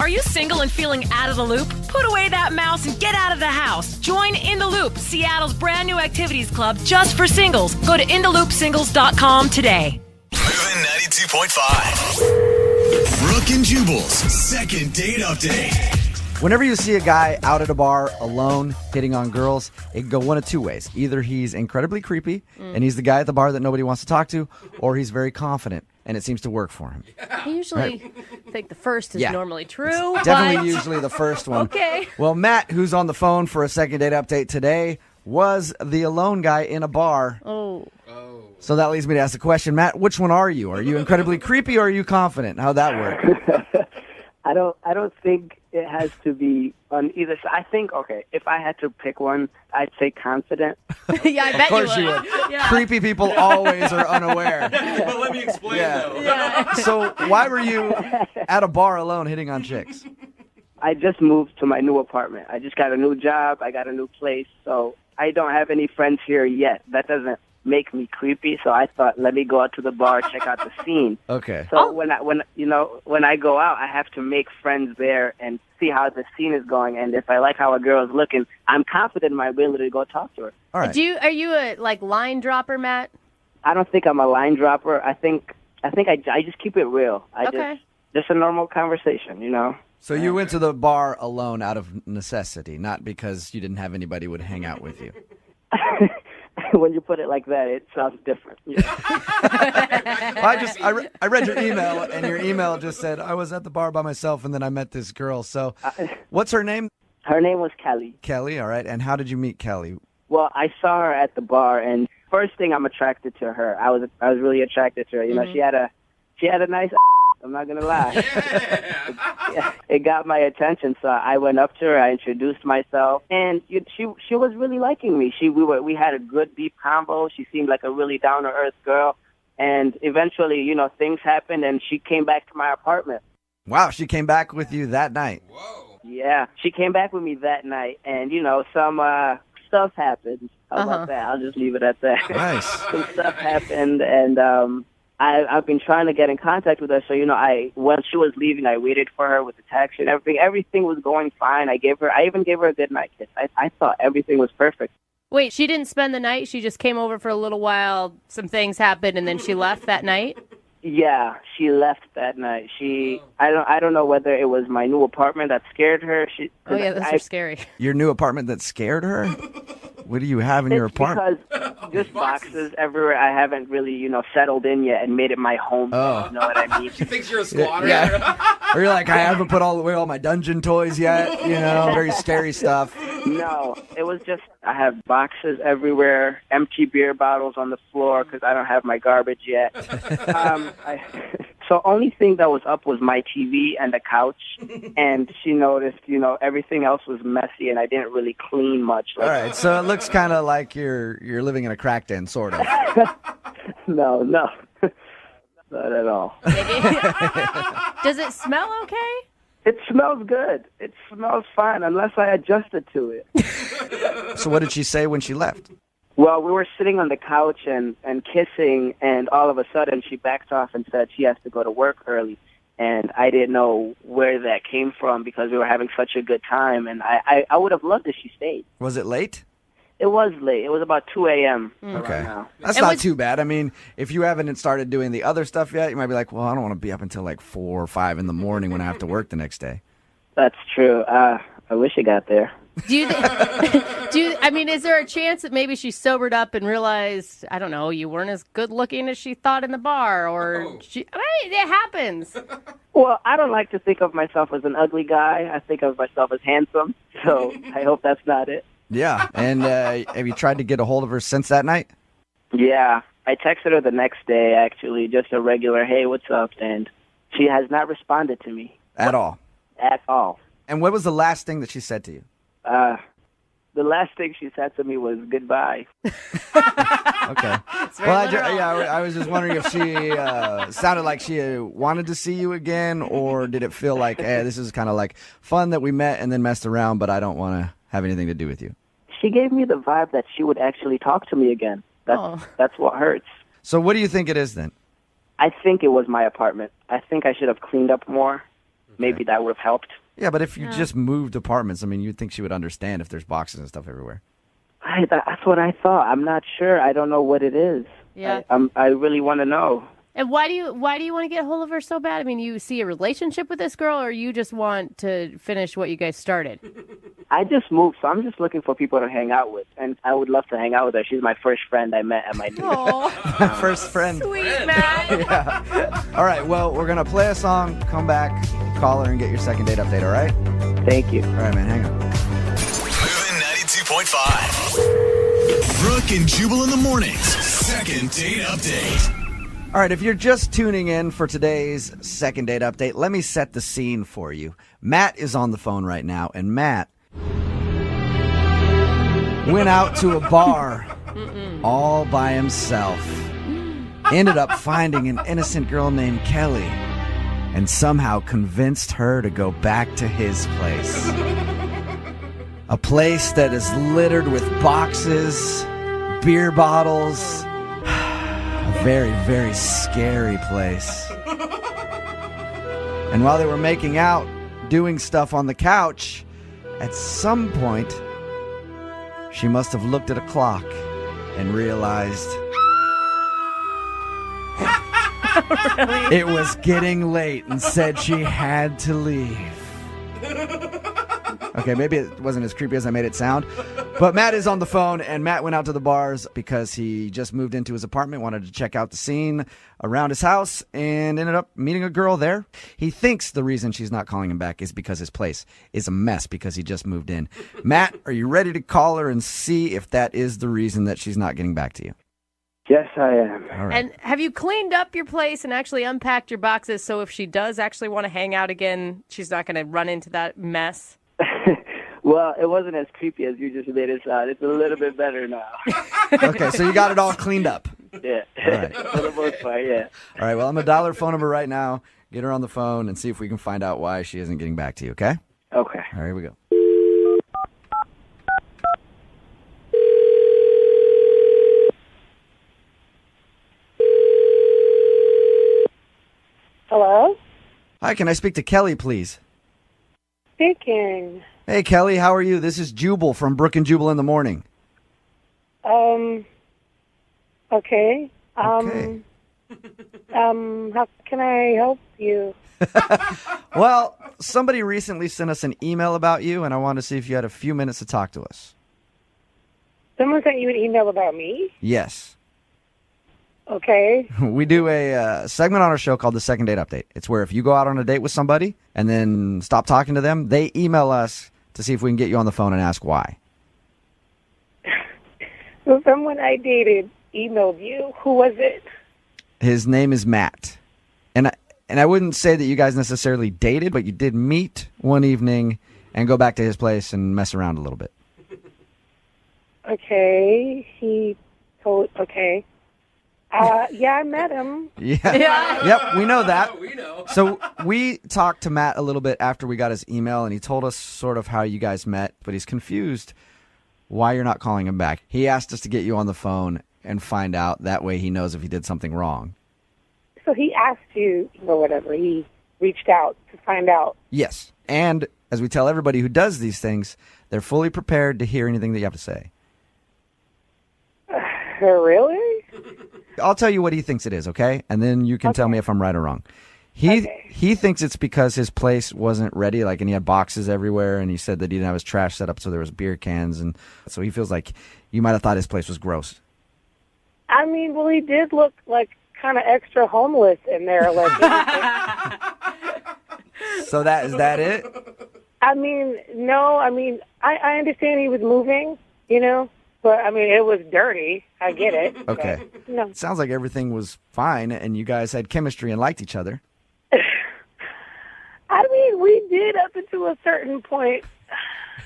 T: Are you single and feeling out of the loop? Put away that mouse and get out of the house. Join In the Loop, Seattle's brand new activities club just for singles. Go to intheloopsingles.com today.
J: Moving 92.5. Brooke and Jubal's second date update.
A: Whenever you see a guy out at a bar alone hitting on girls, it can go one of two ways. Either he's incredibly creepy and he's the guy at the bar that nobody wants to talk to, or he's very confident and it seems to work for him.
C: I usually think the first is normally true.
A: Definitely usually the first one.
C: Okay.
A: Well, Matt, who's on the phone for a second date update today, was the alone guy in a bar.
C: Oh.
A: So that leads me to ask the question, Matt, which one are you? Are you incredibly creepy or are you confident? How'd that work?
U: I don't think it has to be on either side. I think, okay, if I had to pick one, I'd say confident.
C: Yeah, I bet
A: Of course you would.
C: Yeah.
A: Creepy people always are unaware.
B: But let me explain, though.
C: Yeah.
A: So why were you at a bar alone hitting on chicks?
U: I just moved to my new apartment. I just got a new job. I got a new place. So I don't have any friends here yet. That doesn't make me creepy. So I thought, let me go out to the bar, check out the scene.
A: Okay.
U: So when I go out, I have to make friends there and see how the scene is going. And if I like how a girl is looking, I'm confident in my ability to go talk to her.
A: All right.
C: Are you a line dropper, Matt?
U: I don't think I'm a line dropper. I think I just keep it real.
C: Okay.
U: Just a normal conversation, you know.
A: So you went to the bar alone out of necessity, not because you didn't have anybody who would hang out with you.
U: When you put it like that, it sounds different. Yeah.
A: I read your email, and your email just said, I was at the bar by myself, and then I met this girl. So what's her name?
U: Her name was Kelly.
A: Kelly, all right. And how did you meet Kelly?
U: Well, I saw her at the bar, and first thing I'm attracted to her. I was really attracted to her. You know, she had a nice. I'm not gonna lie. It got my attention, so I went up to her. I introduced myself, and she was really liking me. We had a good deep convo. She seemed like a really down to earth girl, and eventually, you know, things happened, and she came back to my apartment.
A: Wow, she came back with you that night.
U: Whoa. Yeah, she came back with me that night, and you know, some stuff happened. How about that? I'll just leave it at that.
A: Nice.
U: Some stuff happened, and I've been trying to get in contact with her. So, you know, when she was leaving, I waited for her with the taxi and everything. Everything was going fine. I even gave her a good night kiss. I thought everything was perfect.
C: Wait, she didn't spend the night? She just came over for a little while, some things happened, and then she left that night?
U: Yeah, she left that night. I don't know whether it was my new apartment that scared her.
C: Oh yeah, those are scary.
A: Your new apartment that scared her? What do you have in your apartment?
U: Because just boxes everywhere. I haven't really, you know, settled in yet and made it my home.
A: Oh.
U: You know what I mean?
B: She thinks you're a squatter.
A: Yeah. Or you're like, I haven't put away all my dungeon toys yet. You know, very scary stuff.
U: No, it was just I have boxes everywhere, empty beer bottles on the floor because I don't have my garbage yet. So only thing that was up was my TV and the couch, and she noticed, you know, everything else was messy, and I didn't really clean much.
A: All right, so it looks kind of like you're living in a crack den, sort of.
U: No, not at all.
C: Does it smell okay?
U: It smells good. It smells fine, unless I adjusted to it.
A: So what did she say when she left?
U: Well, we were sitting on the couch and kissing, and all of a sudden she backed off and said she has to go to work early. And I didn't know where that came from because we were having such a good time, and I would have loved if she stayed.
A: Was it late?
U: It was late. It was about 2 a.m.
A: Okay.
U: Now.
A: That's not too bad. I mean, if you haven't started doing the other stuff yet, you might be like, well, I don't want to be up until like 4 or 5 in the morning when I have to work the next day.
U: That's true. I wish it got there.
C: I mean, is there a chance that maybe she sobered up and realized, I don't know, you weren't as good looking as she thought in the bar, or it happens.
U: Well, I don't like to think of myself as an ugly guy. I think of myself as handsome, so I hope that's not it.
A: Yeah, and have you tried to get a hold of her since that night?
U: Yeah, I texted her the next day, actually, just a regular, hey, what's up? And she has not responded to me.
A: At all?
U: At all.
A: And what was the last thing that she said to you?
U: The last thing she said to me was goodbye.
A: Okay. Well, I was just wondering if she sounded like she wanted to see you again, or did it feel like, hey, this is kind of like fun that we met and then messed around, but I don't want to have anything to do with you?
U: She gave me the vibe that she would actually talk to me again. That's what hurts.
A: So what do you think it is then?
U: I think it was my apartment. I think I should have cleaned up more. maybe that would have helped.
A: Yeah, but if you just moved apartments, I mean, you'd think she would understand if there's boxes and stuff everywhere.
U: That's what I thought. I'm not sure. I don't know what it is.
C: Yeah.
U: I really want to know.
C: And why do you want to get a hold of her so bad? I mean, you see a relationship with this girl, or you just want to finish what you guys started?
U: I just moved, so I'm just looking for people to hang out with, and I would love to hang out with her. She's my first friend I met at my new
A: First friend.
C: Sweet, man.
A: Yeah. All right, well, we're going to play a song, come back, call her, and get your second date update, all right?
U: Thank you.
A: All right, man, hang on.
J: Moving 92.5. Brooke and Jubal in the mornings. Second date update.
A: All right, if you're just tuning in for today's second date update, let me set the scene for you. Matt is on the phone right now, and Matt went out to a bar all by himself. Ended up finding an innocent girl named Kelly and somehow convinced her to go back to his place. A place that is littered with boxes, beer bottles, a very, very scary place. And while they were making out, doing stuff on the couch, at some point, she must have looked at a clock and realized it was getting late and said she had to leave. Okay, maybe it wasn't as creepy as I made it sound. But Matt is on the phone, and Matt went out to the bars because he just moved into his apartment, wanted to check out the scene around his house, and ended up meeting a girl there. He thinks the reason she's not calling him back is because his place is a mess because he just moved in. Matt, are you ready to call her and see if that is the reason that she's not getting back to you?
U: Yes, I am.
A: All right.
C: And have you cleaned up your place and actually unpacked your boxes so if she does actually want to hang out again, she's not going to run into that mess?
U: Well, it wasn't as creepy as you just made it sound. It's a little bit better now.
A: Okay, so you got it all cleaned up.
U: Yeah.
A: All right.
U: For the most part, yeah.
A: All right, well, I'm going to dial her phone number right now, get her on the phone, and see if we can find out why she isn't getting back to you, okay?
U: Okay.
A: All right, here we go.
D: Hello?
A: Hi, can I speak to Kelly, please?
D: Speaking.
A: Hey, Kelly, how are you? This is Jubal from Brooke and Jubal in the morning.
D: Okay.
A: Okay.
D: How can I help you?
A: Well, somebody recently sent us an email about you, and I wanted to see if you had a few minutes to talk to us.
D: Someone sent you an email about me?
A: Yes.
D: Okay.
A: We do a segment on our show called the Second Date Update. It's where if you go out on a date with somebody and then stop talking to them, they email us to see if we can get you on the phone and ask why.
D: So someone I dated emailed you. Who was it?
A: His name is Matt. And I wouldn't say that you guys necessarily dated, but you did meet one evening and go back to his place and mess around a little bit.
D: Okay. Okay. Yeah, I met him.
A: Yeah. Yep, we know that.
B: We know.
A: So we talked to Matt a little bit after we got his email, and he told us sort of how you guys met, but he's confused why you're not calling him back. He asked us to get you on the phone and find out. That way he knows if he did something wrong.
D: So he asked you, or whatever. He reached out to find out.
A: Yes. And as we tell everybody who does these things, they're fully prepared to hear anything that you have to say.
D: Really?
A: I'll tell you what he thinks it is, okay? And then you can tell me if I'm right or wrong. He thinks it's because his place wasn't ready, like, and he had boxes everywhere, and he said that he didn't have his trash set up, so there was beer cans, and so he feels like you might have thought his place was gross.
D: I mean, well, he did look like kind of extra homeless in there. Like,
A: So is that it?
D: I mean, no. I mean, I understand he was moving, but I mean, it was dirty. I get it.
A: Okay.
D: But, no.
A: It sounds like everything was fine, and you guys had chemistry and liked each other.
D: I mean, we did up until a certain point.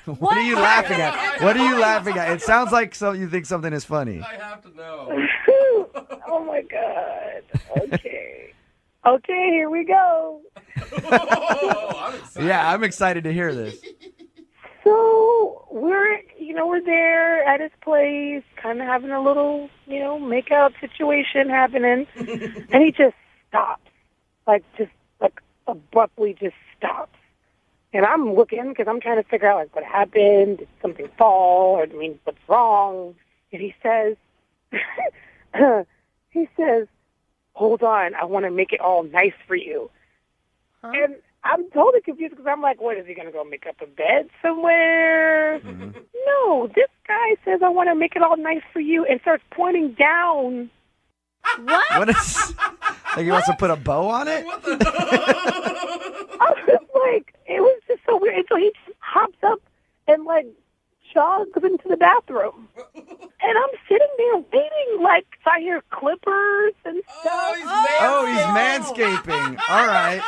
A: What are you laughing at? What are you laughing at? It sounds like you think something is funny.
B: I have to know.
D: Oh my God. Okay. Okay, here we go.
A: Yeah, I'm excited to hear this.
D: So we're there at his place, kind of having a little, make-out situation happening, and he just stops, like abruptly just stops. And I'm looking because I'm trying to figure out, like, what happened. Did something fall? Or, I mean, what's wrong? And he says, hold on, I want to make it all nice for you. Huh? And I'm totally confused because I'm like, what, is he going to go make up a bed somewhere? Mm-hmm. No, this guy says, I want to make it all nice for you, and starts pointing down.
C: What?
A: What is... Like he wants to put a bow on it?
D: I was like, it was just so weird. And so he just hops up and, like, jogs into the bathroom. And I'm sitting there waiting, like, so I hear clippers and stuff.
A: He's manscaping. All right.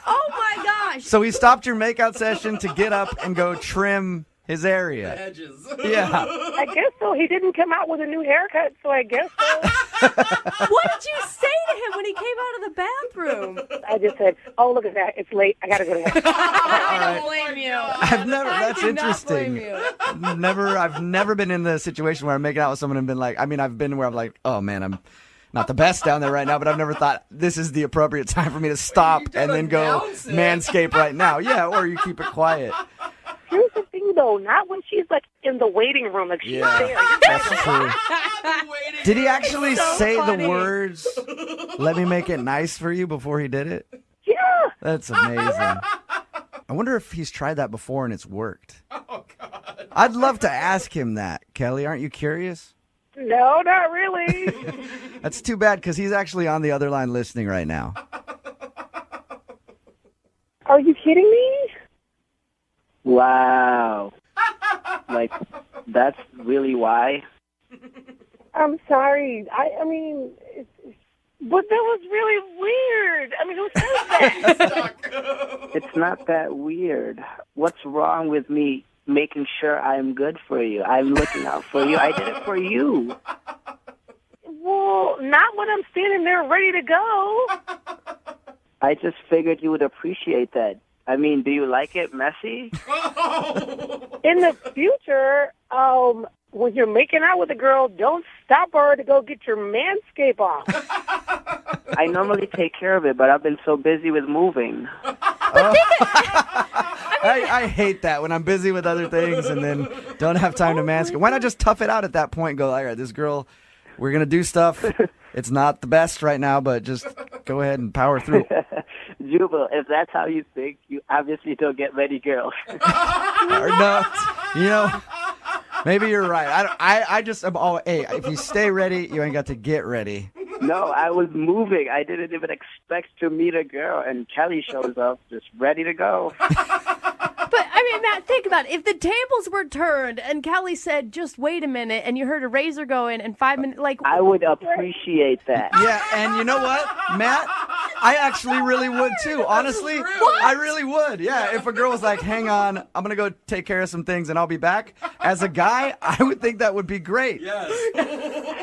C: Oh, my gosh.
A: So he stopped your makeout session to get up and go trim his area.
B: The edges.
A: Yeah.
D: I guess so. He didn't come out with a new haircut, so I guess so.
C: What did you say to him when he came out of the bathroom?
D: I just said, oh, look at that. It's late. I got to go to bed.
C: I don't blame you.
A: That's interesting. I've never been in the situation where I'm making out with someone and been like, I mean, I've been where I'm like, oh, man, I'm not the best down there right now, but I've never thought this is the appropriate time for me to stop and then go manscape right now. Yeah, or you keep it quiet.
D: Here's the thing, though. Not when she's, like, in the waiting room. Like, she's there.
A: That's true. Did he actually say the words, let me make it nice for you, before he did it?
D: Yeah.
A: That's amazing. I wonder if he's tried that before and it's worked. Oh, God. I'd love to ask him that. Kelly, aren't you curious?
D: No, not really.
A: That's too bad, because he's actually on the other line listening right now.
D: Are you kidding me?
U: Wow. Like, that's really why?
D: I'm sorry. I mean, but that was really weird. I mean, who says that?
U: It's not that weird. What's wrong with me making sure I'm good for you? I'm looking out for you. I did it for you.
D: Well, not when I'm standing there ready to go.
U: I just figured you would appreciate that. I mean, do you like it messy?
D: In the future, when you're making out with a girl, don't stop her to go get your manscape on.
U: I normally take care of it, but I've been so busy with moving.
A: I hate that when I'm busy with other things and then don't have time to manscape. Why not just tough it out at that point and go, all right, this girl, we're going to do stuff. It's not the best right now, but just go ahead and power through.
U: Jubal, if that's how you think, you obviously don't get many girls.
A: No, maybe you're right. I just am all, hey, if you stay ready, you ain't got to get ready.
U: No, I was moving. I didn't even expect to meet a girl, and Kelly shows up just ready to go.
C: But, I mean, Matt, think about it. If the tables were turned and Kelly said, just wait a minute, and you heard a razor go in 5 minutes, like...
U: I would appreciate that.
A: Yeah, and you know what, Matt? I actually really would, too. Honestly, I really would. Yeah, if a girl was like, hang on, I'm going to go take care of some things and I'll be back. As a guy, I would think that would be great.
B: Yes.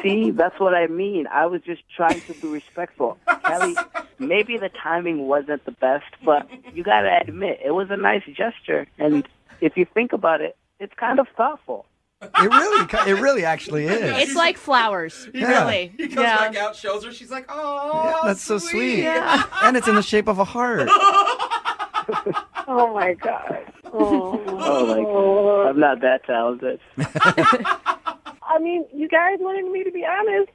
U: See, that's what I mean. I was just trying to be respectful. Kelly, maybe the timing wasn't the best, but you got to admit, it was a nice gesture. And if you think about it, it's kind of thoughtful.
A: It really actually is.
C: It's like flowers, really.
B: He comes back out, shows her, she's like, oh,
A: yeah, that's so sweet.
C: Yeah.
A: And it's in the shape of a heart.
D: Oh, my God.
U: Oh, my God. I'm not that talented.
D: I mean, you guys wanted me to be honest.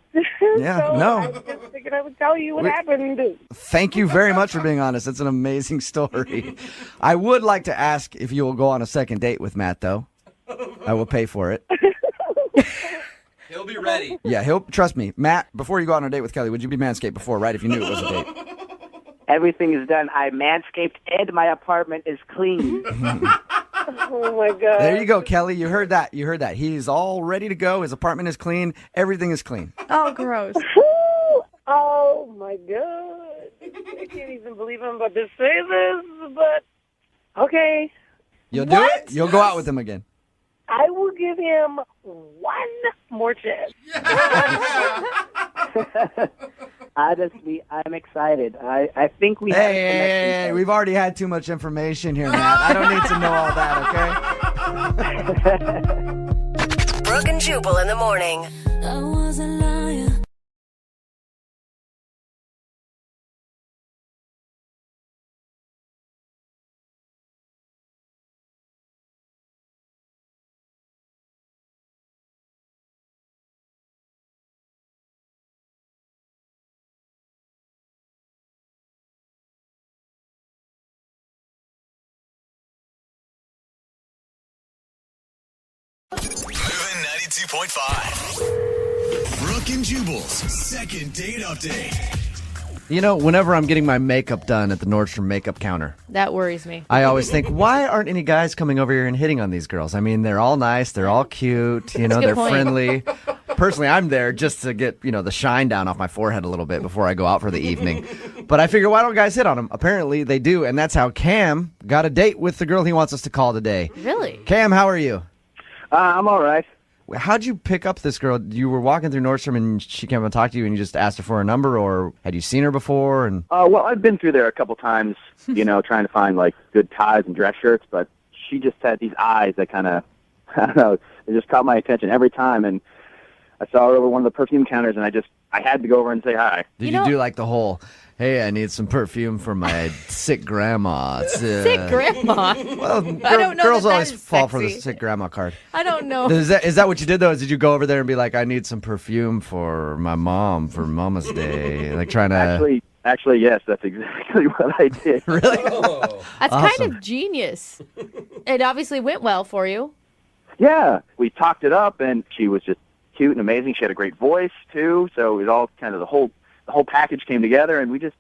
A: Yeah,
D: so
A: no.
D: I just figured I would tell you what happened.
A: Thank you very much for being honest. It's an amazing story. I would like to ask if you will go on a second date with Matt, though. I will pay for it.
B: He'll be ready.
A: Yeah, trust me. Matt, before you go on a date with Kelly, would you be manscaped before, right, if you knew it was a date?
U: Everything is done. I manscaped and my apartment is clean.
D: Oh, my God.
A: There you go, Kelly. You heard that. He's all ready to go. His apartment is clean. Everything is clean.
C: Oh, gross.
D: Oh, my God. I can't even believe I'm about to say this, but okay.
A: You'll do it? You'll go out with him again.
D: I will give him one more chance.
U: Honestly, I'm excited. I think we have
A: Hey, we've already had too much information here, Matt. I don't need to know all that, okay?
N: Brooke and Jubal in the morning.
F: I wasn't
J: 92.5. Brooke and Jubal's second date update.
A: You know, whenever I'm getting my makeup done at the Nordstrom makeup counter,
C: That worries me.
A: I always think, why aren't any guys coming over here and hitting on these girls? I mean, they're all nice, they're all cute, you know,
C: That's a
A: they're
C: good point.
A: friendly. Personally, I'm there just to get, you know, the shine down off my forehead a little bit before I go out for the evening. But I figure, why don't guys hit on them? Apparently, they do, and that's how Cam got a date with the girl he wants us to call today.
C: Really?
A: Cam, how are you?
U: I'm all right.
A: How'd you pick up this girl? You were walking through Nordstrom and she came up and talked to you and you just asked her for a number, or had you seen her before? And
U: Well, I've been through there a couple times, you know, trying to find like good ties and dress shirts, but she just had these eyes that kind of, I don't know, it just caught my attention every time. And I saw her over one of the perfume counters, and I had to go over and say hi.
A: Did you do like the whole, hey, I need some perfume for my sick grandma?
C: Sick grandma?
A: Well,
C: I don't know
A: girls
C: that
A: always
C: is
A: fall for the
C: sexy.
A: sick grandma card.
C: I don't know.
A: Is that what you did, though? Did you go over there and be like, I need some perfume for my mom for Mama's Day? Like trying to...
U: Actually, yes, that's exactly what I did.
A: Really?
C: That's
A: Awesome.
C: kind of genius. It obviously went well for you.
U: Yeah, we talked it up, and she was just cute and amazing. She had a great voice too, so it was all kind of the whole package came together, and they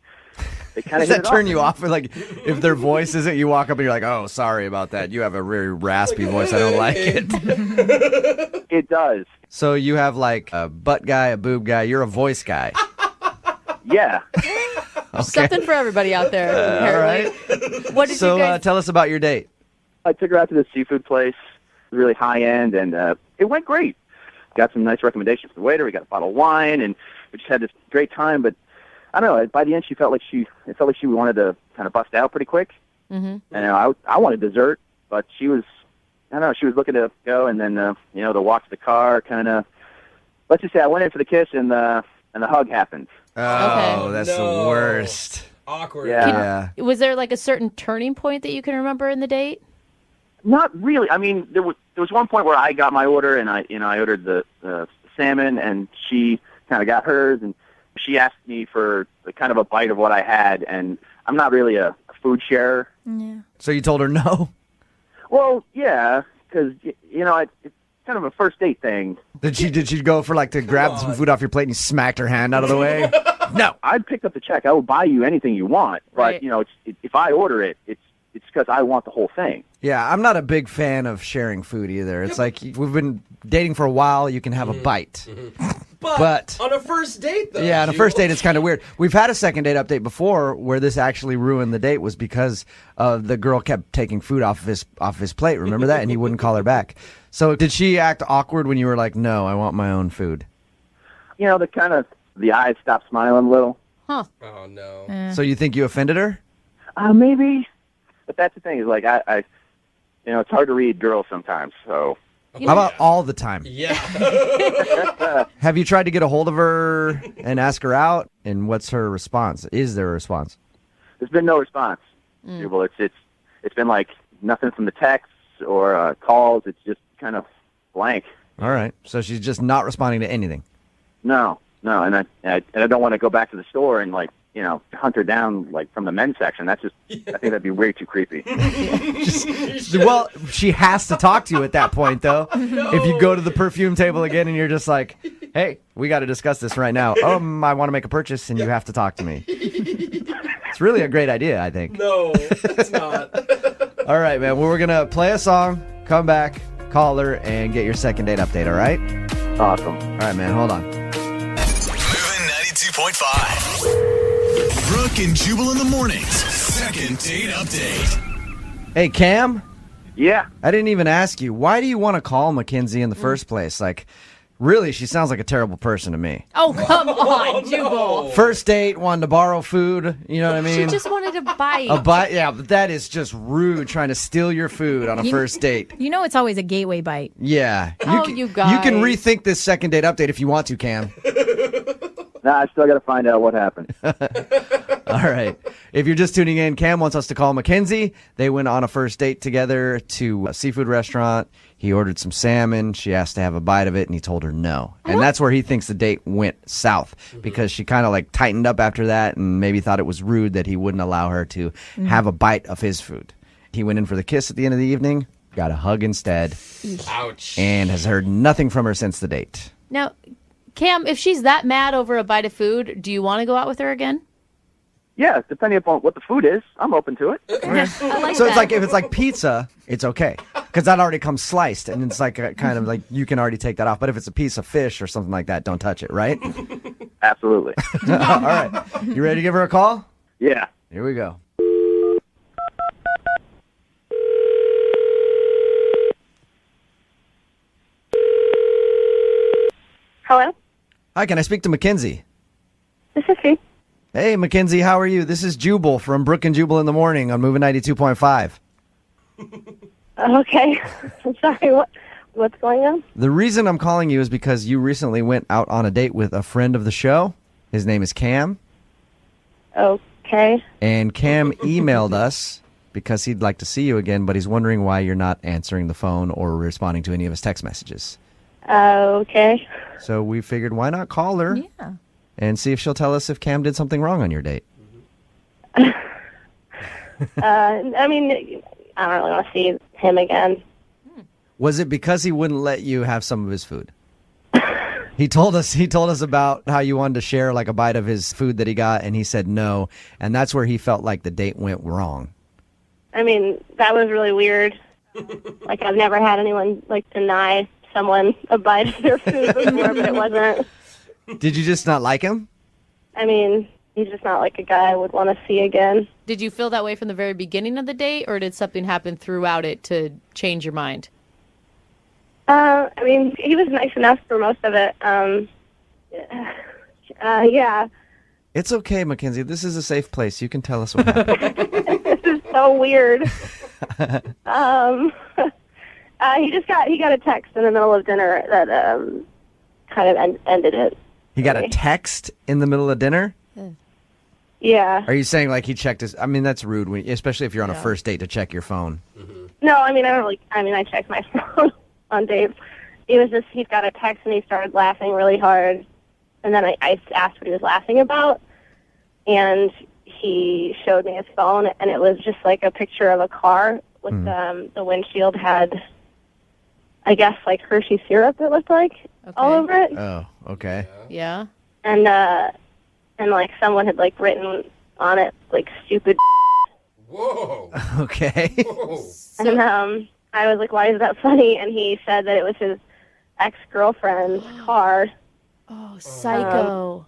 U: kind of
A: Does that turn you off? Like, if their voice isn't, you walk up and you're like, oh, sorry about that. You have a very raspy voice. I don't like it.
U: It does.
A: So you have like a butt guy, a boob guy. You're a voice guy.
U: Yeah.
C: Something for everybody out there.
A: All right.
C: What did
A: So
C: you guys...
A: tell us about your date.
U: I took her out to this seafood place, really high end, and it went great. Got some nice recommendations from the waiter. We got a bottle of wine, and we just had this great time. But I don't know. By the end, it felt like she wanted to kind of bust out pretty quick.
C: Mm-hmm.
U: And I wanted dessert, but she was looking to go, and then the walk to the car kind of. Let's just say I went in for the kiss, and the hug happened.
A: Oh, that's the worst.
B: Awkward.
U: Yeah.
C: Was there like a certain turning point that you can remember in the date?
U: Not really. I mean, there was one point where I got my order, and I ordered the salmon, and she kind of got hers, and she asked me for kind of a bite of what I had, and I'm not really a food sharer.
C: Yeah.
A: So you told her no?
U: Well, yeah, because it's kind of a first date thing.
A: Did she go for like to grab some food off your plate and you smacked her hand out of the way? No.
U: I'd pick up the check. I will buy you anything you want, but
C: Right.
U: If I order it, it's because I want the whole thing.
A: Yeah, I'm not a big fan of sharing food either. It's like we've been dating for a while. You can have a bite. But
B: on a first date, though.
A: Yeah, on a first date, it's kind of weird. We've had a second date update before where this actually ruined the date was because the girl kept taking food off of his plate. Remember that? And he wouldn't call her back. So did she act awkward when you were like, no, I want my own food?
U: The eyes stopped smiling a little.
C: Huh.
B: Oh, no.
A: So you think you offended her?
U: Maybe. But that's the thing is, like, I it's hard to read girls sometimes, so.
A: How about all the time?
B: Yeah.
U: Have
A: you tried to get a hold of her and ask her out? And what's her response? Is there a response?
U: There's been no response. Well, it's been like nothing from the texts or calls. It's just kind of blank.
A: All right. So she's just not responding to anything.
U: No, and I don't want to go back to the store and hunt her down like from the men's section. That's just I think that'd be way too creepy.
A: Well, she has to talk to you at that point, though.
U: No.
A: If you go to the perfume table again and you're just like, hey, we got to discuss this right now. I want to make a purchase and you have to talk to me. It's really a great idea, I think.
B: No, it's not.
A: All right, man. Well, we're going to play a song, come back, call her, and get your second date update, all right?
U: Awesome.
A: All right, man. Hold on.
J: Moving 92.5. Brooke and Jubal in the mornings. Second date update.
A: Hey, Cam?
U: Yeah?
A: I didn't even ask you. Why do you want to call Mackenzie in the first place? Like, really, she sounds like a terrible person to me.
C: Oh, come on, Jubal.
A: First date, wanted to borrow food. You know what I mean?
C: She just wanted a bite.
A: A bite? Yeah, but that is just rude, trying to steal your food on a first date.
P: You know it's always a gateway bite.
A: Yeah.
C: You guys.
A: You can rethink this second date update if you want to, Cam.
U: Nah, I still got to find out what happened.
A: All right. If you're just tuning in, Cam wants us to call Mackenzie. They went on a first date together to a seafood restaurant. He ordered some salmon. She asked to have a bite of it, and he told her no. And that's where he thinks the date went south because she kind of like tightened up after that and maybe thought it was rude that he wouldn't allow her to have a bite of his food. He went in for the kiss at the end of the evening. got a hug instead.
B: Ouch.
A: And has heard nothing from her since the date.
C: Now, Cam, if she's that mad over a bite of food, do you want to go out with her again?
O: Yeah, depending upon what the food is, I'm open to it.
A: So it's like, if it's like pizza, it's okay. Because that already comes sliced, and it's like a kind of like you can already take that off. But if it's a piece of fish or something like that, don't touch it, right?
O: Absolutely.
A: All right. You ready to give her a call?
O: Yeah.
A: Here we go.
E: Hello?
A: Hi, can I speak to Mackenzie?
E: This is she.
A: Hey, Mackenzie, how are you? This is Jubal from Brooke and Jubal in the Morning on Moving 92.5.
E: Okay. I'm sorry, what's going on?
A: The reason I'm calling you is because you recently went out on a date with a friend of the show. His name is Cam.
E: Okay.
A: And Cam emailed us because he'd like to see you again, but he's wondering why you're not answering the phone or responding to any of his text messages.
E: Okay.
A: So we figured, why not call her and see if she'll tell us if Cam did something wrong on your date.
E: I mean, I don't really want to see him again.
A: Was it because he wouldn't let you have some of his food? He told us about how you wanted to share like a bite of his food that he got, and he said no, and that's where he felt like the date went wrong.
E: I mean, that was really weird. Like, I've never had anyone like deny someone a bite of their food before, but it wasn't.
A: Did you just not like him?
E: I mean, he's just not like a guy I would want to see again.
C: Did you feel that way from the very beginning of the date, or did something happen throughout it to change your mind?
E: I mean, he was nice enough for most of it. Yeah.
A: It's okay, Mackenzie. This is a safe place. You can tell us what happened.
E: This is so weird. He got a text in the middle of dinner that kind of ended it.
A: He got a text in the middle of dinner?
E: Yeah.
A: Are you saying like he checked his... I mean, that's rude, especially if you're on a first date to check your phone.
E: No, I mean, I check my phone on dates. It was just, he's got a text and he started laughing really hard. And then I asked what he was laughing about. And he showed me his phone, and it was just like a picture of a car with the windshield had, I guess, like Hershey syrup, it looked like, all over it.
A: Oh, okay.
C: Yeah.
E: And like someone had like written on it like stupid.
B: Whoa.
A: Okay.
B: Whoa.
E: And I was like, why is that funny? And he said that it was his ex-girlfriend's car.
C: Oh, psycho.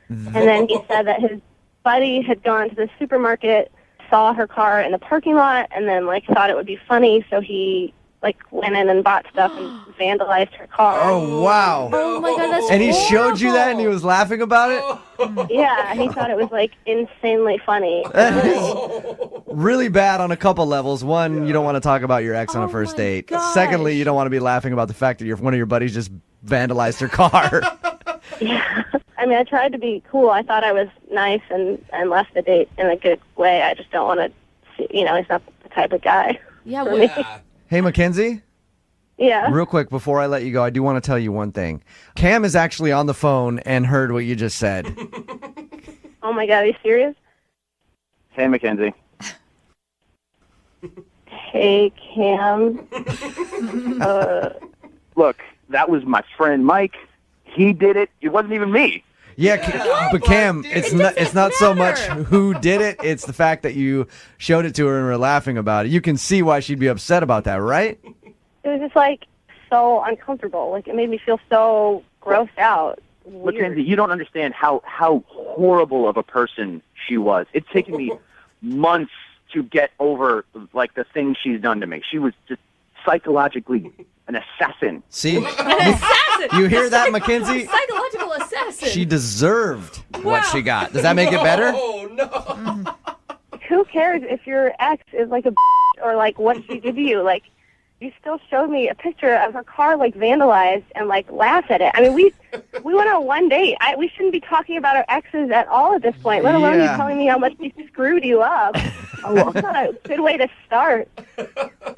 E: And then he said that his buddy had gone to the supermarket, saw her car in the parking lot, and then like thought it would be funny, so he like went in and bought stuff and vandalized her car.
A: Oh, wow.
C: Oh, my God, that's
A: And he showed you that and he was laughing about it?
E: Yeah, he thought it was like insanely funny.
A: That is really bad on a couple levels. One, you don't want to talk about your ex on a first date.
C: gosh.
A: Secondly, you don't want to be laughing about the fact that one of your buddies just vandalized her car.
E: Yeah. I mean, I tried to be cool. I thought I was nice and left the date in a good way. I just don't want to see, he's not the type of guy.
C: Yeah,
E: for me.
A: Hey, Mackenzie?
E: Yeah.
A: Real quick, before I let you go, I do want to tell you one thing. Cam is actually on the phone and heard what you just said.
E: Oh, my God. Are you serious?
O: Hey, Mackenzie.
E: Hey, Cam.
O: Look, that was my friend Mike. He did it. It wasn't even me.
A: Yeah, but Cam, it's not so much who did it, it's the fact that you showed it to her and were laughing about it. You can see why she'd be upset about that, right?
E: It was just like so uncomfortable. Like it made me feel so grossed out. Weird.
O: Mackenzie, you don't understand how horrible of a person she was. It's taken me months to get over like the things she's done to me. She was just psychologically an assassin.
A: See?
C: An assassin.
A: You hear that, Mackenzie?
C: Psychological assassin.
A: She deserved what she got. Does that make it better?
B: Oh, no.
E: Who cares if your ex is like a or like what she did to you? Like, you still showed me a picture of her car like vandalized and like laughed at it. I mean, we went on one date. We shouldn't be talking about our exes at all at this point, let alone you telling me how much she screwed you up. That's not a good way to start.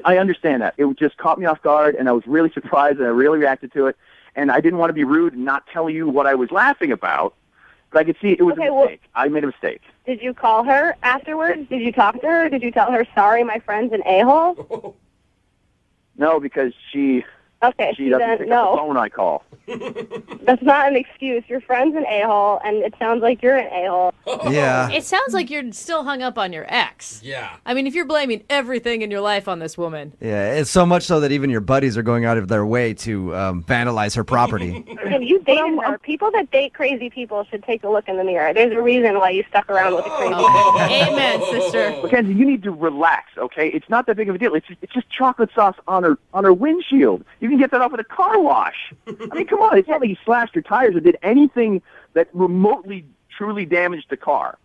O: I understand that. It just caught me off guard, and I was really surprised, and I really reacted to it. And I didn't want to be rude and not tell you what I was laughing about, but I could see it was a mistake. I made a mistake.
E: Did you call her afterwards? Did you talk to her? Did you tell her, sorry, my friend's an a-hole?
O: No, because she
I: Okay,
O: doesn't
I: then
O: pick
I: no.
O: up the phone I call.
I: That's not an excuse. Your friend's an a-hole, and it sounds like you're an a-hole.
A: Yeah.
C: It sounds like you're still hung up on your ex.
B: Yeah.
C: I mean, if you're blaming everything in your life on this woman.
A: Yeah, it's so much so that even your buddies are going out of their way to vandalize her property.
I: Have you dated her? People that date crazy people should take a look in the mirror. There's a reason why you stuck around with a crazy person.
C: Amen, sister.
O: Mackenzie, you need to relax, okay? It's not that big of a deal. It's just chocolate sauce on her windshield. You can get that off at a car wash. I mean, come on. It's not like you slashed your tires or did anything that remotely truly damaged the car.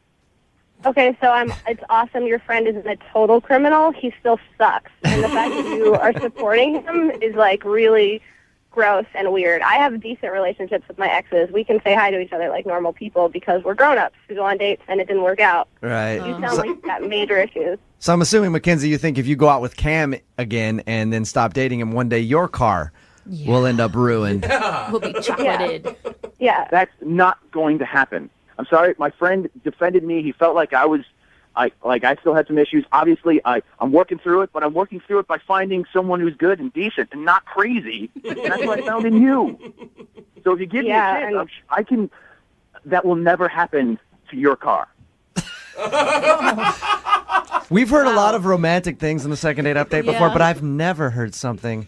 I: Okay, so it's awesome your friend isn't a total criminal. He still sucks. And the fact that you are supporting him is, like, really gross and weird. I have decent relationships with my exes. We can say hi to each other like normal people because we're grown-ups who go on dates and it didn't work out.
A: Right.
I: You sound like you've got major issues.
A: So I'm assuming, Mackenzie, you think if you go out with Cam again and then stop dating him one day, your car will end up ruined.
C: We'll be chocolated.
I: Yeah.
O: That's not going to happen. I'm sorry. My friend defended me. He felt like I still had some issues. Obviously, I'm working through it, but I'm working through it by finding someone who's good and decent and not crazy. And that's what I found in you. So if you give me a chance, I can. That will never happen to your car.
A: We've heard a lot of romantic things in the second date update before,
C: Yeah.
A: but I've never heard something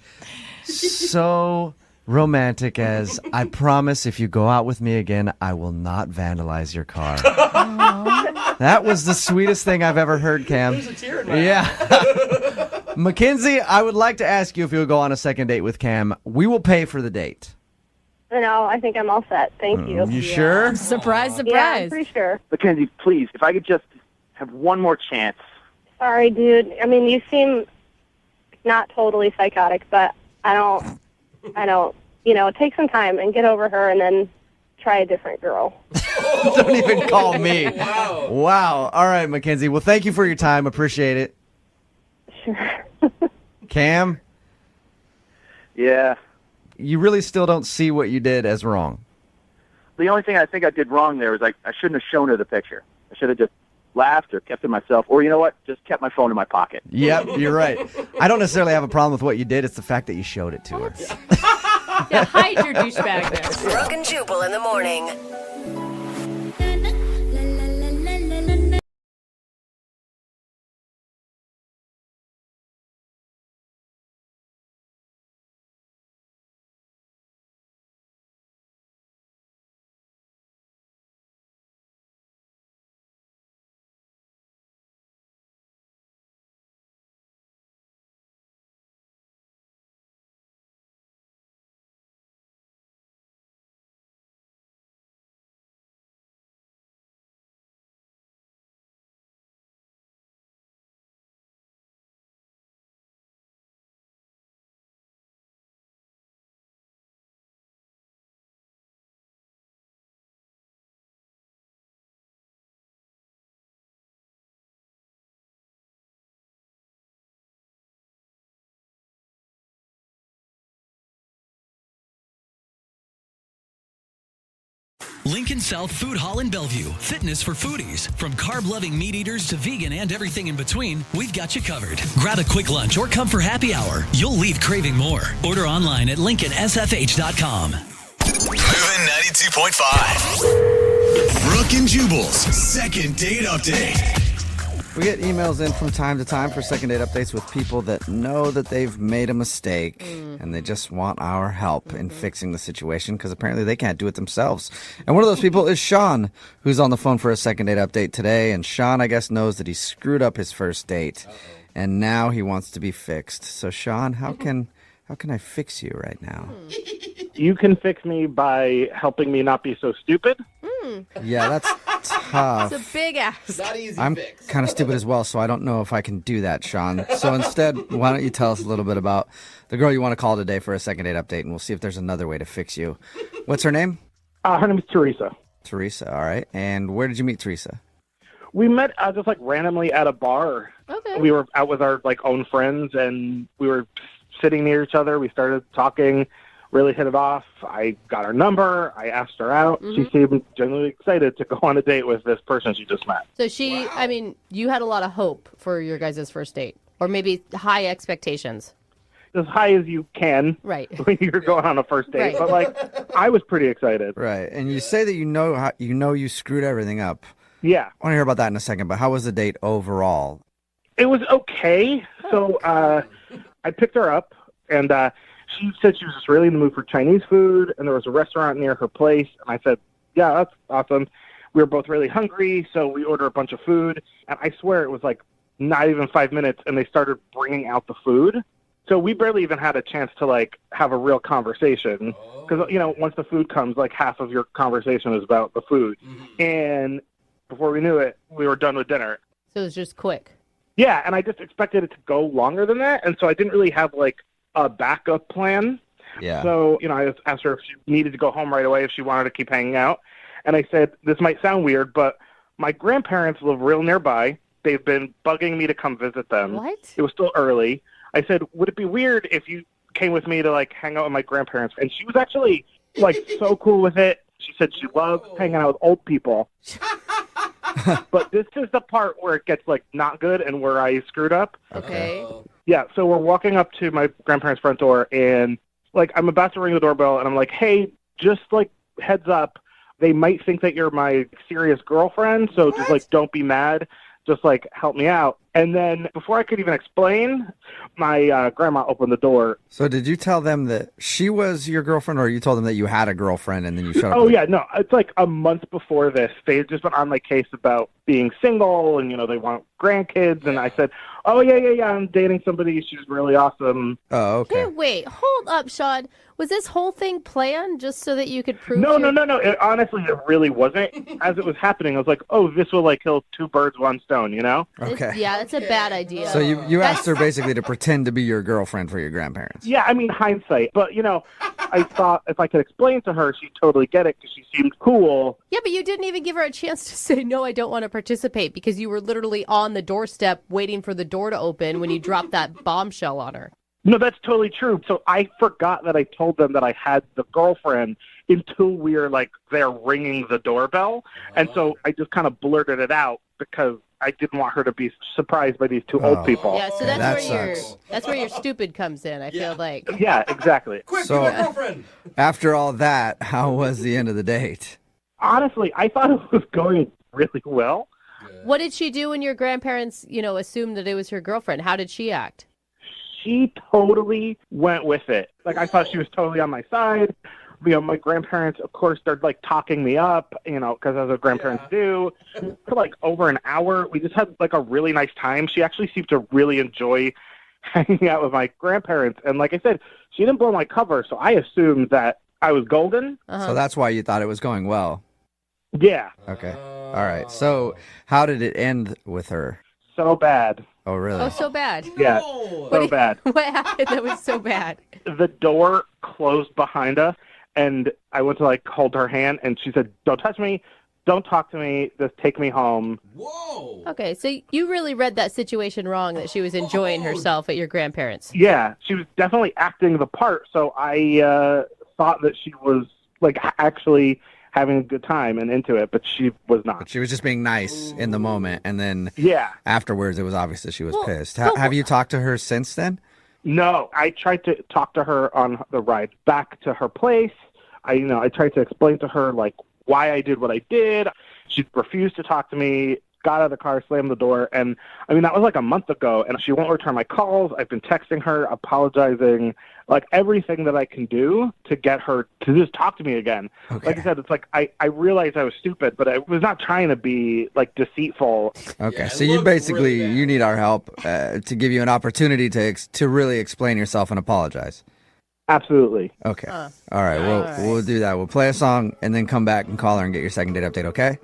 A: so romantic as, I promise if you go out with me again, I will not vandalize your car. That was the sweetest thing I've ever heard, Cam.
B: There's a tear in my eye.
A: Yeah. Mackenzie, I would like to ask you if you would go on a second date with Cam. We will pay for the date.
I: No, I think I'm all set. Thank you.
A: You sure?
P: Surprise,
I: Yeah, I'm
P: surprise.
I: pretty sure.
O: Mackenzie, please, if I could just have one more chance.
I: Sorry, dude. I mean, you seem not totally psychotic, but I don't, take some time and get over her and then try a different girl.
A: Don't even call me.
B: Wow.
A: Wow. All right, Mackenzie. Well, thank you for your time. Appreciate it.
I: Sure.
A: Cam,
O: Yeah.
A: you really still don't see what you did as wrong.
O: The only thing I think I did wrong there was I shouldn't have shown her the picture. I should have just laughed or kept it myself. Or you know what? Just kept my phone in my pocket.
A: Yep, you're right. I don't necessarily have a problem with what you did. It's the fact that you showed it to her.
C: Yeah, hide your douchebag there.
N: Brooke and Jubal in the morning.
K: Lincoln South Food Hall in Bellevue. Fitness for foodies. From carb-loving meat eaters to vegan and everything in between, we've got you covered. Grab a quick lunch or come for happy hour. You'll leave craving more. Order online at LincolnSFH.com.
J: Moving 92.5. Brooke and Jubal's second date update.
A: We get emails in from time to time for second date updates with people that know that they've made a mistake and they just want our help in fixing the situation because apparently they can't do it themselves. And one of those people is Sean, who's on the phone for a second date update today. And Sean, I guess, knows that he screwed up his first date and now he wants to be fixed. So Sean, how can I fix you right now?
F: You can fix me by helping me not be so stupid.
A: Yeah, that's tough.
C: It's a big ass.
B: Not easy
A: I'm
B: fix.
A: kind of stupid as well, so I don't know if I can do that, Sean. So instead, why don't you tell us a little bit about the girl you want to call today for a second date update, and we'll see if there's another way to fix you. What's her name?
F: Her name is Teresa.
A: Teresa, all right. And where did you meet Teresa?
F: We met just randomly at a bar.
C: Okay.
F: We were out with our own friends, and we were sitting near each other. We started talking, really hit it off. I got her number. I asked her out. She seemed genuinely excited to go on a date with this person she just met.
C: So I mean, you had a lot of hope for your guys' first date, or maybe high expectations.
F: as high as you can
C: right.
F: when you're going on a first date.
C: Right.
F: But like, I was pretty excited.
A: Right. And you say that you screwed everything up.
F: Yeah.
A: I want to hear about that in a second, but how was the date overall?
F: It was okay. So I picked her up, and she said she was just really in the mood for Chinese food, and there was a restaurant near her place. And I said, yeah, that's awesome. We were both really hungry, so we ordered a bunch of food. And I swear it was like not even 5 minutes, and they started bringing out the food. So we barely even had a chance to, like, have a real conversation. Because, you know, once the food comes, like, half of your conversation is about the food. And before we knew it, we were done with dinner.
C: So it was just quick.
F: Yeah, and I just expected it to go longer than that. And so I didn't really have, like, a backup plan.
A: Yeah.
F: So, you know, I asked her if she needed to go home right away, if she wanted to keep hanging out. And I said, this might sound weird, but my grandparents live real nearby. They've been bugging me to come visit them.
C: What?
F: It was still early. I said, would it be weird if you came with me to, like, hang out with my grandparents? And she was actually, like, so cool with it. She said she loves hanging out with old people. But this is the part where it gets, like, not good and where I screwed up.
C: Okay.
F: Yeah, so we're walking up to my grandparents' front door, and, like, I'm about to ring the doorbell, and I'm like, hey, just, like, heads up, they might think that you're my serious girlfriend, so just, like, don't be mad. Just, like, help me out. And then before I could even explain, my grandma opened the door.
A: So did you tell them that she was your girlfriend, or you told them that you had a girlfriend and then you showed up?
F: Oh, yeah, no. It's like a month before this. They had just been on my case about being single and, you know, they want grandkids. And I said, oh, yeah, I'm dating somebody. She's really awesome.
A: Oh, okay.
C: Hey, wait, hold up, Sean. Was this whole thing planned just so that you could prove
F: No. Honestly, it really wasn't. As it was happening, I was like, oh, this will, like, kill two birds, one stone, you know?
A: Okay.
C: Yeah, that's a bad idea.
A: So you asked her basically to pretend to be your girlfriend for your grandparents.
F: Yeah, I mean, hindsight. But, you know, I thought if I could explain to her, she'd totally get it because she seemed cool.
C: Yeah, but you didn't even give her a chance to say, no, I don't want to participate, because you were literally on the doorstep waiting for the door to open when you dropped that bombshell on her.
F: No, that's totally true. So I forgot that I told them that I had the girlfriend until we were, like, there ringing the doorbell. And so I just kind of blurted it out because I didn't want her to be surprised by these two old people.
C: Yeah, so that's where your stupid comes in, I feel like.
F: Yeah, exactly.
B: Quick,
A: So-
B: your girlfriend.
A: After all that, how was the end of the date?
F: Honestly, I thought it was going really well.
C: What did she do when your grandparents, assumed that it was her girlfriend? How did she act?
F: She totally went with it. Like, I thought she was totally on my side. You know, my grandparents, of course, they're, like, talking me up, because as our grandparents do. For, like, over an hour, we just had, like, a really nice time. She actually seemed to really enjoy hanging out with my grandparents. And like I said, she didn't blow my cover, so I assumed that I was golden.
A: So that's why you thought it was going well.
F: Yeah.
A: Okay. All right. So how did it end with her?
F: So bad.
A: Oh, really?
C: Oh, so bad.
F: Yeah, so bad.
C: What happened that was so bad?
F: The door closed behind us, and I went to, like, hold her hand, and she said, don't touch me, don't talk to me, just take me home.
B: Whoa.
C: Okay, so you really read that situation wrong, that she was enjoying herself at your grandparents'.
F: Yeah, she was definitely acting the part, so I thought that she was, like, actually having a good time and into it, but she was not.
A: But she was just being nice in the moment, and then
F: Yeah.
A: afterwards it was obvious that she was
C: Well,
A: pissed.
C: but-
A: Have you talked to her since then?
F: No, I tried to talk to her on the ride back to her place. I tried to explain to her, like, why I did what I did. She refused to talk to me, got out of the car, slammed the door. And, I mean, that was like a month ago, and she won't return my calls. I've been texting her, apologizing, like, everything that I can do to get her to just talk to me again.
A: Okay.
F: Like I said, it's like I realized I was stupid, but I was not trying to be, like, deceitful.
A: Okay,
B: Yeah,
A: so
B: it
A: you
B: looked
A: basically
B: really bad.
A: you need our help to give you an opportunity to really explain yourself and apologize.
F: Absolutely.
A: Okay. All right. We'll do that. We'll play a song and then come back and call her and get your second date update. Okay.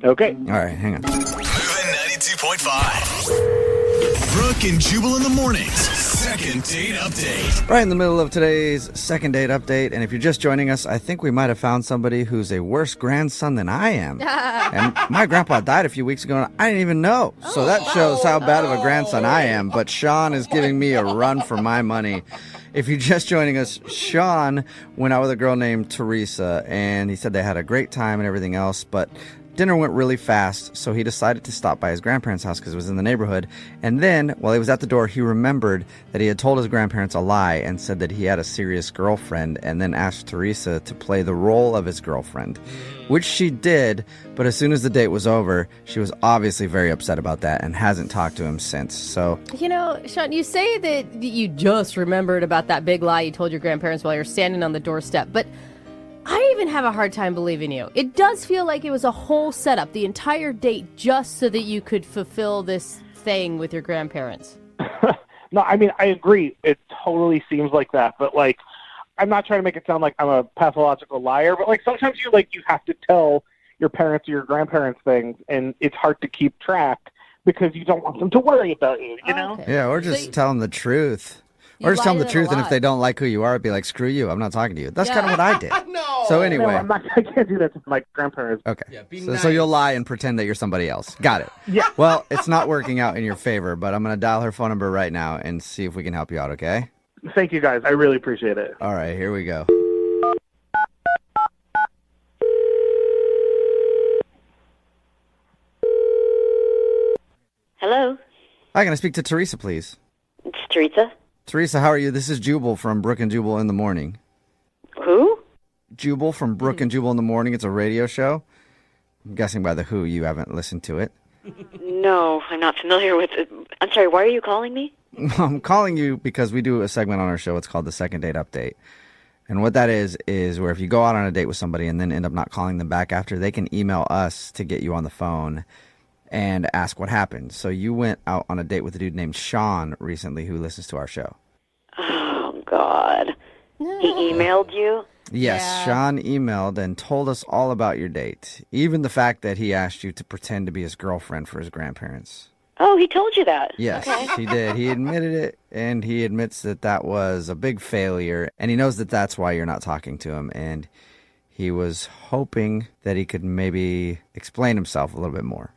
F: Okay.
A: All right. Hang on.
J: Moving 92.5. Brooke and Jubal in the mornings. Second date update.
A: Right in the middle of today's second date update, and if you're just joining us, I think we might have found somebody who's a worse grandson than I am. And my grandpa died a few weeks ago, and I didn't even know. So that shows how bad of a grandson I am. But Sean is giving me a run for my money. If you're just joining us, Sean went out with a girl named Teresa, and he said they had a great time and everything else, but Dinner went really fast, so he decided to stop by his grandparents' house because it was in the neighborhood. And then, while he was at the door, he remembered that he had told his grandparents a lie and said that he had a serious girlfriend, and then asked Teresa to play the role of his girlfriend, which she did. But as soon as the date was over, she was obviously very upset about that and hasn't talked to him since. So,
C: You know, Sean, you say that you just remembered about that big lie you told your grandparents while you're standing on the doorstep, but I even have a hard time believing you. It does feel like it was a whole setup, the entire date, just so that you could fulfill this thing with your grandparents.
F: No, I mean, I agree. It totally seems like that. But, like, I'm not trying to make it sound like I'm a pathological liar, but, like, sometimes you have to tell your parents or your grandparents things, and it's hard to keep track because you don't want them to worry about you, you know?
A: yeah, or just tell them the truth.
C: You
A: Or just tell them
C: lied
A: the
C: to them
A: truth,
C: a
A: and if
C: lot.
A: they don't like who you are, be like, screw you, I'm not talking to you. That's
C: Yeah.
A: kind of what I did.
B: No.
A: So anyway.
F: No, I can't do that to my grandparents.
A: Okay.
B: Yeah, be
A: So
B: nice.
A: you'll lie and pretend that you're somebody else. Got it.
F: Yeah.
A: Well, it's not working out in your favor, but I'm going to dial her phone number right now and see if we can help you out, okay?
F: Thank you, guys. I really appreciate it.
A: All right, here we go.
H: Hello,
A: Hi, can I speak to Teresa, please?
H: it's Teresa.
A: Teresa, how are you? This is Jubal from Brooke and Jubal in the Morning.
H: Who?
A: Jubal from Brooke and Jubal in the Morning. It's a radio show. I'm guessing by the who you haven't listened to it.
H: No, I'm not familiar with it. I'm sorry, why are you calling me?
A: I'm calling you because we do a segment on our show. It's called the Second Date Update. And what that is where if you go out on a date with somebody and then end up not calling them back after, they can email us to get you on the phone and ask what happened. So you went out on a date with a dude named Sean recently who listens to our show.
H: Oh, God. He emailed you?
A: Yes, Sean emailed and told us all about your date. Even the fact that he asked you to pretend to be his girlfriend for his grandparents.
H: Oh, he told you that?
A: Yes,
H: Okay.
A: he did. He admitted it, and he admits that that was a big failure, and he knows that that's why you're not talking to him, and he was hoping that he could maybe explain himself a little bit more.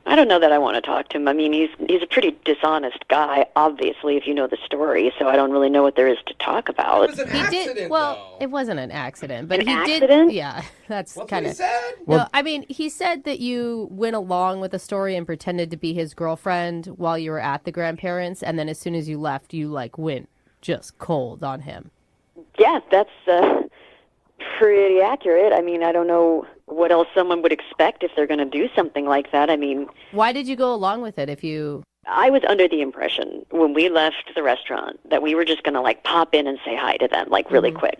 H: I don't know that I want to talk to him. I mean, he's a pretty dishonest guy, obviously, if you know the story, so I don't really know what there is to talk about.
C: He did. Well, it wasn't an accident, but
H: An
C: he
H: accident?
C: did. Yeah, that's
B: What's
C: kind
B: what
C: of.
B: he said?
C: No, I mean, he said that you went along with the story and pretended to be his girlfriend while you were at the grandparents, and then as soon as you left, you went just cold on him.
H: Yeah, that's pretty accurate. I mean, I don't know what else someone would expect if they're going to do something like that. I mean,
C: Why did you go along with it if you?
H: I was under the impression when we left the restaurant that we were just going to pop in and say hi to them really quick.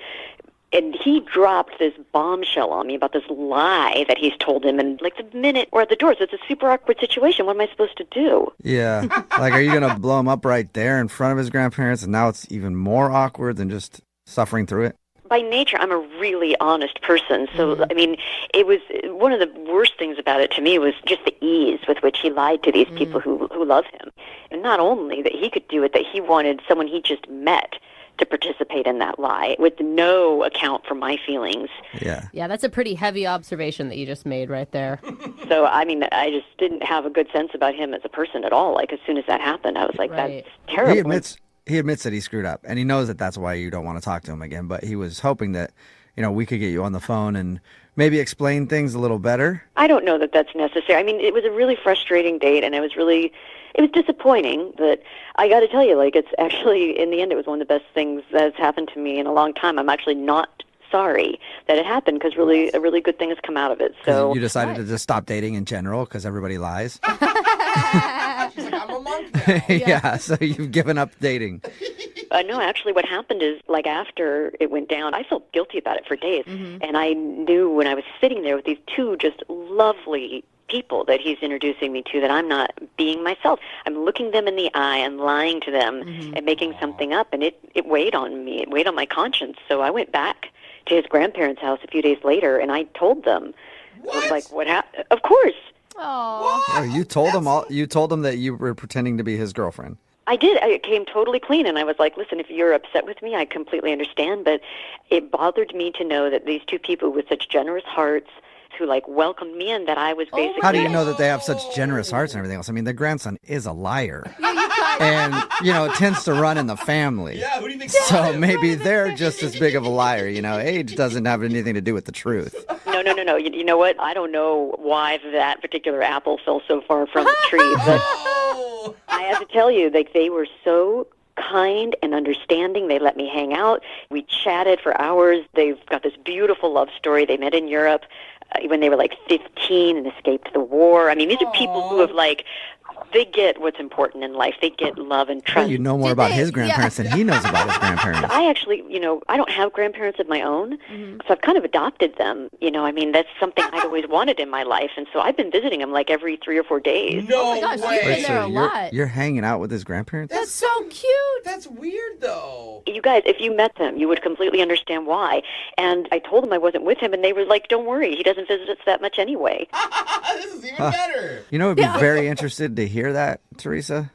H: And he dropped this bombshell on me about this lie that he's told him. And the minute we're at the doors, it's a super awkward situation. What am I supposed to do?
A: Yeah. Are you going to blow him up right there in front of his grandparents, and now it's even more awkward than just suffering through it?
H: By nature, I'm a really honest person. So, I mean, it was one of the worst things about it to me was just the ease with which he lied to these people who love him. And not only that he could do it, that he wanted someone he just met to participate in that lie with no account for my feelings.
A: Yeah.
C: Yeah, that's a pretty heavy observation that you just made right there.
H: So, I mean, I just didn't have a good sense about him as a person at all. As soon as that happened, I was like,
C: Right.
H: that's terrible.
A: He admits that he screwed up, and he knows that that's why you don't want to talk to him again, but he was hoping that, we could get you on the phone and maybe explain things a little better.
H: I don't know that that's necessary. I mean, it was a really frustrating date, and it was disappointing, but I got to tell you, it's actually, in the end, it was one of the best things that's happened to me in a long time. I'm actually not sorry that it happened because a really good thing has come out of it. So
A: You decided to just stop dating in general because everybody lies?
B: She's like, I'm a monk now.
A: Yeah, so you've given up dating.
H: No, actually, what happened is, after it went down, I felt guilty about it for days. And I knew when I was sitting there with these two just lovely people that he's introducing me to that I'm not being myself. I'm looking them in the eye and lying to them and making something up, and it weighed on me. It weighed on my conscience. So I went back to his grandparents' house a few days later, and I told them, what happened? Of course.
A: Oh, you told him all. You told him that you were pretending to be his girlfriend.
H: I did. I came totally clean, and I was like, listen, if you're upset with me, I completely understand, but it bothered me to know that these two people with such generous hearts who welcomed me in, that I was basically...
A: How do you know that they have such generous hearts and everything else? I mean, their grandson is a liar. And, tends to run in the family.
B: Yeah, who do you think?
A: So maybe they're just as big of a liar, Age doesn't have anything to do with the truth.
H: No, No. You know what? I don't know why that particular apple fell so far from the tree, but I have to tell you, like, they were so kind and understanding. They let me hang out. We chatted for hours. They've got this beautiful love story. They met in Europe when they were like 15 and escaped the war. I mean, these are people who have they get what's important in life. They get love and trust.
A: You know more about his grandparents than he knows about his grandparents.
H: I actually, I don't have grandparents of my own, so I've kind of adopted them. I mean, that's something I'd always wanted in my life, and so I've been visiting them like every 3 or 4 days.
B: No
C: Oh my gosh,
B: way.
C: you've been there a lot.
A: You're hanging out with his grandparents?
C: That's so cute.
B: That's weird, though.
H: You guys, if you met them, you would completely understand why. And I told them I wasn't with him, and they were like, don't worry, he doesn't visit us that much anyway.
B: This is even better.
A: You know, I'd be very interested to hear that, Teresa.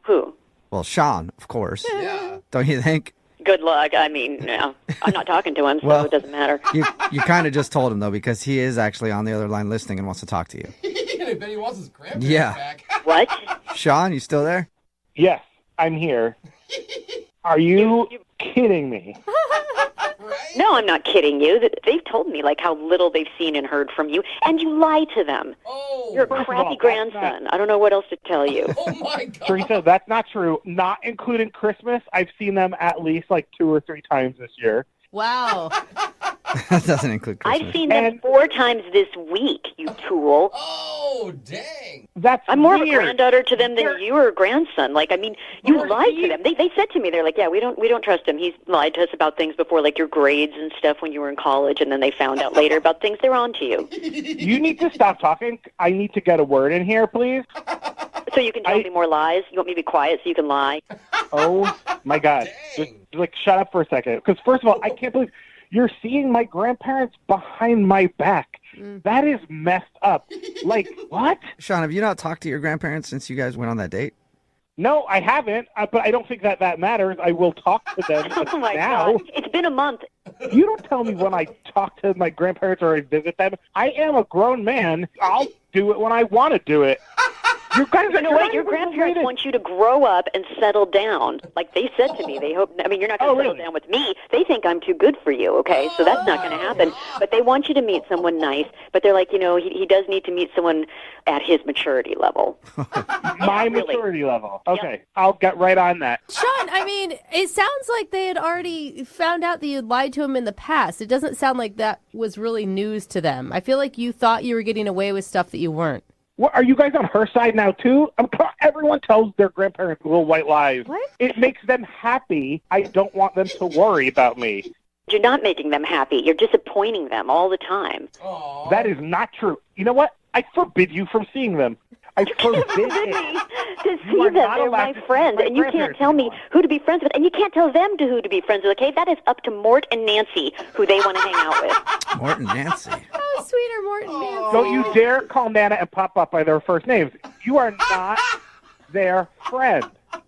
H: Who?
A: Well, Sean, of course.
B: Yeah.
A: Don't you think?
H: Good luck. I mean, no, I'm not talking to him, so
A: Well,
H: it doesn't matter.
A: You kind of just told him, though, because he is actually on the other line listening and wants to talk to you.
B: I bet he wants his grandparents back.
H: What?
A: Sean, you still there?
F: Yes, I'm here. Are you kidding me?
H: No, I'm not kidding you. They've told me like how little they've seen and heard from you, and you lie to them. You're a
F: First of
H: crappy
F: all,
H: grandson. I don't know what else to tell you.
B: Oh my God.
F: Teresa, that's not true. Not including Christmas. I've seen them at least like 2 or 3 times this year.
C: Wow.
A: That doesn't include Christmas.
H: I've seen them 4 times this week, you tool.
B: Oh, dang.
F: That's
H: I'm more
F: weird.
H: of a granddaughter to them than you are a grandson. Like, I mean, you lied to them. They said to me, they're like, yeah, we don't trust him. He's lied to us about things before, like your grades and stuff when you were in college, and then they found out later about things. They're on to you.
F: You need to stop talking. I need to get a word in here, please.
H: So you can tell me more lies? You want me to be quiet so you can lie?
F: Oh, my God. Just, shut up for a second. Because, first of all, I can't believe you're seeing my grandparents behind my back. That is messed up. Like, what?
A: Sean, have you not talked to your grandparents since you guys went on that date?
F: No, I haven't, but I don't think that matters. I will talk to them
H: Oh, my
F: now.
H: God. It's been a month.
F: You don't tell me when I talk to my grandparents or I visit them. I am a grown man. I'll do it when I want to do it. You guys
H: You know what? Your grandparents want you to grow up and settle down. Like they said to me, they hope. I mean, you're not going to settle down with me. They think I'm too good for you. Okay, so that's not going to happen. But they want you to meet someone nice. But they're like, he does need to meet someone at his maturity level.
F: My maturity level. Okay, I'll get right on that.
C: Sean, I mean, it sounds like they had already found out that you lied to him in the past. It doesn't sound like that was really news to them. I feel like you thought you were getting away with stuff that you weren't.
F: What, are you guys on her side now, too? Everyone tells their grandparents little white lies.
C: What?
F: It makes them happy. I don't want them to worry about me.
H: You're not making them happy. You're disappointing them all the time.
F: That is not true. You know what? I forbid you from seeing them. I forbid it.
H: To see them, they're my friends, and you can't tell me who to be friends with, and you can't tell them who to be friends with, okay? That is up to Mort and Nancy, who they want to hang out with.
A: Mort and Nancy.
C: Oh, sweeter Mort and Nancy.
F: Don't you dare call Nana and Pop Up by their first names. You are not their friend.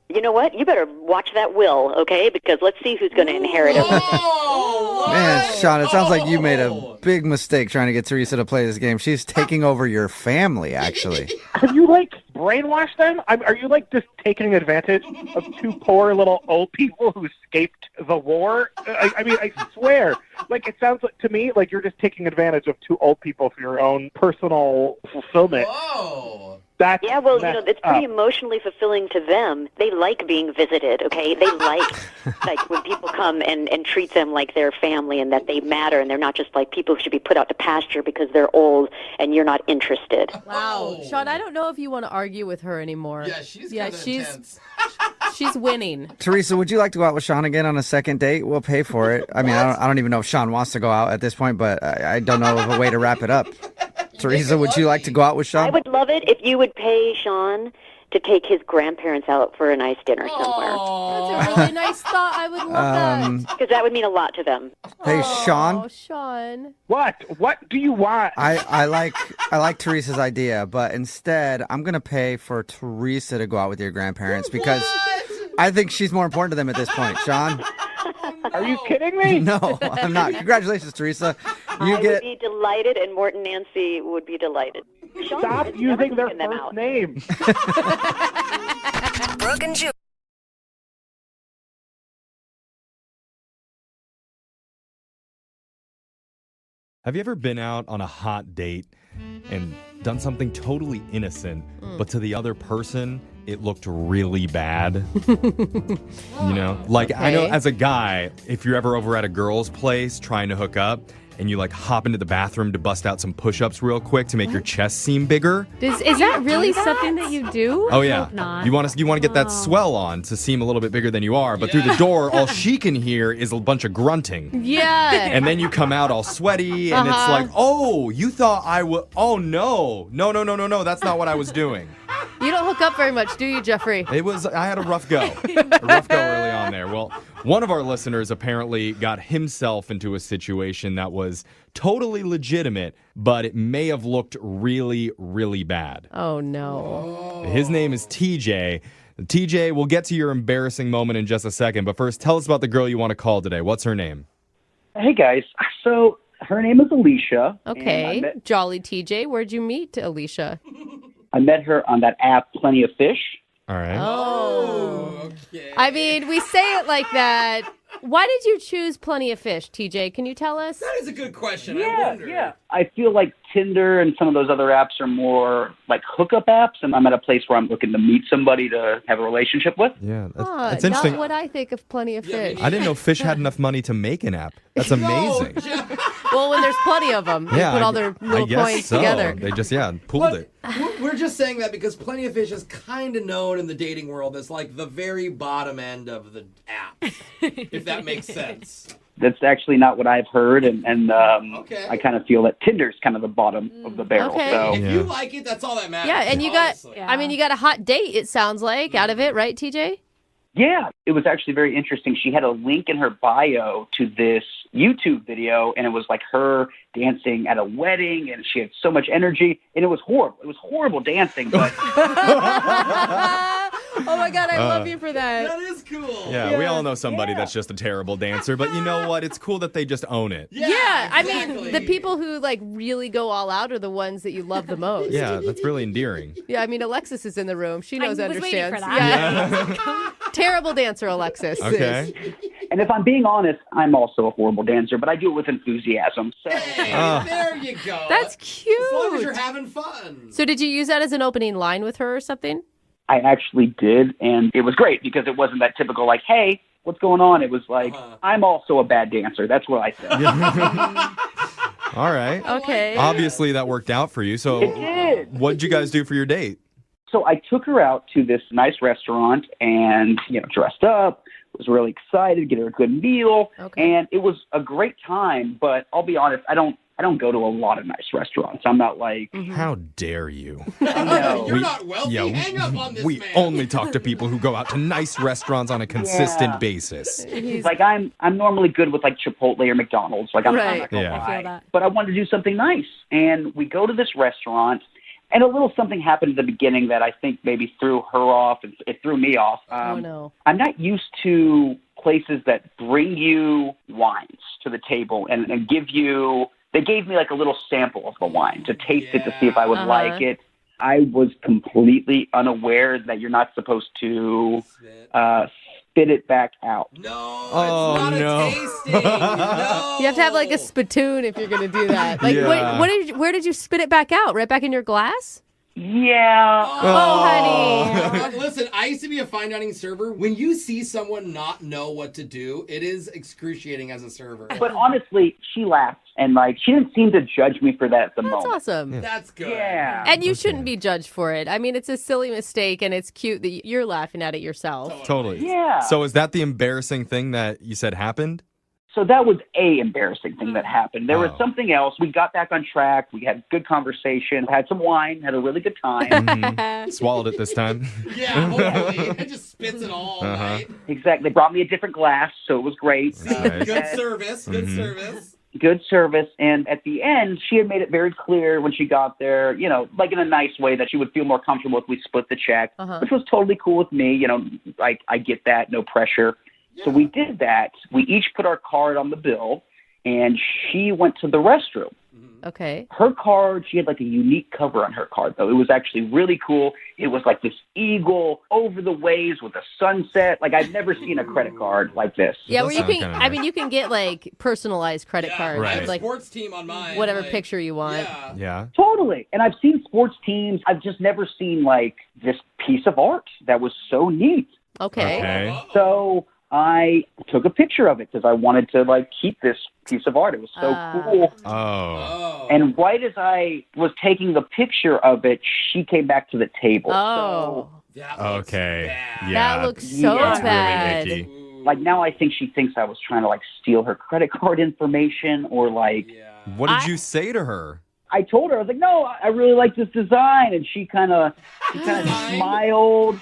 H: You know what? You better watch that will, okay? Because let's see who's going to inherit it.
A: Man, Sean, it sounds like you made a big mistake trying to get Teresa to play this game. She's taking over your family, actually.
F: Have you, brainwashed them? Are you, just taking advantage of 2 poor little old people who escaped the war? I mean, I swear. It sounds to me like you're just taking advantage of 2 old people for your own personal fulfillment.
B: Whoa.
F: That's
H: yeah, well, it's pretty
F: up.
H: Emotionally fulfilling to them. They like being visited, okay? They like when people come and treat them like their family and that they matter and they're not just like people who should be put out to pasture because they're old and you're not interested.
C: Wow. Sean, I don't know if you want to argue with her anymore.
B: Yeah, she's intense.
C: She's winning.
A: Teresa, would you like to go out with Sean again on a second date? We'll pay for it. I mean, I don't even know if Sean wants to go out at this point, but I don't know of a way to wrap it up. Teresa, would you like to go out with Sean?
H: I would love it if you would pay Sean to take his grandparents out for a nice dinner somewhere.
C: That's a really nice thought. I would love that.
H: Because that would mean a lot to them.
A: Hey, Sean.
C: Oh, Sean.
F: What? What do you want?
A: I like Teresa's idea, but instead, I'm going to pay for Teresa to go out with your grandparents because I think she's more important to them at this point. Sean?
F: Are you kidding me?
A: No, I'm not. Congratulations, Teresa.
H: I would be delighted, and Mort and Nancy would be delighted. Sean
F: Stop
H: is
F: using their
H: never taken them
F: first
H: out.
F: name.
N: Brooke and Jubal.
G: Have you ever been out on a hot date and done something totally innocent, but to the other person, it looked really bad? Like I know as a guy, if you're ever over at a girl's place trying to hook up, and you like hop into the bathroom to bust out some push-ups real quick to make your chest seem bigger.
C: Is that really something that you do?
G: Oh yeah. You want to get that swell on to seem a little bit bigger than you are, but through the door, all she can hear is a bunch of grunting.
C: Yeah.
G: And then you come out all sweaty, and it's like, oh, you thought I would. Oh no, that's not what I was doing.
C: You don't hook up very much, do you, Jeffrey?
G: I had a rough go. Early on there. Well, one of our listeners apparently got himself into a situation that was totally legitimate, but it may have looked really, really bad.
C: Oh, no.
G: His name is TJ. TJ, we'll get to your embarrassing moment in just a second, but first, tell us about the girl you want to call today. What's her name?
M: Hey, guys. So her name is Alicia.
C: Okay. Jolly TJ. Where'd you meet Alicia?
M: I met her on that app, Plenty of Fish.
G: All right.
C: Oh. Okay. I mean, we say it like that. Why did you choose Plenty of Fish, TJ? Can you tell us?
B: That is a good question.
M: Yeah. I feel like Tinder and some of those other apps are more like hookup apps, and I'm at a place where I'm looking to meet somebody to have a relationship with.
G: Yeah, that's interesting.
C: Not what I think of Plenty of Fish.
G: I didn't know Fish had enough money to make an app. That's amazing.
C: Well, when there's plenty of them, they put all their little coins together.
G: They just, pooled it.
B: We're just saying that because Plenty of Fish is kind of known in the dating world as like the very bottom end of the app, if that makes sense.
M: That's actually not what I've heard, and I kind of feel that Tinder's kind of the bottom of the barrel.
C: Okay.
M: So
B: If you like it, that's all that matters.
C: Yeah, and you got a hot date, it sounds like, out of it, right, TJ?
M: yeah, it was actually very interesting. She had a link in her bio to this YouTube video, and it was like her dancing at a wedding, and she had so much energy, and it was horrible. It was horrible dancing, but
C: oh my God, I love you for that.
B: That is cool.
G: Yeah, we all know somebody that's just a terrible dancer, but you know what? It's cool that they just own it.
C: Yeah, exactly. I mean, the people who like really go all out are the ones that you love the most.
G: Yeah, that's really endearing.
C: Yeah, I mean, Alexis is in the room. She knows,
P: I was
C: understands.
P: waiting for that.
C: Yeah. Terrible dancer, Alexis.
G: Okay.
M: And if I'm being honest, I'm also a horrible dancer, but I do it with enthusiasm. So.
B: Hey, there you go.
C: That's cute.
B: As long as you're having fun.
C: So did you use that as an opening line with her or something?
M: I actually did, and it was great because it wasn't that typical like, hey, what's going on? It was like, I'm also a bad dancer. That's what I said.
G: All right.
C: Okay.
G: Obviously, that worked out for you. So
M: It did.
G: What'd you guys do for your date?
M: So I took her out to this nice restaurant and, dressed up, was really excited, get her a good meal, and it was a great time, but I'll be honest, I don't go to a lot of nice restaurants. I'm not like...
G: How dare you?
B: You're not wealthy. Hang up on this
G: we
B: man.
G: only talk to people who go out to nice restaurants on a consistent basis.
M: Like I'm normally good with like Chipotle or McDonald's. Like I'm not gonna
P: I feel
M: lie.
P: that.
M: But I wanted to do something nice, and we go to this restaurant. And a little something happened at the beginning that I think maybe threw her off. It threw me off.
C: Oh, no.
M: I'm not used to places that bring you wines to the table and give you... They gave me like a little sample of the wine to taste it to see if I would like it. I was completely unaware that you're not supposed to spit it back out.
B: No,
G: Oh,
B: it's not
G: no.
B: a tasting. No.
C: You have to have like a spittoon if you're going to do that. Like,
G: Yeah.
C: where did you spit it back out? Right back in your glass?
M: Yeah.
C: Oh, honey.
B: Listen, I used to be a fine dining server. When you see someone not know what to do, it is excruciating as a server.
M: But honestly, she laughed, and like she didn't seem to judge me for that at the
C: That's
M: moment.
C: awesome.
B: That's good.
M: Yeah.
C: And you shouldn't be judged for it. I mean, it's a silly mistake, and it's cute that you're laughing at it yourself.
G: Totally.
M: Yeah.
G: So is that the embarrassing thing that you said happened?
M: So that was a embarrassing thing that happened. There was something else. We got back on track. We had good conversation, had some wine, had a really good time.
G: Swallowed it this time.
B: Yeah, hopefully. It just spits it all, right?
M: Exactly. They brought me a different glass, so it was great.
G: Nice.
B: Good service. Good service.
M: Good service. And at the end, she had made it very clear when she got there, like in a nice way that she would feel more comfortable if we split the check, which was totally cool with me. I get that, no pressure. So we did that. We each put our card on the bill, and she went to the restroom.
C: Okay.
M: Her card, she had like a unique cover on her card, though. It was actually really cool. It was like this eagle over the waves with a sunset. Like, I've never seen a credit card like this.
C: Yeah, where you can, you can get like personalized credit cards.
M: right.
C: With, like,
B: sports team on mine.
C: whatever picture you want.
G: Yeah.
M: Totally. And I've seen sports teams. I've just never seen like this piece of art that was so neat.
C: Okay.
M: So I took a picture of it because I wanted to like keep this piece of art. It was so cool.
G: Oh.
M: And right as I was taking the picture of it, she came back to the table.
C: Oh.
G: Okay. Yeah.
C: That looks so bad.
G: Really icky.
M: Like now I think she thinks I was trying to like steal her credit card information or like.
G: What did you say to her?
M: I told her, I was like, no, I really like this design. And she kind of smiled.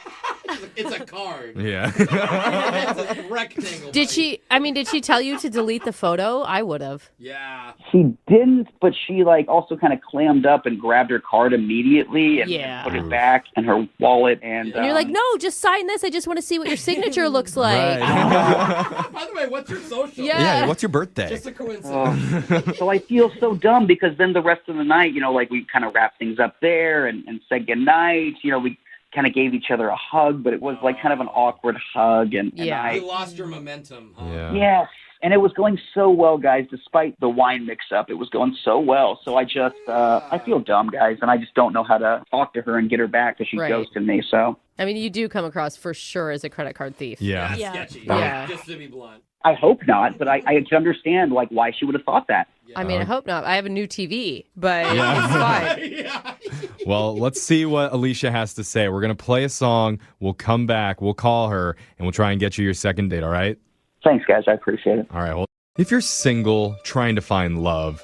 B: It's a card.
G: Yeah.
B: It's a rectangle.
C: Did she tell you to delete the photo? I would have.
B: Yeah.
M: She didn't, but she like also kind of clammed up and grabbed her card immediately and
C: Yeah.
M: put it back in her wallet. And
C: And you're like, no, just sign this. I just want to see what your signature looks like.
B: By the way, what's your social?
C: Yeah.
G: What's your birthday?
B: Just a coincidence.
M: so I feel so dumb because then the rest of the night, like we kind of wrapped things up there and said goodnight. We kind of gave each other a hug, but it was like kind of an awkward hug. And
B: You
M: I,
B: lost your momentum. Huh?
M: yes. And it was going so well, guys, despite the wine mix-up. It was going so well. So I just, I feel dumb, guys, and I just don't know how to talk to her and get her back because she
C: Right.
M: ghosted me. So
C: I mean, you do come across for sure as a credit card thief.
G: Yeah.
B: Sketchy.
C: Yeah.
B: Just to be blunt.
M: I hope not, but I can understand like why she would have thought that.
C: I mean, I hope not. I have a new TV, but it's fine.
G: Well, let's see what Alicia has to say. We're going to play a song. We'll come back. We'll call her, and we'll try and get you your second date, all right?
M: Thanks, guys. I appreciate it.
G: All right. Well, if you're single, trying to find love,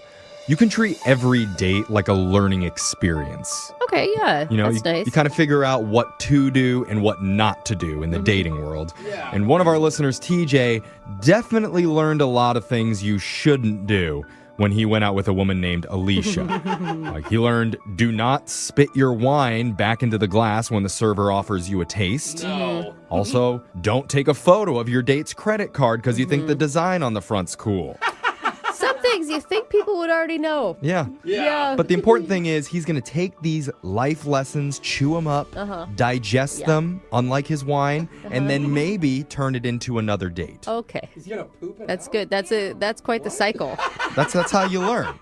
G: you can treat every date like a learning experience.
C: Okay, yeah. That's nice.
G: You kind of figure out what to do and what not to do in the dating world.
B: Yeah.
G: And one of our listeners, TJ, definitely learned a lot of things you shouldn't do when he went out with a woman named Alicia. Like he learned, do not spit your wine back into the glass when the server offers you a taste.
B: No.
G: Also, don't take a photo of your date's credit card because you think the design on the front's cool.
C: Some things you think people would already know.
G: Yeah.
C: Yeah.
G: But the important thing is he's going to take these life lessons, chew them up, digest them, unlike his wine, and then maybe turn it into another date.
C: Okay.
B: He's gonna poop it.
C: That's good. That's quite the cycle.
G: That's how you learn.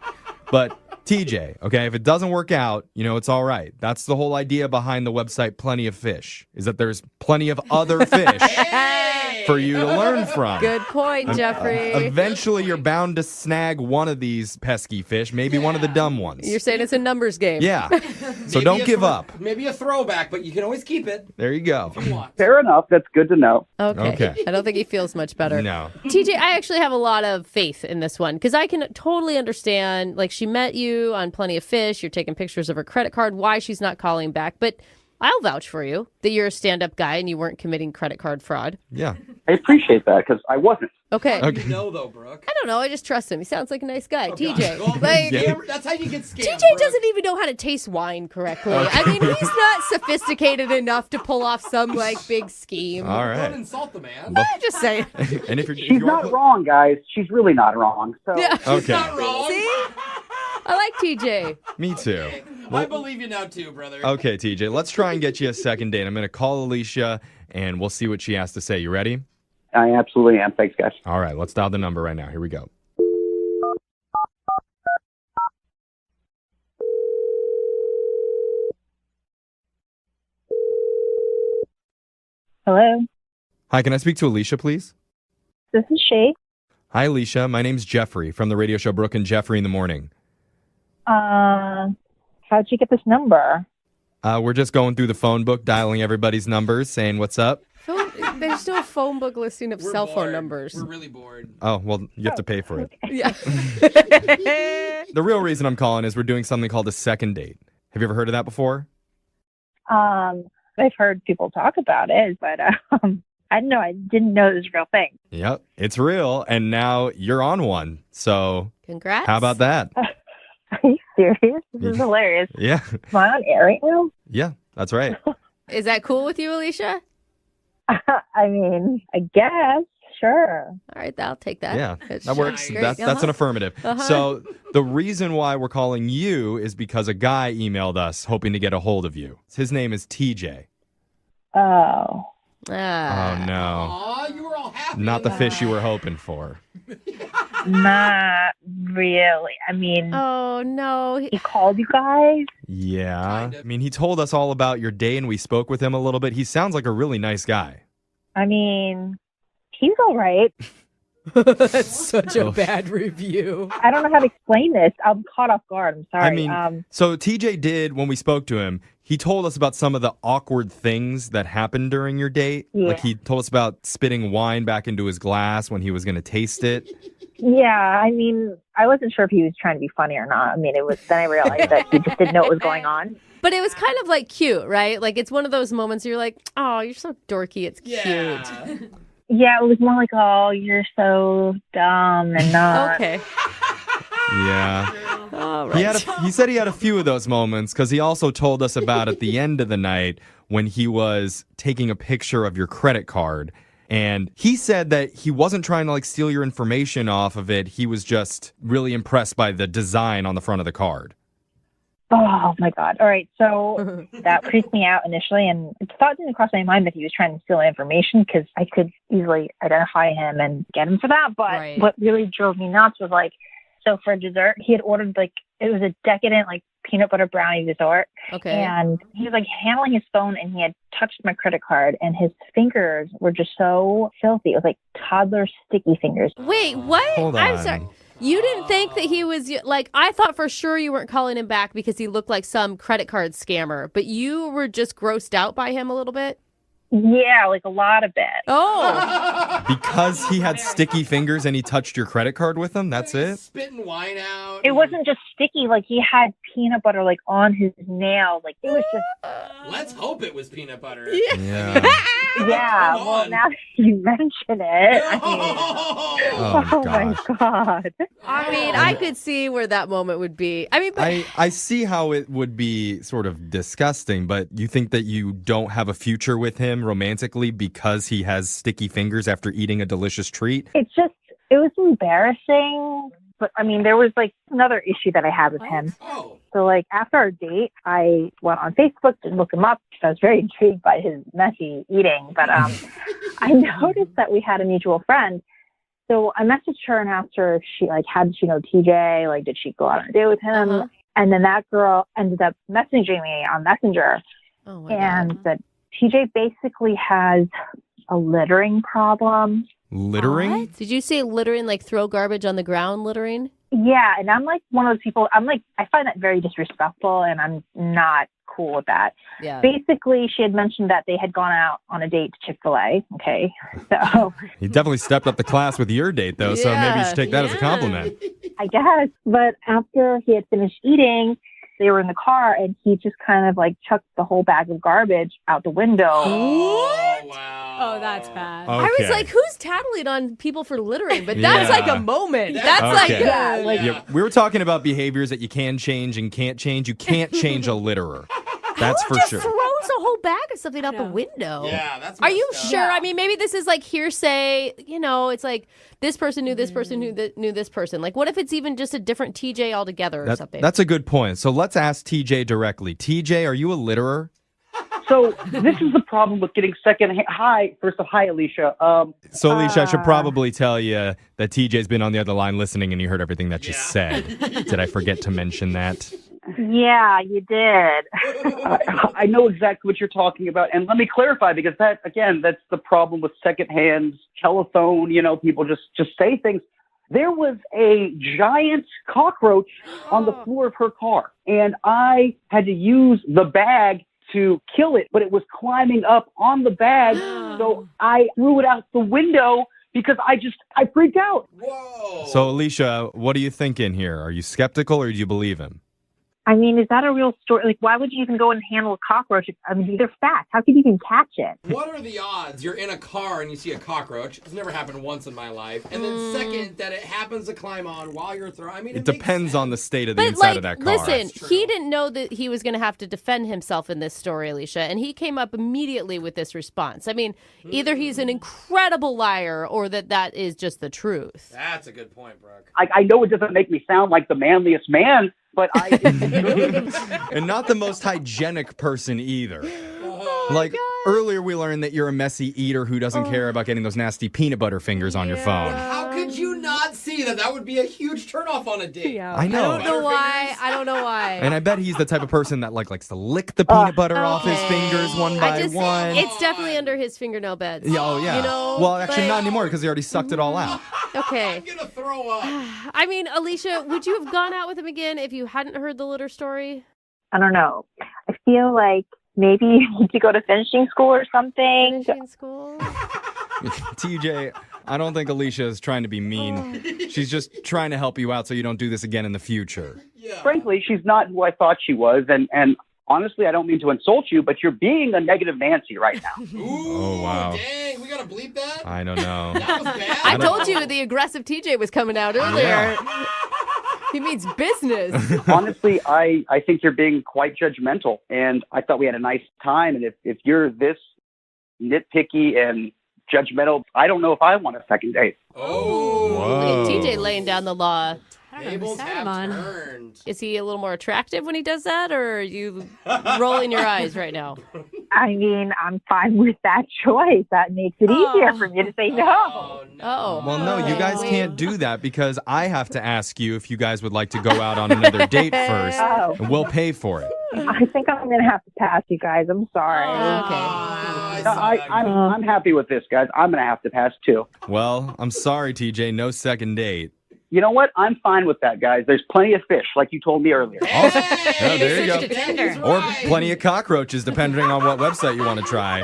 G: But TJ, okay, if it doesn't work out, it's all right. That's the whole idea behind the website Plenty of Fish, is that there's plenty of other fish for you to learn from.
C: Good point, Jeffrey.
G: Eventually, you're bound to snag one of these pesky fish, maybe one of the dumb ones.
C: You're saying it's a numbers game.
G: Yeah. So don't give up.
B: Maybe a throwback, but you can always keep it
G: There you go.
B: if you want.
M: Fair enough. That's good to know.
C: Okay. I don't think he feels much better.
G: No.
C: TJ, I actually have a lot of faith in this one because I can totally understand, like, she met you on Plenty of Fish, you're taking pictures of her credit card, why she's not calling back, but I'll vouch for you that you're a stand-up guy and you weren't committing credit card fraud.
G: Yeah.
M: I appreciate that because I wasn't.
C: Okay.
B: You know, though, Brooke.
C: I don't know. I just trust him. He sounds like a nice guy. TJ.
B: Well,
C: Like,
B: that's how you get scammed.
C: TJ
B: Brooke.
C: doesn't even know how to taste wine correctly. I mean, he's not sophisticated enough to pull off some, like, big scheme.
G: All
B: Don't
G: right.
B: insult the man.
C: I'm just saying.
G: And if
M: She's not wrong, guys. She's really not wrong. So
C: Yeah.
G: Okay.
B: Not wrong.
C: See? I like TJ.
G: Me too.
B: I believe you now, too, brother.
G: Okay, TJ, let's try and get you a second date. I'm going to call Alicia, and we'll see what she has to say. You ready?
M: I absolutely am. Thanks, guys.
G: All right, let's dial the number right now. Here we go.
L: Hello,
G: Hi, can I speak to Alicia, please?
L: this is Shay.
G: Hi, Alicia. My name's Jeffrey from the radio show Brooke and Jeffrey in the Morning.
L: How'd you get this number?
G: We're just going through the phone book, dialing everybody's numbers, saying what's up.
C: There's no phone book listing of cell phone numbers.
B: We're really bored.
G: Oh, well, you have to pay for it.
C: Yeah.
G: The real reason I'm calling is we're doing something called a second date. Have you ever heard of that before?
L: I've heard people talk about it, but I didn't know it was a real thing.
G: Yep, it's real, and now you're on one. So,
C: Congrats.
G: how about that?
L: Are you serious? This is hilarious.
G: Yeah,
L: Am I on air right now?
G: yeah, that's right.
C: Is that cool with you, Alicia?
L: I mean, I guess. sure.
C: All right, I'll take that.
G: Yeah,
C: It's
G: that works.
C: great.
G: That's an affirmative. So the reason why we're calling you is because a guy emailed us hoping to get a hold of you. His name is TJ.
L: Oh.
G: Oh, no.
B: Aw, you were all happy.
G: Not the fish you were hoping for.
L: Not really. I mean,
C: Oh, no.
L: he called you guys.
G: Yeah. I mean, he told us all about your day and we spoke with him a little bit. He sounds like a really nice guy.
L: I mean, he's all right.
C: That's such a bad review.
L: I don't know how to explain this. I'm caught off guard. I'm sorry.
G: I mean, so TJ did, when we spoke to him, he told us about some of the awkward things that happened during your date.
L: Yeah.
G: Like he told us about spitting wine back into his glass when he was going to taste it.
L: yeah, I mean, I wasn't sure if he was trying to be funny or not. I mean, then I realized that he just didn't know what was going on.
C: But it was kind of like cute, right? Like it's one of those moments where you're like, oh, you're so dorky. It's cute.
L: Yeah, it was more like, oh, you're so dumb and not.
C: Okay.
G: Yeah.
C: All right.
G: He said he had a few of those moments because he also told us about at the end of the night when he was taking a picture of your credit card. And he said that he wasn't trying to like steal your information off of it. He was just really impressed by the design on the front of the card.
L: Oh my God. All right. So that freaked me out initially. And the thought didn't cross my mind that he was trying to steal information because I could easily identify him and get him for that. But what really drove me nuts was like, so for dessert, he had ordered like, it was a decadent like peanut butter brownie dessert.
C: Okay.
L: And he was like handling his phone and he had touched my credit card and his fingers were just so filthy. It was like toddler sticky fingers.
C: Wait, what?
G: Hold
C: I'm
G: on.
C: sorry. You didn't think that he was like, I thought for sure you weren't calling him back because he looked like some credit card scammer, but you were just grossed out by him a little bit?
L: Yeah, like a lot of it.
C: Oh.
G: Because he had sticky fingers and he touched your credit card with them? That's it?
B: Spitting wine out.
L: It wasn't just sticky, like he had peanut butter like on his nail. Like it was just
B: Let's hope it was peanut butter.
G: Yeah.
L: yeah, well now that you mention it. I mean,
G: Oh,
L: my God.
C: I mean, I could see where that moment would be. I mean, but
G: I see how it would be sort of disgusting, but you think that you don't have a future with him romantically because he has sticky fingers after eating a delicious treat?
L: It was embarrassing. But I mean, there was like another issue that I had with him.
B: Oh.
L: So like after our date, I went on Facebook to look him up. I was very intrigued by his messy eating, but I noticed that we had a mutual friend. So I messaged her and asked her if she had she know TJ? Like, did she go out on a date with him?
C: Uh-huh.
L: And then that girl ended up messaging me on Messenger and said TJ basically has a littering problem.
G: Littering?
C: What? Did you say littering, like throw garbage on the ground littering?
L: Yeah, and I'm like one of those people, I find that very disrespectful, and I'm not cool with that.
C: Yeah.
L: Basically, she had mentioned that they had gone out on a date to Chick-fil-A, okay? So
G: He definitely stepped up the class with your date, though, so maybe you should take that as a compliment.
L: I guess. But after he had finished eating, they were in the car, and he just kind of like chucked the whole bag of garbage out the window.
B: Oh, wow.
C: Oh, that's bad.
G: Okay.
C: I was like, who's tattling on people for littering? But that's like a moment. That's
G: Okay.
C: like
G: We were talking about behaviors that you can change and can't change. You can't change a litterer. That's for
C: just
G: sure.
C: throws a whole bag of something out the window.
B: Yeah, that's
C: Are you
B: messed up.
C: sure? I mean, maybe this is like hearsay. You know, it's like this person knew this person knew this person. Like, what if it's even just a different TJ altogether or something?
G: That's a good point. So let's ask TJ directly. TJ, are you a litterer?
M: So this is the problem with getting second. Hi, first of all, hi, Alicia.
G: So, Alicia, I should probably tell you that TJ's been on the other line listening and you heard everything that you said. Did I forget to mention that?
L: Yeah, you did.
M: I know exactly what you're talking about, and let me clarify because that's the problem with secondhand telephone. You know, people just say things. There was a giant cockroach on the floor of her car, and I had to use the bag to kill it, but it was climbing up on the bag, so I threw it out the window because I freaked out.
B: Whoa.
G: So, Alicia, what are you thinking here? Are you skeptical or do you believe him?
L: I mean, is that a real story? Like, why would you even go and handle a cockroach? I mean, they're fast. How could you even catch it?
B: What are the odds you're in a car and you see a cockroach? It's never happened once in my life. And then second, that it happens to climb on while you're throwing. I mean,
G: It depends on the state of the inside of that car.
C: Listen, he didn't know that he was going to have to defend himself in this story, Alicia, and he came up immediately with this response. I mean, either he's an incredible liar or that is just the truth.
B: That's a good point, Brooke.
M: I know it doesn't make me sound like the manliest man, but
G: And not the most hygienic person either. Earlier we learned that you're a messy eater who doesn't care about getting those nasty peanut butter fingers on your phone.
B: How could you not see that? That would be a huge turnoff on a date.
C: Yeah.
G: I know.
C: I don't know why.
G: And I bet he's the type of person that likes to lick the peanut butter off his fingers one by one.
C: It's definitely under his fingernail beds.
G: Yeah, oh, yeah.
C: You know,
G: well, actually, not anymore because he already sucked it all out.
C: Okay.
B: I'm going to throw up.
C: I mean, Alicia, would you have gone out with him again if you hadn't heard the litter story?
L: I don't know. I feel like maybe you need to go to finishing school or something.
C: Finishing school?
G: TJ, I don't think Alicia is trying to be mean. She's just trying to help you out so you don't do this again in the future.
M: frankly, she's not who I thought she was. And honestly, I don't mean to insult you, but you're being a negative Nancy right now.
G: Oh, wow.
B: Dang, we got to bleep that?
G: I don't know.
B: That was bad.
C: I told you the aggressive TJ was coming out earlier.
G: Yeah.
C: He means business.
M: Honestly, I think you're being quite judgmental, and I thought we had a nice time. And if you're this nitpicky and judgmental, I don't know if I want a second date.
C: Oh, look at TJ laying down the law.
B: Tables have turned.
C: Is he a little more attractive when he does that, or are you rolling your eyes right now?
L: I mean, I'm fine with that choice. That makes it easier for me to say no.
C: Oh.
G: Well, no, you guys can't do that because I have to ask you if you guys would like to go out on another date first, and we'll pay for it.
L: I think I'm going to have to pass, you guys. I'm sorry.
M: I'm happy with this, guys. I'm going to have to pass, too.
G: Well, I'm sorry, TJ. No second date.
M: You know what? I'm fine with that, guys. There's plenty of fish, like you told me earlier.
G: Oh, there you go. Or plenty of cockroaches, depending on what website you want to try.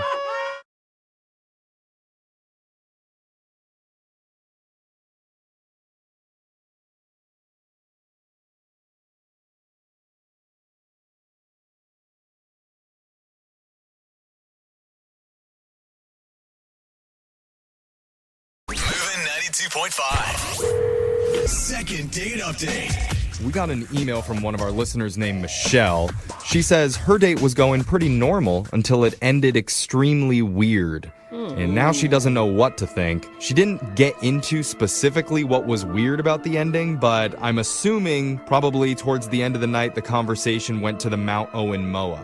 J: Moving 92.5. Second date update.
G: We got an email from one of our listeners named Michelle. She says her date was going pretty normal until it ended extremely weird. And now she doesn't know what to think. She didn't get into specifically what was weird about the ending, but I'm assuming probably towards the end of the night, the conversation went to the Mount Owen Moa.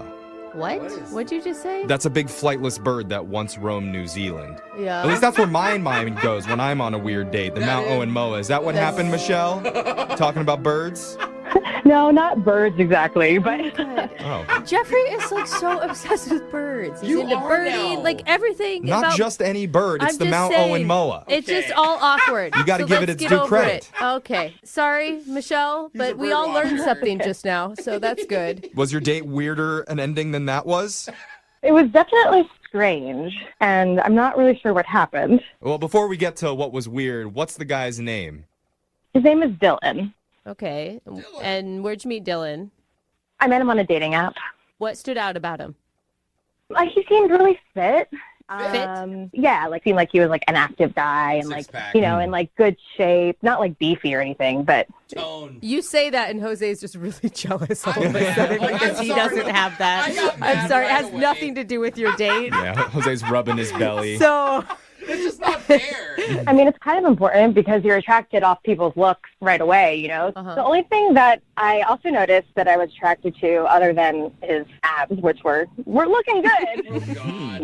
C: What? What'd you just say?
G: That's a big flightless bird that once roamed New Zealand.
C: Yeah.
G: At least that's where my mind goes when I'm on a weird date. The Mount Owen Moa. Is that what happened, Michelle? Talking about birds?
Q: No, not birds exactly, but
G: Oh.
C: Jeffrey is like so obsessed with birds. He's
B: You
C: into
B: are
C: birding,
B: now.
C: like everything.
G: Not
C: about...
G: just any bird. It's
C: I'm
G: the
C: just
G: Mount
C: saying,
G: Owen Moa.
C: It's just all awkward.
G: You gotta
C: So
G: give it
C: let's
G: its
C: get
G: due
C: over
G: credit.
C: it. Okay. Sorry, Michelle, but we all learned something just now, so that's good.
G: Was your date weirder an ending than that was?
Q: it was definitely strange, and I'm not really sure what happened.
G: Well, before we get to what was weird, what's the guy's name?
Q: His name is Dylan.
C: Okay. And where'd you meet Dylan?
Q: I met him on a dating app.
C: What stood out about him?
Q: He seemed really fit.
C: Fit?
Q: Yeah, seemed like he was like an active guy and
B: Six-pack.
Q: in like good shape, not like beefy or anything, but
B: Tone.
C: You say that, and Jose is just really jealous all of a sudden
B: I'm
C: because he
B: sorry.
C: doesn't have that.
B: I got mad
C: I'm sorry. It
B: right
C: has
B: away.
C: nothing to do with your date.
G: Yeah, Jose's rubbing his belly.
C: So,
B: It's just not fair.
Q: I mean, it's kind of important because you're attracted off people's looks right away, you know?
C: Uh-huh.
Q: The only thing that I also noticed that I was attracted to, other than his abs, which were looking good,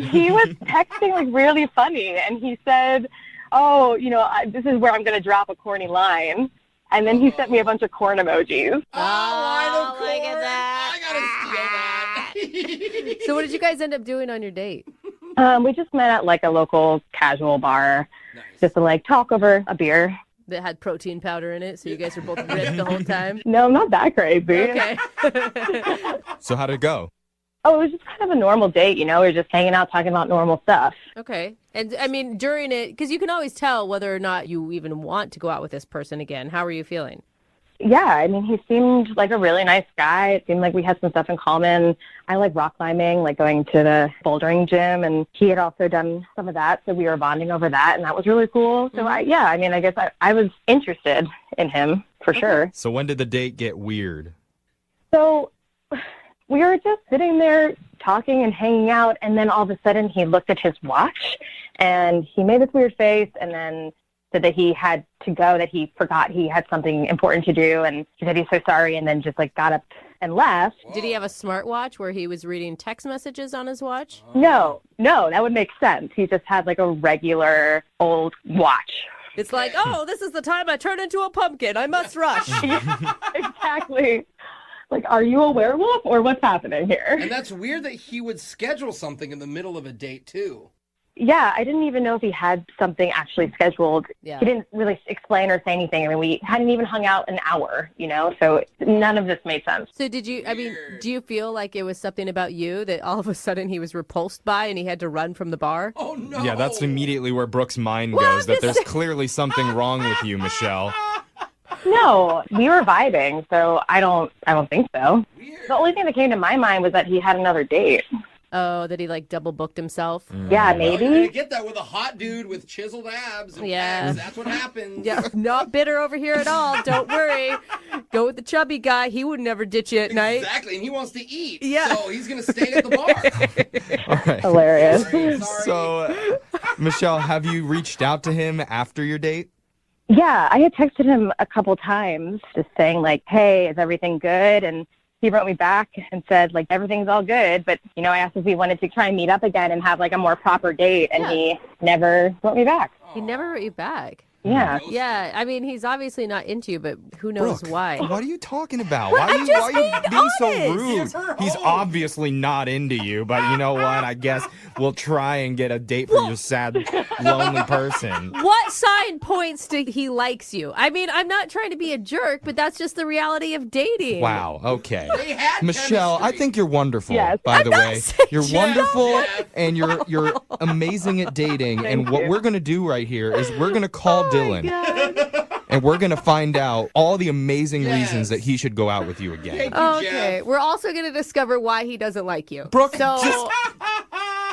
Q: he was texting like really funny, and he said, oh, this is where I'm going to drop a corny line. And then he sent me a bunch of corn emojis.
C: oh, look at that.
B: I gotta steal that.
C: So what did you guys end up doing on your date?
Q: We just met at like a local casual bar just to talk over a beer.
C: That had protein powder in it, so you guys were both ripped the whole time?
Q: No, not that crazy.
C: Okay.
G: So how'd it go?
Q: Oh, it was just kind of a normal date, we were just hanging out, talking about normal stuff.
C: Okay. And, I mean, during it, because you can always tell whether or not you even want to go out with this person again. How are you feeling?
Q: Yeah, I mean, he seemed like a really nice guy. It seemed like we had some stuff in common. I like rock climbing, like going to the bouldering gym, and he had also done some of that, so we were bonding over that, and that was really cool. So, I guess I was interested in him, for sure.
G: So when did the date get weird?
Q: So we were just sitting there talking and hanging out, and then all of a sudden he looked at his watch, and he made this weird face, and then said that he had to go, that he forgot he had something important to do, and he said he's so sorry, and then just like got up and left.
C: Did he have a smartwatch where he was reading text messages on his watch?
Q: No, that would make sense. He just had like a regular old watch.
C: It's like, oh, this is the time I turn into a pumpkin. I must rush.
Q: Exactly. Like, are you a werewolf or what's happening here?
B: And that's weird that he would schedule something in the middle of a date, too.
Q: Yeah, I didn't even know if he had something actually scheduled.
C: Yeah.
Q: He didn't really explain or say anything. I mean, we hadn't even hung out an hour, so none of this made sense.
C: So do you feel like it was something about you that all of a sudden he was repulsed by and he had to run from the bar?
B: Oh, no.
G: Yeah, that's immediately where Brooke's mind goes, that there's clearly something wrong with you, Michelle.
Q: No, we were vibing, so I don't think so. Weird. The only thing that came to my mind was that he had another date.
C: Oh, that he like double booked himself?
Q: Yeah, maybe.
B: You're gonna get that with a hot dude with chiseled abs. And abs. That's what happens.
C: Yeah, not bitter over here at all. Don't worry. Go with the chubby guy. He would never ditch you at night.
B: Exactly, and he wants to eat.
C: Yeah.
B: So he's gonna stay at the bar.
G: All right.
Q: Hilarious.
B: Sorry.
G: So, Michelle, have you reached out to him after your date?
Q: Yeah, I had texted him a couple times just saying, like, hey, is everything good? And he wrote me back and said, like, everything's all good. But, I asked if we wanted to try and meet up again and have, like, a more proper date. And he never wrote me back.
C: He never wrote you back.
Q: Yeah.
C: Yeah, I mean, he's obviously not into you, but who knows
G: Brooke,
C: why.
G: What are you talking about?
C: Well,
G: Why are you being so
C: honest.
G: rude? He's obviously not into you, but you know what? I guess we'll try and get a date for your sad, lonely person.
C: What sign points to he likes you? I mean, I'm not trying to be a jerk, but that's just the reality of dating.
G: Wow, okay.
B: They had
G: Michelle,
B: chemistry.
G: I think you're wonderful,
Q: Yes.
G: by
C: I'm
G: the
C: not
G: way.
C: saying
G: You're
C: that.
G: wonderful, and you're amazing at dating. And what we're going to do right here is we're going to call Dylan. And we're going to find out all the amazing reasons that he should go out with you again.
C: Okay, we're also going to discover why he doesn't like you.
G: Brooke,
C: so
G: just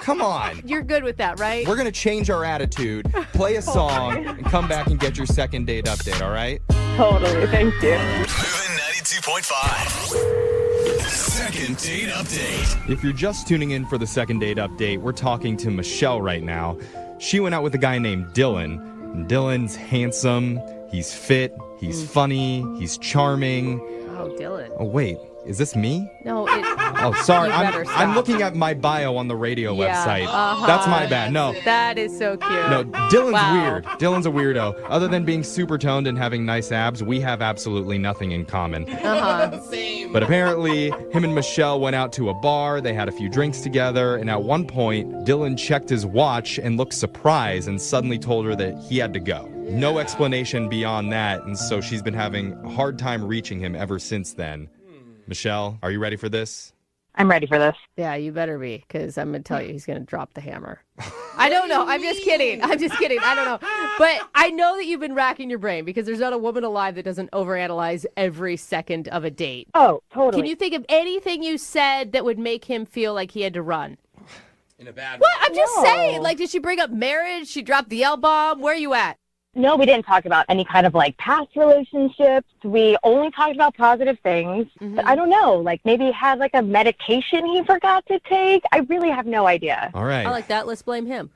G: come on.
C: you're good with that, right?
G: We're going to change our attitude, play a song, and come back and get your second date update, all right?
Q: Totally. Thank you.
J: Moving 92.5. Second date update.
G: If you're just tuning in for the second date update, we're talking to Michelle right now. She went out with a guy named Dylan. And Dylan's handsome, he's fit, he's funny, he's charming.
C: Oh, Dylan.
G: Oh, wait. Is this me?
C: No,
G: Oh, sorry.
C: You better stop.
G: I'm looking at my bio on the radio website. That's my bad. No.
C: That is so cute.
G: No, Dylan's
C: Wow.
G: weird. Dylan's a weirdo. Other than being super toned and having nice abs, we have absolutely nothing in common.
B: Same.
G: But apparently, him and Michelle went out to a bar, they had a few drinks together, and at one point, Dylan checked his watch and looked surprised and suddenly told her that he had to go. No explanation beyond that, and so she's been having a hard time reaching him ever since then. Michelle, are you ready for this?
Q: I'm ready for this.
C: Yeah, you better be, because I'm going to tell you he's going to drop the hammer. I don't know. I'm just kidding. I don't know. But I know that you've been racking your brain because there's not a woman alive that doesn't overanalyze every second of a date.
Q: Oh, totally.
C: Can you think of anything you said that would make him feel like he had to run?
B: In a bad way.
C: What? I'm just saying. Like, did she bring up marriage? She dropped the L-bomb? Where are you at?
Q: No, we didn't talk about any kind of like past relationships. We only talked about positive things. But I don't know, like maybe he had like a medication he forgot to take. I really have no idea.
G: All right.
C: I like that. Let's blame him.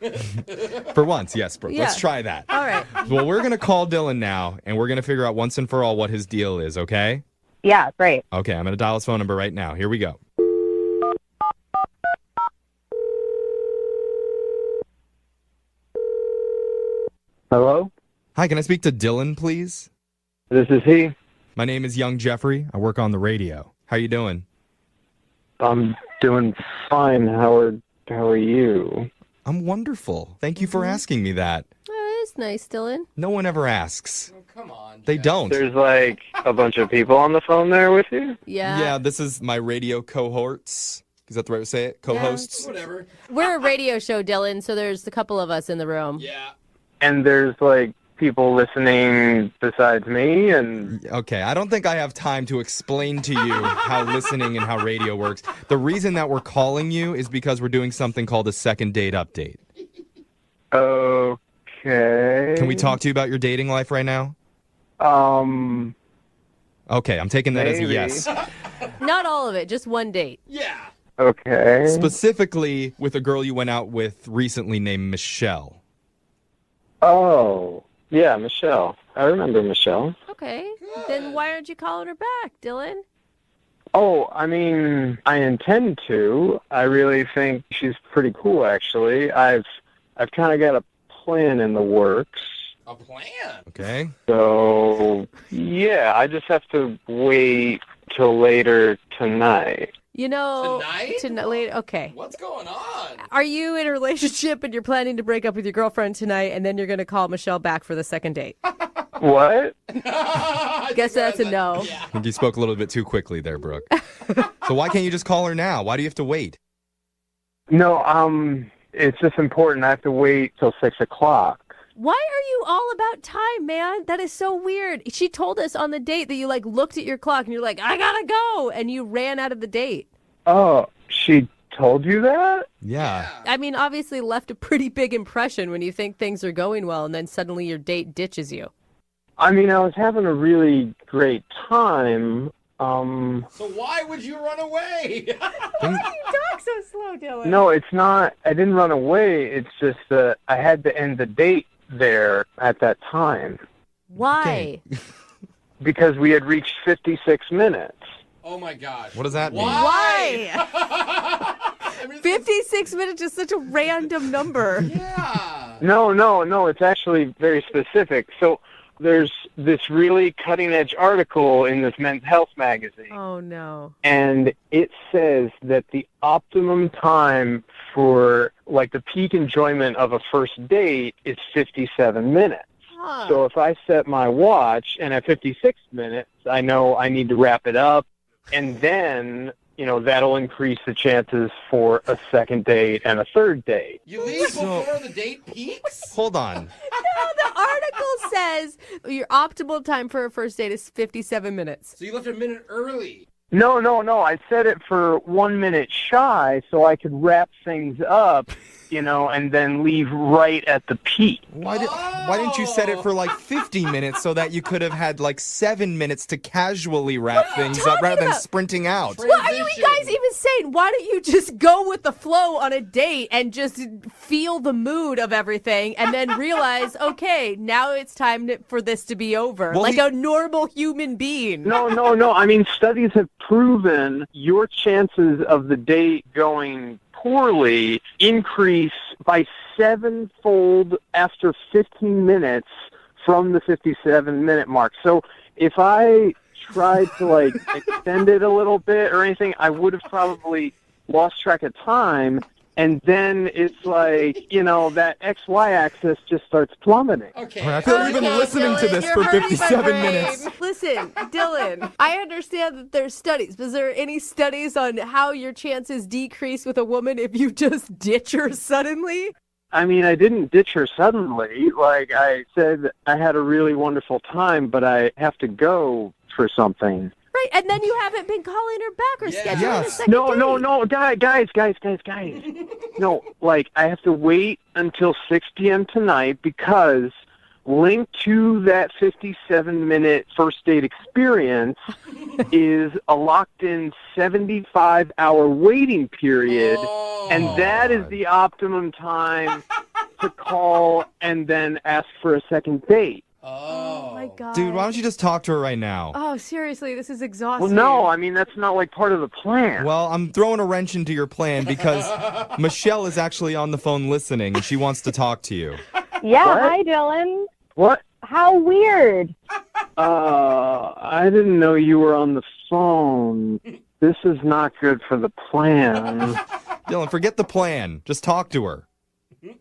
G: For once, yes, Brooke.
C: Yeah.
G: Let's try that.
C: All right.
G: Well, we're going to call Dylan now, and we're going to figure out once and for all what his deal is, okay?
Q: Yeah, great.
G: Okay, I'm going to dial his phone number right now. Here we go.
F: Hello?
G: Hi, can I speak to Dylan, please?
F: This is he.
G: My name is Young Jeffrey. I work on the radio. How you doing?
F: I'm doing fine. How are you?
G: I'm wonderful. Thank you for asking me that.
C: Oh, that's nice, Dylan.
G: No one ever asks.
B: Oh, come on.
G: They don't.
F: There's like a bunch of people on the phone there with you?
C: Yeah.
G: Yeah, this is my radio cohorts. Is that the right way to say it? Co-hosts?
B: Whatever.
C: We're a radio show, Dylan, so there's a couple of us in the room.
B: Yeah.
F: And there's like
S: people listening besides me. And
G: okay, I don't think I have time to explain to you how listening and how radio works. The reason that we're calling you is because we're doing something called a second date update.
S: Okay.
G: Can we talk to you about your dating life right now? Okay, I'm taking that as a yes.
C: Not all of it, just one date.
B: Yeah.
S: Okay.
G: Specifically with a girl you went out with recently named Michelle.
S: Oh, yeah, Michelle. I remember Michelle.
C: Okay. Then why aren't you calling her back, Dylan?
S: Oh, I mean, I intend to. I really think she's pretty cool, actually. I've kind of got a plan in the works.
B: A plan?
G: Okay.
S: So, yeah, I just have to wait till later tonight.
C: You know,
B: Tonight?
C: Okay.
B: What's going on?
C: Are you in a relationship and you're planning to break up with your girlfriend tonight, and then you're going to call Michelle back for the second date?
S: What?
C: Guess that's a no.
G: I think you spoke a little bit too quickly there, Brooke. So why can't you just call her now? Why do you have to wait?
S: No, it's just important. I have to wait till 6 o'clock.
C: Why are you all about time, man? That is so weird. She told us on the date that you looked at your clock and you're like, I gotta go, and you ran out of the date.
S: Oh, she told you that?
G: Yeah.
C: I mean, obviously left a pretty big impression when you think things are going well and then suddenly your date ditches you.
S: I mean, I was having a really great time.
B: So why would you run away?
C: Why do you talk so slow, Dylan?
S: No, it's not. I didn't run away. It's just that I had to end the date there at that time.
C: Why?
S: Because we had reached 56 minutes.
B: Oh my gosh.
G: What does that mean?
C: Why? 56 minutes is such a random number.
B: Yeah.
S: No. It's actually very specific. So there's this really cutting-edge article in this men's health magazine.
C: Oh, no.
S: And it says that the optimum time for, the peak enjoyment of a first date is 57 minutes.
C: Huh.
S: So if I set my watch, and at 56 minutes, I know I need to wrap it up, and then, that'll increase the chances for a second date and a third date.
B: You leave before the date peaks?
G: Hold on.
C: No, the article says your optimal time for a first date is 57 minutes.
B: So you left a minute early.
S: No. I set it for 1 minute shy so I could wrap things up, and then leave right at the peak.
G: Why didn't you set it for 50 minutes so that you could have had 7 minutes to casually wrap things up rather than sprinting out?
C: What are you guys even saying? Why don't you just go with the flow on a date and just feel the mood of everything and then realize, okay, now it's time for this to be over,
S: Well,
C: a normal human being?
S: No. I mean, studies have proven your chances of the date going poorly increase by 7-fold after 15 minutes from the 57-minute mark. So if I tried to extend it a little bit or anything, I would have probably lost track of time. And then it's that XY axis just starts plummeting.
B: Okay.
G: I feel like we've been listening to this for 57 minutes.
C: Listen, Dylan, I understand that there's studies. Is there any studies on how your chances decrease with a woman if you just ditch her suddenly?
S: I mean, I didn't ditch her suddenly. I said I had a really wonderful time, but I have to go for something.
C: Right, and then you haven't been calling her back or scheduling a second date.
S: No, guys. No, I have to wait until 6 p.m. tonight because linked to that 57-minute first date experience is a locked-in 75-hour waiting period, and that is the optimum time to call and then ask for a second date.
C: Oh my God.
G: Dude, why don't you just talk to her right now?
C: Oh, seriously, this is exhausting.
S: Well, no, I mean, that's not part of the plan.
G: Well, I'm throwing a wrench into your plan because Michelle is actually on the phone listening and she wants to talk to you.
Q: Yeah,
S: What?
Q: hi, Dylan.
S: What?
Q: How weird.
S: I didn't know you were on the phone. This is not good for the plan.
G: Dylan, forget the plan. Just talk to her.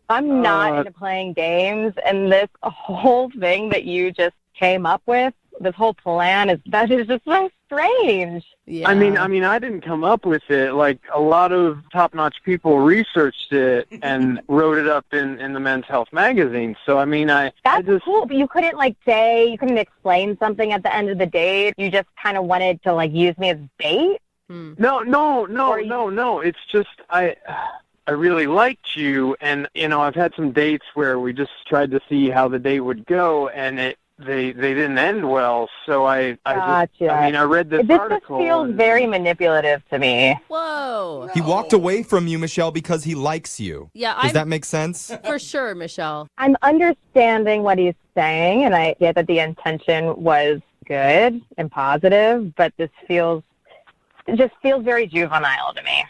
Q: I'm not into playing games, and this whole thing that you just came up with, this whole plan, that is just so strange.
C: Yeah.
S: I mean, I didn't come up with it. Like, a lot of top-notch people researched it and wrote it up in the Men's Health magazine. So, I mean,
Q: That's cool, but you couldn't, you couldn't explain something at the end of the date. You just kind of wanted to, use me as bait?
S: No. It's just, I really liked you, and, I've had some dates where we just tried to see how the date would go, and they didn't end well, so I read this article.
Q: This just feels very manipulative to me.
C: Whoa.
G: He walked away from you, Michelle, because he likes you.
C: Yeah,
G: Does that make sense?
C: For sure, Michelle.
Q: I'm understanding what he's saying, and I get that the intention was good and positive, but it just feels very juvenile to me.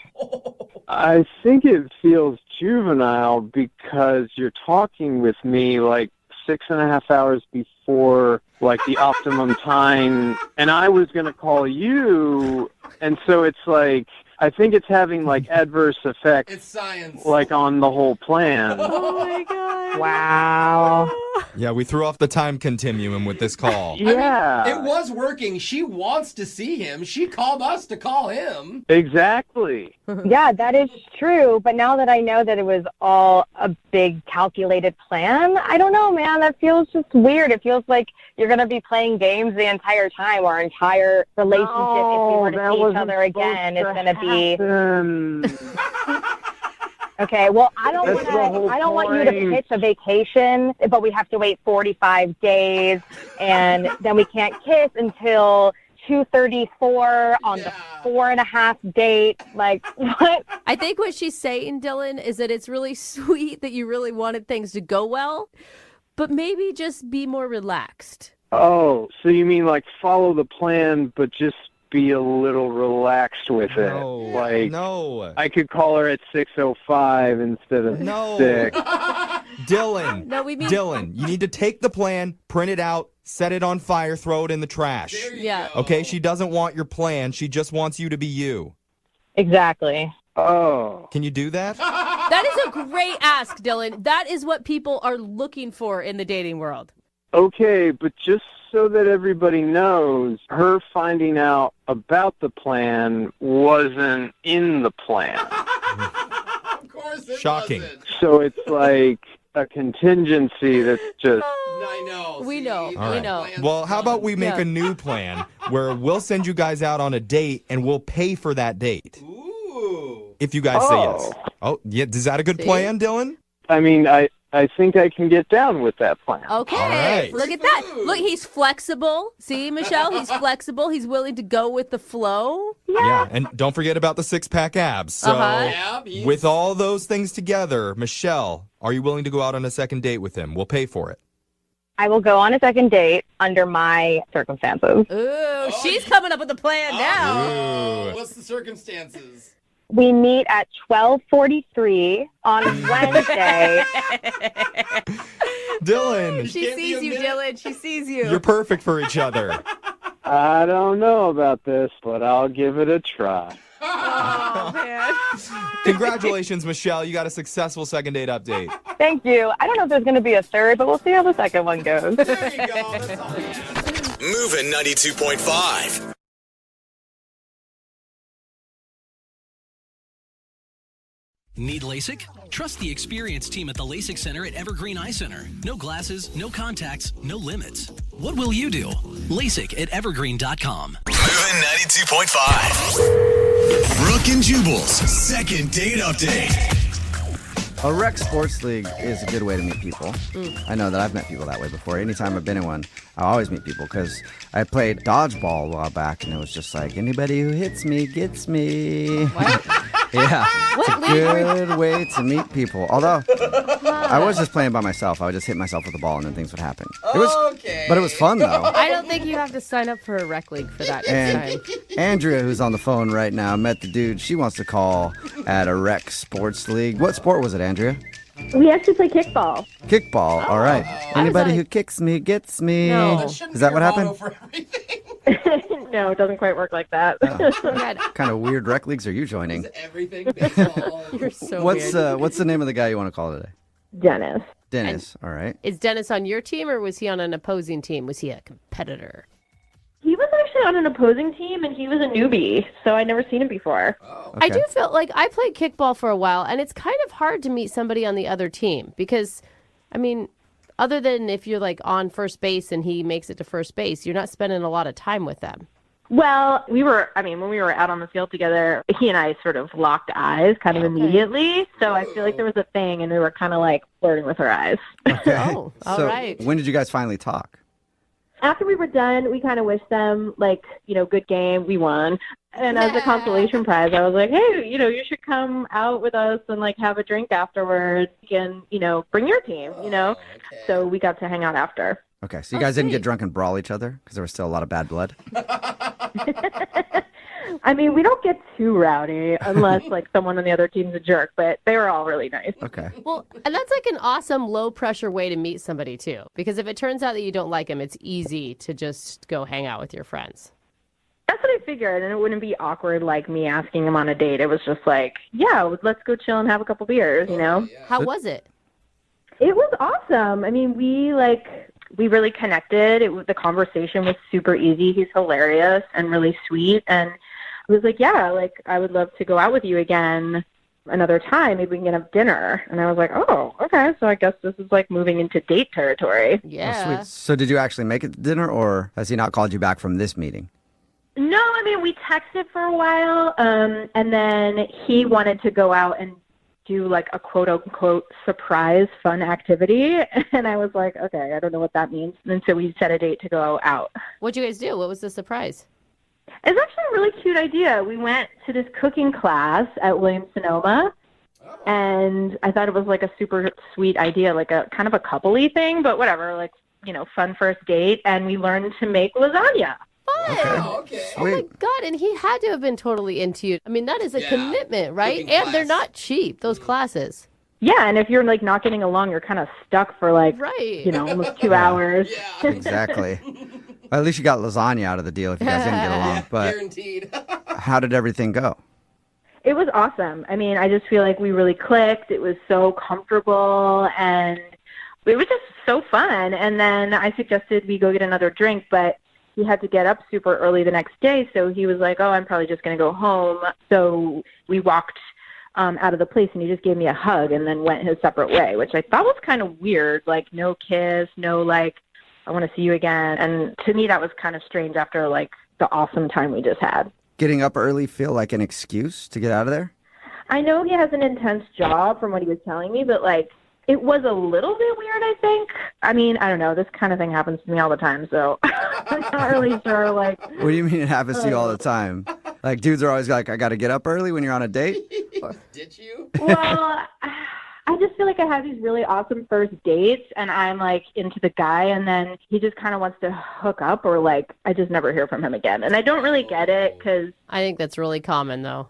S: I think it feels juvenile because you're talking with me 6.5 hours before the optimum time, and I was going to call you, and so it's I think it's having adverse effects.
B: It's science.
S: On the whole plan.
C: Oh my God.
Q: Wow.
G: Yeah, we threw off the time continuum with this call.
S: Yeah.
B: I mean, it was working. She wants to see him. She called us to call him.
S: Exactly.
Q: Yeah, that is true. But now that I know that it was all a big calculated plan, I don't know, man. That feels just weird. It feels like you're going to be playing games the entire time. Our entire relationship, if we were to see each other again, is going to be... Okay, well, I don't want you to pitch a vacation, but we have to wait 45 days, and then we can't kiss until 2:34 on the 4.5 date. What?
C: I think what she's saying, Dylan, is that it's really sweet that you really wanted things to go well, but maybe just be more relaxed.
S: Oh, so you mean follow the plan, but just be a little relaxed with it.
G: No.
S: I could call her at 6:05 instead of 6.
G: Dylan.
C: No, we mean
G: Dylan, you need to take the plan, print it out, set it on fire, throw it in the trash.
C: Yeah.
G: Okay, she doesn't want your plan. She just wants you to be you.
Q: Exactly.
S: Oh.
G: Can you do that?
C: That is a great ask, Dylan. That is what people are looking for in the dating world.
S: Okay, but just so that everybody knows, her finding out about the plan wasn't in the plan.
B: Of course it
G: Shocking.
B: wasn't.
S: So it's a contingency that's just...
B: I know.
C: We know.
G: All right.
C: We know.
G: Well, how about we make a new plan where we'll send you guys out on a date and we'll pay for that date?
B: Ooh.
G: If you guys say yes. Oh, yeah. Is that a good plan, Dylan?
S: I mean, I think I can get down with that plan.
C: Okay.
G: All right.
C: Look at that. Look, he's flexible. See, Michelle? He's flexible. He's willing to go with the flow.
G: Yeah. And don't forget about the six-pack abs. So with all those things together, Michelle, are you willing to go out on a second date with him? We'll pay for it.
Q: I will go on a second date under my circumstances.
C: Ooh, she's coming up with a plan now.
G: Ooh.
B: What's the circumstances?
Q: We meet at 12:43 on Wednesday.
G: Dylan.
C: She sees you, Dylan. She sees you.
G: You're perfect for each other.
S: I don't know about this, but I'll give it a try.
C: Oh, man.
G: Congratulations, Michelle. You got a successful second date update.
Q: Thank you. I don't know if there's going to be a third, but we'll see how the second one goes.
B: There you go. That's all I ask.
J: Moving 92.5.
K: Need LASIK? Trust the experienced team at the LASIK Center at Evergreen Eye Center. No glasses, no contacts, no limits. What will you do? LASIK at evergreen.com.
J: Moving 92.5. Brooke and Jubal's second date update.
A: A rec sports league is a good way to meet people. I know that I've met people that way before. Anytime I've been in one, I always meet people because I played dodgeball a while back, and it was just anybody who hits me gets me.
C: What?
A: Yeah, it's a good way to meet people. Although, I was just playing by myself. I would just hit myself with the ball, and then things would happen. But it was fun, though.
C: I don't think you have to sign up for a rec league for that next time.
A: Andrea, who's on the phone right now, met the dude she wants to call at a rec sports league. What sport was it, Andrea?
R: We actually play kickball.
A: Kickball, all right. Anybody who kicks me gets me.
R: No.
A: Is that what happened?
R: No, it doesn't quite work like that.
A: What kind of weird rec leagues are you joining?
B: Everything baseball.
C: You're so
A: What's
C: weird.
A: what's the name of the guy you want to call today?
R: Dennis.
A: Dennis, all right.
C: Is Dennis on your team or was he on an opposing team? Was he a competitor?
R: He was actually on an opposing team, and he was a newbie, so I'd never seen him before.
C: I do feel like I played kickball for a while, and it's kind of hard to meet somebody on the other team because, I mean, other than if you're like on first base and he makes it to first base, you're not spending a lot of time with them.
R: Well, when we were out on the field together, he and I sort of locked eyes kind of immediately. So I feel like there was a thing, and we were kind of like flirting with our eyes.
C: Oh, all right.
A: When did you guys finally talk?
R: After we were done, we kind of wished them, like, good game, we won. And as a consolation prize, I was like, hey, you should come out with us and, like, have a drink afterwards and, bring your team, So we got to hang out after.
A: Okay, so you guys didn't get drunk and brawl each other because there was still a lot of bad blood?
R: I mean, we don't get too rowdy unless, like, someone on the other team's a jerk, but they were all really nice.
A: Okay.
C: Well, and that's like an awesome low-pressure way to meet somebody, too. Because if it turns out that you don't like them, it's easy to just go hang out with your friends.
R: That's what I figured, and it wouldn't be awkward like me asking him on a date. It was just like, yeah, let's go chill and have a couple beers,
C: How was it?
R: It was awesome. I mean, we really connected. The conversation was super easy. He's hilarious and really sweet. And I was like, yeah, I would love to go out with you again another time. Maybe we can get a dinner. And I was like, oh, okay. So I guess this is like moving into date territory.
C: Yeah.
A: Oh, sweet. So did you actually make it to dinner, or has he not called you back from this meeting?
R: No, I mean, we texted for a while. And then he wanted to go out and do like a quote unquote surprise fun activity. And I was like, okay, I don't know what that means. And so we set a date to go out.
C: What'd you guys do? What was the surprise?
R: It's actually a really cute idea. We went to this cooking class at Williams-Sonoma, and I thought it was like a super sweet idea, like a kind of a couple-y thing, but whatever, like, fun first date. And we learned to make lasagna.
C: Fun.
A: Okay.
C: Oh my God, and he had to have been totally into you. I mean, that is a commitment, right?
B: Cooking
C: And
B: class.
C: they're not cheap, those classes.
R: Yeah, and if you're like not getting along, you're kind of stuck for like,
C: Right.
R: Almost 2 hours.
A: Exactly. Well, at least you got lasagna out of the deal if you guys didn't get along. But
B: Guaranteed.
A: how did everything go?
R: It was awesome. I mean, I just feel like we really clicked. It was so comfortable, and it was just so fun. And then I suggested we go get another drink, but he had to get up super early the next day, so he was like, oh, I'm probably just going to go home. So we walked out of the place, and he just gave me a hug and then went his separate way, which I thought was kind of weird, like no kiss, no like, I want to see you again. And to me, that was kind of strange after like the awesome time we just had.
A: Getting up early feel like an excuse to get out of there?
R: I know he has an intense job from what he was telling me, but like it was a little bit weird, I think. I mean, I don't know. This kind of thing happens to me all the time, so I'm not really sure. Like,
A: What do you mean it happens to you all the time? Like, dudes are always like, I got to get up early when you're on a date?
B: Did you?
R: well, I just feel like I have these really awesome first dates, and I'm like into the guy, and then he just kind of wants to hook up, or like I just never hear from him again. And I don't really get it because,
C: I think that's really common, though.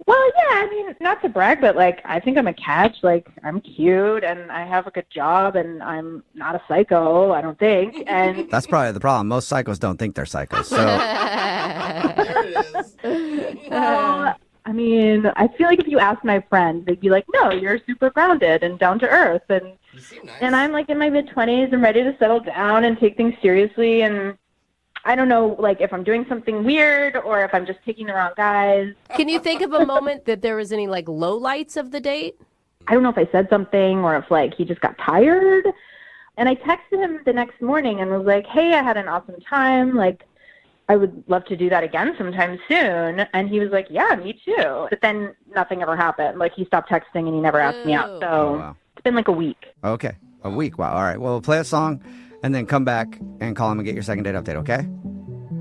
R: well, yeah, I mean, not to brag, but like I think I'm a catch. Like I'm cute, and I have a good job, and I'm not a psycho, I don't think. And
A: That's probably the problem. Most psychos don't think they're psychos. So
B: There it is.
R: well, I mean, I feel like if you ask my friends, they'd be like, no, you're super grounded and down to earth. And
B: You seem nice.
R: and I'm like in my mid-20s and ready to settle down and take things seriously. And I don't know, like if I'm doing something weird or if I'm just picking the wrong guys.
C: Can you think of a moment that there was any like lowlights of the date?
R: I don't know if I said something or if like he just got tired. And I texted him the next morning and was like, hey, I had an awesome time. Like, I would love to do that again sometime soon. And he was like, yeah, me too. But then nothing ever happened. Like he stopped texting and he never asked me out. So
A: Oh, wow.
R: It's been like a week.
A: Okay. A week. Wow. All right. Well, we'll play a song and then come back and call him and get your second date update, okay?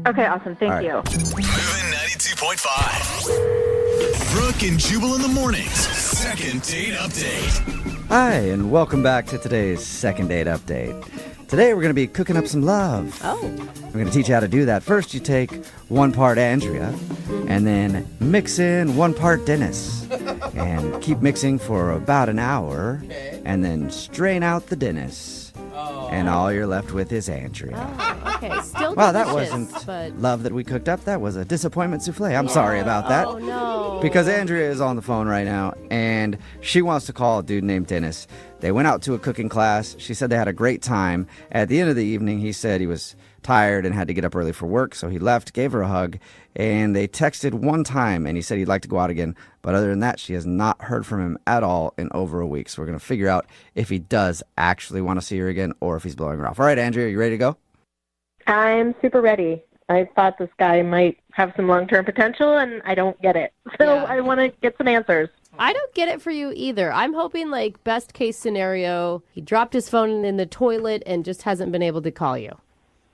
R: Okay, awesome. Thank
A: All right.
R: you.
J: Moving 92.5. Brooke and Jubal in the mornings. Second date update.
A: Hi, and welcome back to today's second date update. Today we're going to be cooking up some love.
C: Oh.
A: We're going to teach you how to do that. First, you take 1 part Andrea, and then mix in 1 part Dennis. And keep mixing for about an hour, and then strain out the Dennis. And all you're left with is Andrea.
C: Okay, still
A: Wow, that
C: delicious,
A: wasn't
C: but...
A: love that we cooked up. That was a disappointment souffle. I'm sorry about that.
C: Oh, no.
A: Because Andrea is on the phone right now, and she wants to call a dude named Dennis. They went out to a cooking class. She said they had a great time. At the end of the evening, he said he was tired and had to get up early for work, so he left, gave her a hug, and they texted one time, and he said he'd like to go out again. But other than that, she has not heard from him at all in over a week. So we're going to figure out if he does actually want to see her again or if he's blowing her off. All right, Andrea, you ready to go?
R: I'm super ready. I thought this guy might have some long-term potential, and I don't get it. So I want to get some answers.
C: I don't get it for you either. I'm hoping, like, best case scenario, he dropped his phone in the toilet and just hasn't been able to call you.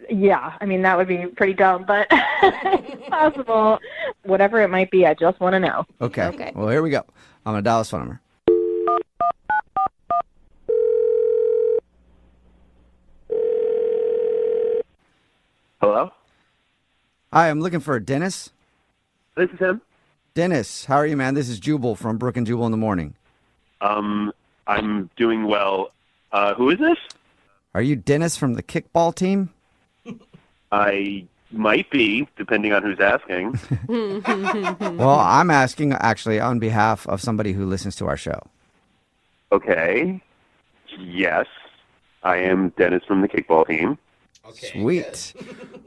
R: Yeah, I mean, that would be pretty dumb, but it's possible. Whatever it might be, I just want to know.
A: Okay. Well, here we go. I'm going to dial his phone number.
T: Hello?
A: Hi, I'm looking for Dennis.
T: This is him.
A: Dennis, how are you, man? This is Jubal from Brooke and Jubal in the morning.
T: I'm doing well. Who is this?
A: Are you Dennis from the kickball team?
T: I might be, depending on who's asking.
A: Well, I'm asking actually on behalf of somebody who listens to our show.
T: Okay. Yes, I am Dennis from the kickball team.
A: Sweet.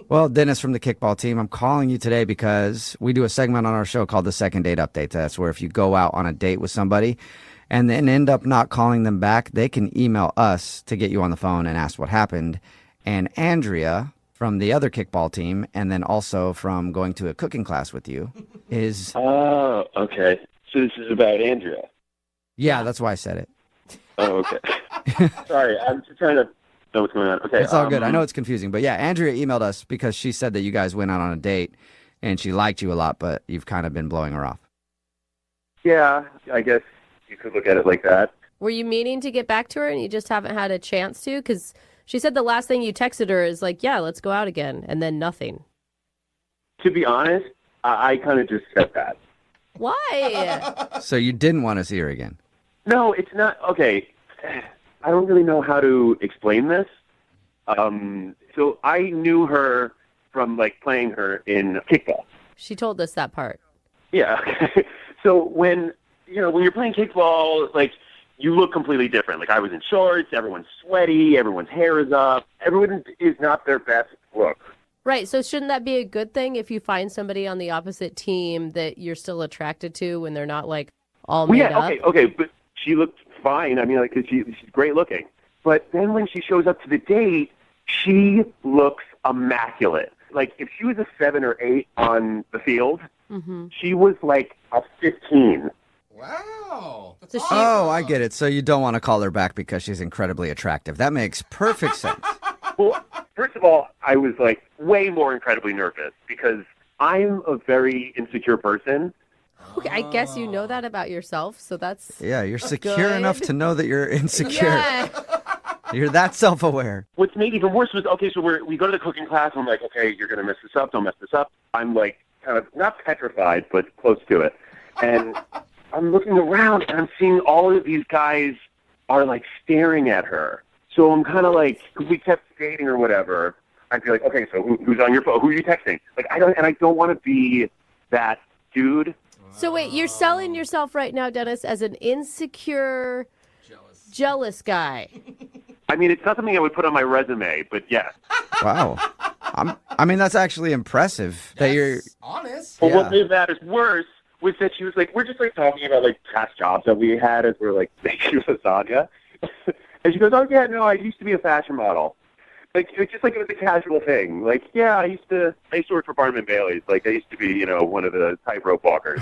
A: Well, Dennis from the kickball team, I'm calling you today because we do a segment on our show called the Second Date Update. That's where if you go out on a date with somebody and then end up not calling them back, they can email us to get you on the phone and ask what happened. And Andrea from the other kickball team, and then also from going to a cooking class with you, is...
T: Oh, okay. So this is about Andrea.
A: Yeah, that's why I said it.
T: Oh, okay. Sorry, I'm just trying to know what's going on. Okay,
A: it's all good. I know it's confusing, but yeah, Andrea emailed us because she said that you guys went out on a date and she liked you a lot, but you've kind of been blowing her off.
T: Yeah, I guess you could look at it like that.
C: Were you meaning to get back to her and you just haven't had a chance to? Because she said the last thing you texted her is like, yeah, let's go out again, and then nothing.
T: To be honest, I kind of just said that.
C: Why?
A: So you didn't want to see her again?
T: No, it's not. Okay, I don't really know how to explain this. So I knew her from, like, playing her in kickball.
C: She told us that part.
T: Yeah. So when you're playing kickball, like, you look completely different. Like, I was in shorts, everyone's sweaty, everyone's hair is up. Everyone is not their best look.
C: Right, so shouldn't that be a good thing if you find somebody on the opposite team that you're still attracted to when they're not, like, all made up?
T: Okay, but she looked fine. I mean, like, 'cause she's great looking. But then when she shows up to the date, she looks immaculate. Like, if she was a 7 or 8 on the field, she was like a 15.
B: Wow.
C: So
A: Oh, I get it. So you don't want to call her back because she's incredibly attractive. That makes perfect sense.
T: Well, first of all, I was, like, way more incredibly nervous because I'm a very insecure person.
C: Okay, I guess you know that about yourself, so that's
A: Yeah, you're secure
C: good.
A: enough to know that you're insecure.
C: Yeah.
A: You're that self-aware.
T: What's made even worse was, okay, so we go to the cooking class, and I'm like, okay, you're going to mess this up, don't mess this up. I'm, like, kind of not petrified, but close to it. And I'm looking around, and I'm seeing all of these guys are, like, staring at her. So I'm kind of like, if we kept dating or whatever, I'd be like, okay, so who's on your phone? Who are you texting? Like, I don't want to be that dude.
C: So wait, you're selling yourself right now, Dennis, as an insecure, jealous guy.
T: I mean, it's not something I would put on my resume, but yeah.
A: Wow. I mean, that's actually impressive that you're
B: honest.
T: Well,
A: Yeah.
T: what made matters worse was that she was like, we're just, like, talking about, like, past jobs that we had as we're, like, making lasagna. And she goes, oh, yeah, no, I used to be a fashion model. Like, it was just like it was a casual thing. Like, yeah, I used to work for Barnum & Bailey's. Like, I used to be, one of the tightrope walkers,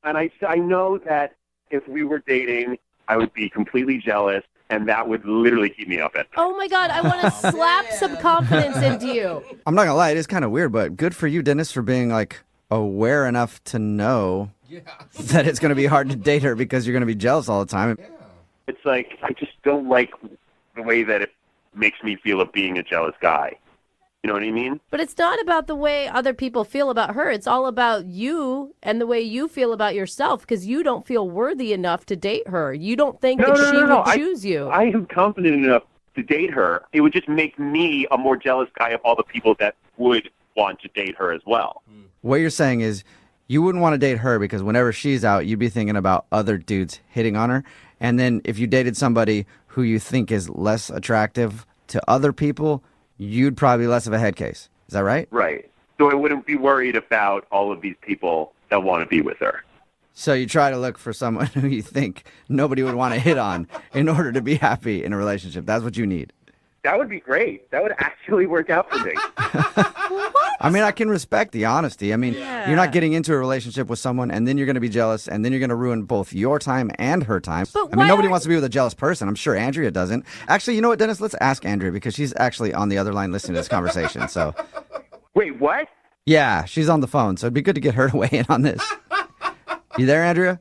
T: And I know that if we were dating, I would be completely jealous, and that would literally keep me up at night.
C: Oh my God, I want to slap some confidence into you.
A: I'm not going to lie, it is kind of weird, but good for you, Dennis, for being, like, aware enough to know that it's going to be hard to date her because you're going to be jealous all the time.
T: It's like, I just don't like the way that it makes me feel of being a jealous guy. You know what I mean?
C: But it's not about the way other people feel about her. It's all about you and the way you feel about yourself because you don't feel worthy enough to date her. You don't think that she would choose you.
T: I am confident enough to date her. It would just make me a more jealous guy of all the people that would want to date her as well.
A: What you're saying is you wouldn't want to date her because whenever she's out, you'd be thinking about other dudes hitting on her. And then if you dated somebody who you think is less attractive to other people, you'd probably be less of a head case. Is that right?
T: Right. So I wouldn't be worried about all of these people that want to be with her.
A: So you try to look for someone who you think nobody would want to hit on in order to be happy in a relationship. That's what you need.
T: That would be great. That would actually work out for me.
A: I mean, I can respect the honesty. I mean, you're not getting into a relationship with someone and then you're going to be jealous and then you're going to ruin both your time and her time. I mean, nobody wants to be with a jealous person. I'm sure Andrea doesn't. Actually, you know what, Dennis? Let's ask Andrea because she's actually on the other line listening to this conversation. So,
T: wait, what?
A: Yeah, she's on the phone. So it'd be good to get her to weigh in on this. You there, Andrea?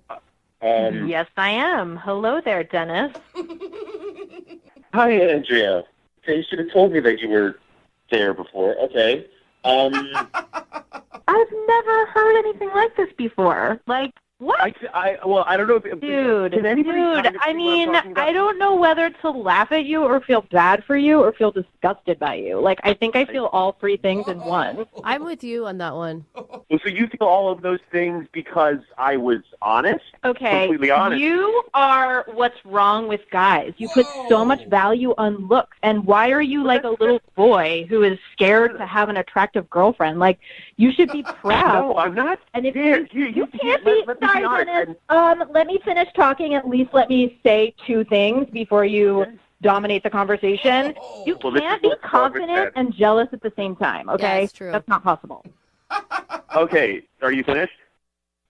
D: Yes, I am. Hello there, Dennis.
T: Hi, Andrea. Okay, you should have told me that you were there before. Okay.
D: I've never heard anything like this before. Like, what?
T: Well, I don't know if...
D: Dude,
T: can anybody kind of
D: I
T: see what I'm
D: mean,
T: talking about?
D: I don't know whether to laugh at you or feel bad for you or feel disgusted by you. Like, I think I feel all three things in one.
C: I'm with you on that one.
T: Well, so you feel all of those things because I was honest?
D: Okay,
T: Completely honest.
D: you are what's wrong with guys. You put so much value on looks, and why are you like a little boy who is scared to have an attractive girlfriend? Like, you should be proud.
T: No, I'm not.
D: And if
T: scared.
D: you can't be, sorry, Dennis. Let me finish talking. At least let me say two things before you dominate the conversation. You can't be confident and jealous at the same time. Okay,
C: that's true.
D: That's not possible.
T: Okay, are you finished?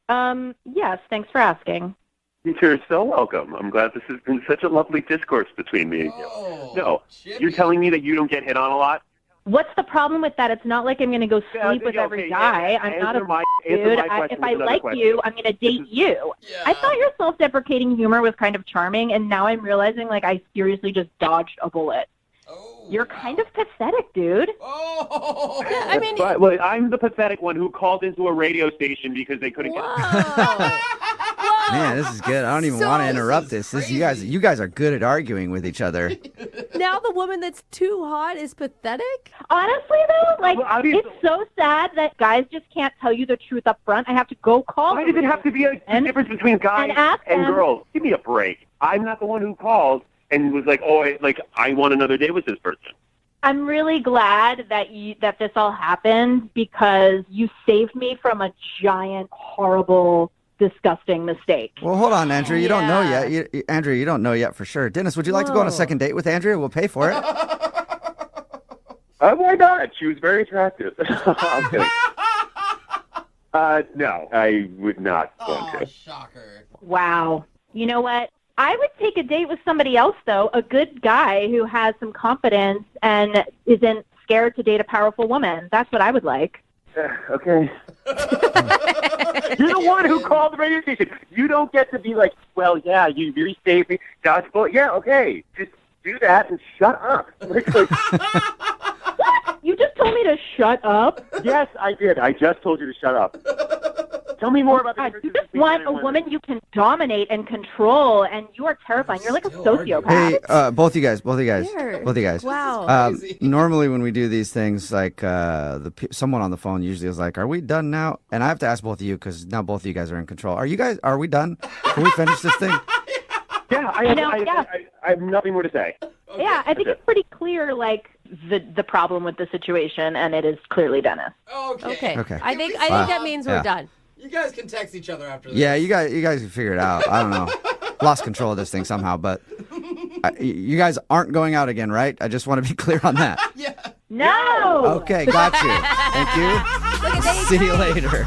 D: Yes. Thanks for asking.
T: You're so welcome. I'm glad this has been such a lovely discourse between me and you. No, you're telling me that you don't get hit on a lot?
D: What's the problem with that? It's not like I'm going to go sleep with every guy. I'm not a dude. If I like you, I'm going to date you. I thought your self-deprecating humor was kind of charming, and now I'm realizing like I seriously just dodged a bullet. You're kind of pathetic, dude.
C: I mean,
T: But well, I'm the pathetic one who called into a radio station because they couldn't get.
A: Man, this is good. I don't even want to interrupt this. You guys are good at arguing with each other.
C: Now the woman that's too hot is pathetic?
D: Honestly, though, like, it's so sad that guys just can't tell you the truth up front. I have to go call
T: Why does it have to be a difference between guys and girls? Give me a break. I'm not the one who called and was like, I want another date with this person.
D: I'm really glad that this all happened because you saved me from a giant, horrible, disgusting mistake.
A: Well, hold on, Andrea. You don't know yet. Andrea, you don't know yet for sure. Dennis, would you like to go on a second date with Andrea? We'll pay for it.
T: Why not? She was very attractive. I'm kidding. No, I would not want to.
B: Shocker.
D: Wow. You know what? I would take a date with somebody else, though, a good guy who has some confidence and isn't scared to date a powerful woman. That's what I would like.
T: Okay. You're the one who called the radio station. You don't get to be like, well, yeah, you really saved me. Yeah, okay. Just do that and shut up.
D: What? You just told me to shut up?
T: Yes, I did. I just told you to shut up. Tell me more about the
D: You just want a woman you can dominate and control, and you are terrifying. You're like a sociopath.
A: Hey, both you guys.
C: Wow.
A: Normally when we do these things, like someone on the phone usually is like, "Are we done now?" And I have to ask both of you because now both of you guys are in control. Are we done? Can we finish this thing?
T: Yeah, I have nothing more to say.
D: Okay. Yeah, I think it's pretty clear, like, the problem with the situation, and it is clearly Dennis.
C: Okay. I think that means we're done.
B: You guys can text each other after this.
A: Yeah, you guys can figure it out. I don't know. Lost control of this thing somehow, but you guys aren't going out again, right? I just want to be clear on that.
D: No!
A: Okay, got you. Thank you. See you later.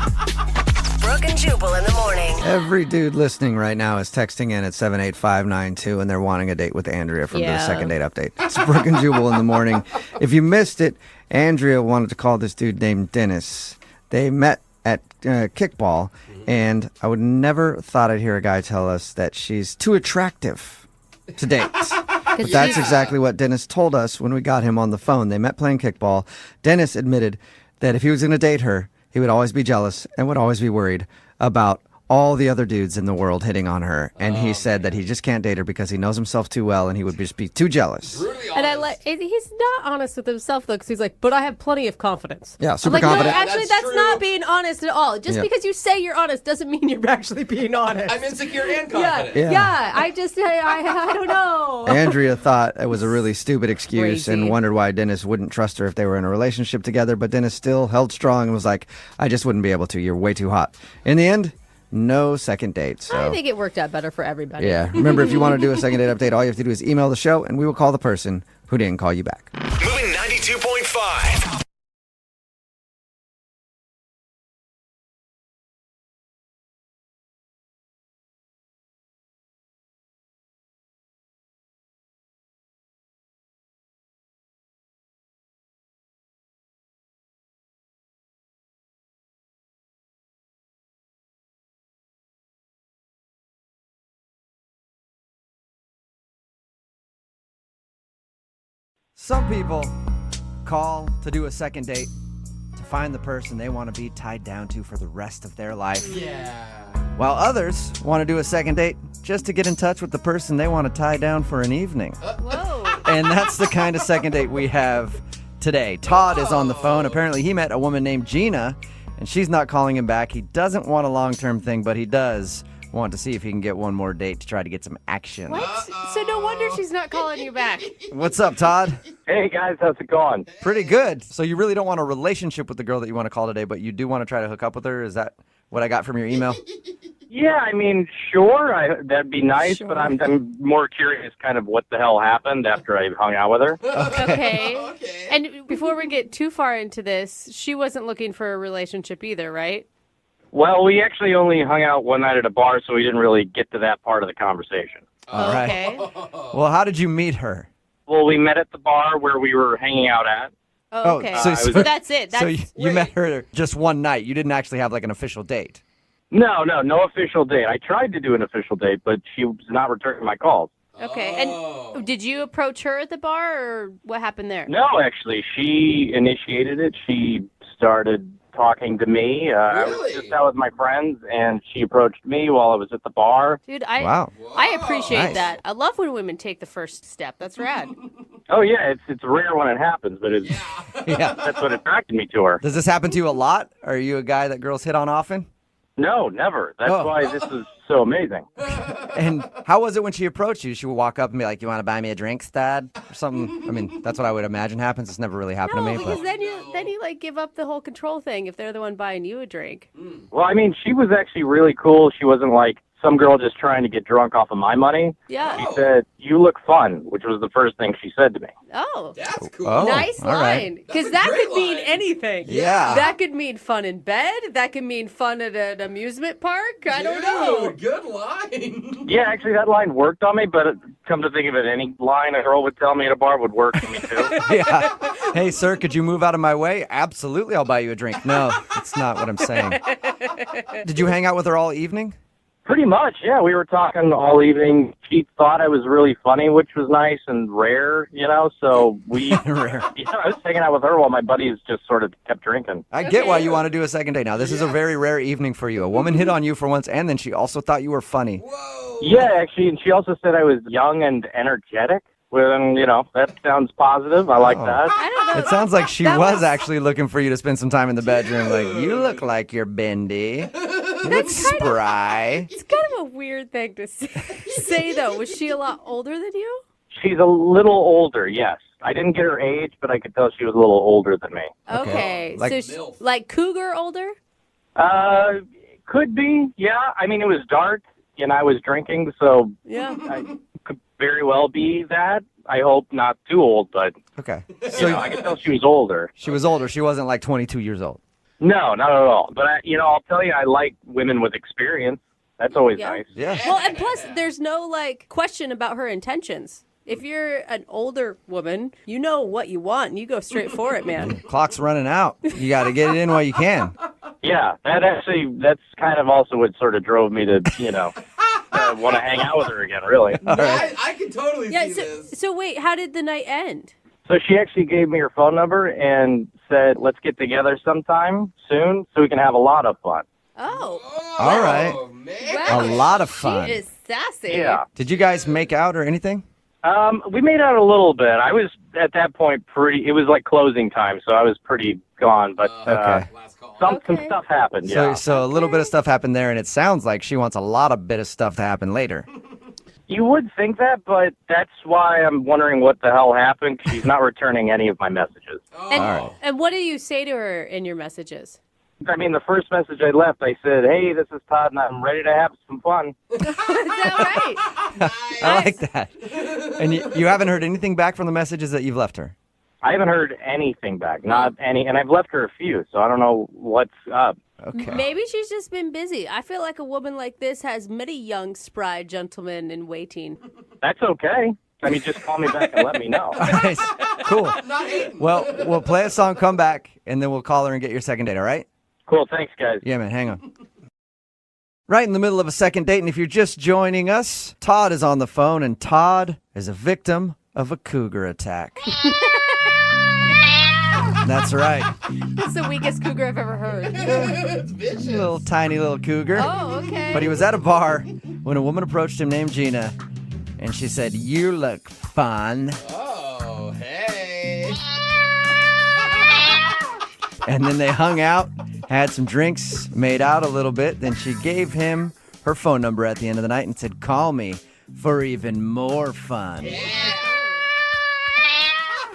N: Brooke and Jubal in the morning.
A: Every dude listening right now is texting in at 78592, and they're wanting a date with Andrea from the second date update. It's Brooke and Jubal in the morning. If you missed it, Andrea wanted to call this dude named Dennis. They met at kickball, and I would never thought I'd hear a guy tell us that she's too attractive to date. But that's exactly what Dennis told us when we got him on the phone. They met playing kickball. Dennis admitted that if he was going to date her, he would always be jealous and would always be worried about all the other dudes in the world hitting on her, and he said that he just can't date her because he knows himself too well and he would just be too jealous.
C: And he's not honest with himself though, because he's like, but I have plenty of confidence.
A: Yeah, super
C: I'm like,
A: confident.
C: No, actually, that's not being honest at all. Just because you say you're honest doesn't mean you're actually being honest.
B: I'm insecure and confident.
C: Yeah. I don't know.
A: Andrea thought it was a really stupid excuse
C: Crazy.
A: and wondered why Dennis wouldn't trust her if they were in a relationship together, but Dennis still held strong and was like, I just wouldn't be able to. You're way too hot. In the end, no second date. So
C: I think it worked out better for everybody.
A: yeah. Remember, if you want to do a second date update, all you have to do is email the show and we will call the person who didn't call you back.
J: Moving 92.5.
A: Some people call to do a second date to find the person they want to be tied down to for the rest of their life.
B: Yeah.
A: While others want to do a second date just to get in touch with the person they want to tie down for an evening.
C: Whoa.
A: And that's the kind of second date we have today. Todd is on the phone. Apparently he met a woman named Gina, and she's not calling him back. He doesn't want a long-term thing, but he does want to see if he can get one more date to try to get some action.
C: What? So no wonder she's not calling you back.
A: What's up, Todd?
U: Hey, guys. How's it going?
A: Pretty good. So you really don't want a relationship with the girl that you want to call today, but you do want to try to hook up with her? Is that what I got from your email?
U: Yeah, I mean, sure, that'd be nice, but I'm more curious kind of what the hell happened after I hung out with her.
C: Okay. And before we get too far into this, she wasn't looking for a relationship either, right?
U: Well, we actually only hung out one night at a bar, so we didn't really get to that part of the conversation.
A: All right.
C: Okay.
A: Well, how did you meet her?
U: Well, we met at the bar where we were hanging out at.
C: Oh, okay.
A: So
C: that's it.
A: So you met her just one night. You didn't actually have like an official date.
U: No official date. I tried to do an official date, but she was not returning my calls.
C: Okay. And did you approach her at the bar, or what happened there?
U: No, actually, she initiated it. She started talking to me. I was just out with my friends, and she approached me while I was at the bar.
C: Dude, I appreciate that. I love when women take the first step. That's rad.
U: Oh, yeah, it's rare when it happens, but it's that's what attracted me to her.
A: Does this happen to you a lot? Are you a guy that girls hit on often?
U: No, never. That's why this is so amazing.
A: And how was it when she approached you? She would walk up and be like, you want to buy me a drink, Stad? Or something. I mean, that's what I would imagine happens. It's never really happened to me.
C: Because then you like give up the whole control thing if they're the one buying you a drink.
U: Well, I mean, she was actually really cool. She wasn't like some girl just trying to get drunk off of my money.
C: Yeah.
U: She said, you look fun, which was the first thing she said to me.
C: Oh.
B: That's cool.
A: Oh,
C: Nice
A: all right.
C: line. Because that could mean anything.
A: Yeah.
C: That could mean fun in bed. That could mean fun at an amusement park. I don't know.
B: Good line.
U: Yeah, actually, that line worked on me, but come to think of it, any line a girl would tell me at a bar would work for me, too.
A: Yeah. Hey, sir, could you move out of my way? Absolutely, I'll buy you a drink. No, that's not what I'm saying. Did you hang out with her all evening?
U: Pretty much, yeah. We were talking all evening. She thought I was really funny, which was nice and rare, so we...
A: Rare.
U: I was hanging out with her while my buddies just sort of kept drinking.
A: I get why you want to do a second date. Now, this is a very rare evening for you. A woman hit on you for once, and then she also thought you were funny.
B: Whoa.
U: Yeah, actually, and she also said I was young and energetic. Well, that sounds positive. I like that.
C: I don't know.
A: It sounds like she was actually looking for you to spend some time in the bedroom. Like, you look like you're bendy. You look spry.
C: It's kind of a weird thing to say, though. Was she a lot older than you?
U: She's a little older, yes. I didn't get her age, but I could tell she was a little older than me.
C: Okay.
A: Like
C: so like cougar older?
U: Could be, yeah. I mean, it was dark, and I was drinking, so
C: yeah.
U: I could very well be that. I hope not too old, but
A: okay.
U: So I could tell she was older.
A: She was older. She wasn't like 22 years old.
U: No, not at all. But, I'll tell you, I like women with experience. That's always nice.
A: Yeah.
C: Well, and plus, there's no, question about her intentions. If you're an older woman, you know what you want, and you go straight for it, man.
A: Clock's running out. You got to get it in while you can.
U: Yeah, that's kind of also what sort of drove me to, want to hang out with her again, really.
B: I can totally see this.
C: So wait, how did the night end?
U: So she actually gave me her phone number and said, let's get together sometime soon so we can have a lot of fun.
C: Oh.
A: All right.
B: Oh,
A: A lot of fun.
C: She is sassy.
U: Yeah.
A: Did you guys make out or anything?
U: We made out a little bit. I was at that point it was like closing time, so I was pretty gone, but
A: Okay.
U: some stuff happened, yeah.
A: So a little bit of stuff happened there, and it sounds like she wants a lot of bit of stuff to happen later.
U: You would think that, but that's why I'm wondering what the hell happened, 'cause she's not returning any of my messages.
C: And what do you say to her in your messages?
U: I mean, the first message I left, I said, "Hey, this is Todd, and I'm ready to have some fun."
A: I like that. And you haven't heard anything back from the messages that you've left her?
U: I haven't heard anything back, not any, and I've left her a few, so I don't know what's up.
A: Okay.
C: Maybe she's just been busy. I feel like a woman like this has many young, spry gentlemen in waiting.
U: That's okay. I mean, just call me back and let me know.
A: All right. Cool. Well, we'll play a song, come back, and then we'll call her and get your second date, all right?
U: Cool. Thanks, guys.
A: Yeah, man. Hang on. Right in the middle of a second date, and if you're just joining us, Todd is on the phone, and Todd is a victim of a cougar attack. That's right.
C: That's the weakest cougar I've ever heard.
B: It's vicious.
A: Little tiny little cougar.
C: Oh, okay.
A: But he was at a bar when a woman approached him named Gina, and she said, "You look fun."
B: Oh, hey.
A: And then they hung out, had some drinks, made out a little bit. Then she gave him her phone number at the end of the night and said, "Call me for even more fun."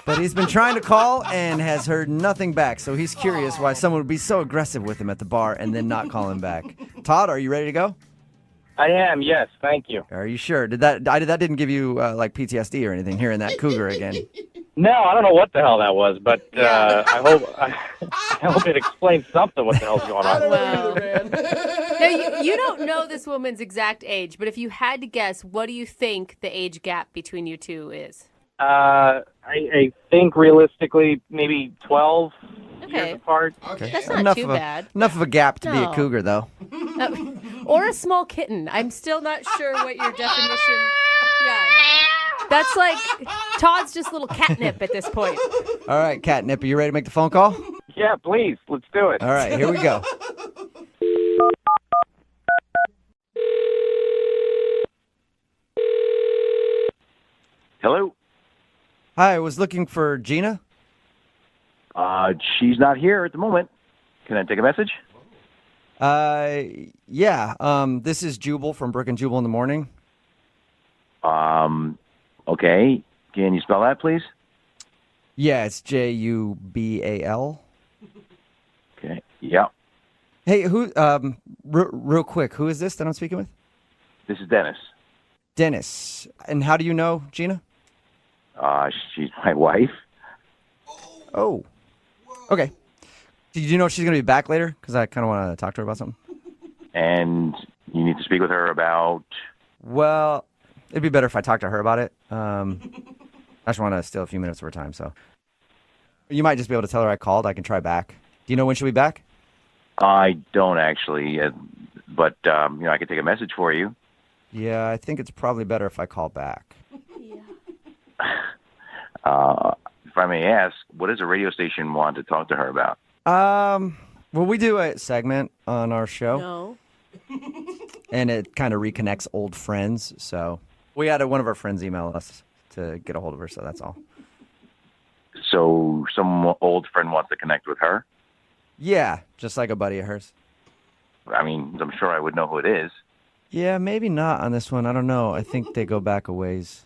A: But he's been trying to call and has heard nothing back. So he's curious why someone would be so aggressive with him at the bar and then not call him back. Todd, are you ready to go?
U: I am, yes. Thank you.
A: Are you sure? That didn't give you like PTSD or anything, hearing that cougar again?
U: No, I don't know what the hell that was, but I hope it explains something what the hell's going on.
C: Wow. Now, you don't know this woman's exact age, but if you had to guess, what do you think the age gap between you two is?
U: I think realistically maybe 12 years apart.
C: Okay. That's not too bad.
A: Enough of a gap to be a
C: No.
A: cougar, though.
C: Or a small kitten. I'm still not sure what your definition. Yeah. That's like Todd's just little catnip at this point.
A: All right, Catnip, are you ready to make the phone call?
U: Yeah, please. Let's do it.
A: All right, here we go.
E: Hello?
A: Hi, I was looking for Gina.
E: She's not here at the moment. Can I take a message?
A: Yeah. This is Jubal from Brooke and Jubal in the morning.
E: Okay. Can you spell that, please?
A: Yeah, it's Jubal.
E: Okay. Yeah.
A: Hey, who? Real quick, who is this that I'm speaking with?
E: This is Dennis.
A: Dennis. And how do you know Gina?
E: She's my wife.
A: Oh. Okay. Did you know she's going to be back later? Because I kind of want to talk to her about something.
E: And you need to speak with her about...
A: Well, it'd be better if I talked to her about it. I just want to steal a few minutes of her time, so. You might just be able to tell her I called. I can try back. Do you know when she'll be back?
E: I don't actually, but I can take a message for you.
A: Yeah, I think it's probably better if I call back.
E: If I may ask, what does a radio station want to talk to her about?
A: Well, we do a segment on our show.
C: No.
A: And it kind of reconnects old friends, so we had one of our friends email us to get a hold of her, so that's all.
E: So some old friend wants to connect with her?
A: Yeah, just like a buddy of hers.
E: I mean, I'm sure I would know who it is.
A: Yeah, maybe not on this one. I don't know. I think they go back a ways.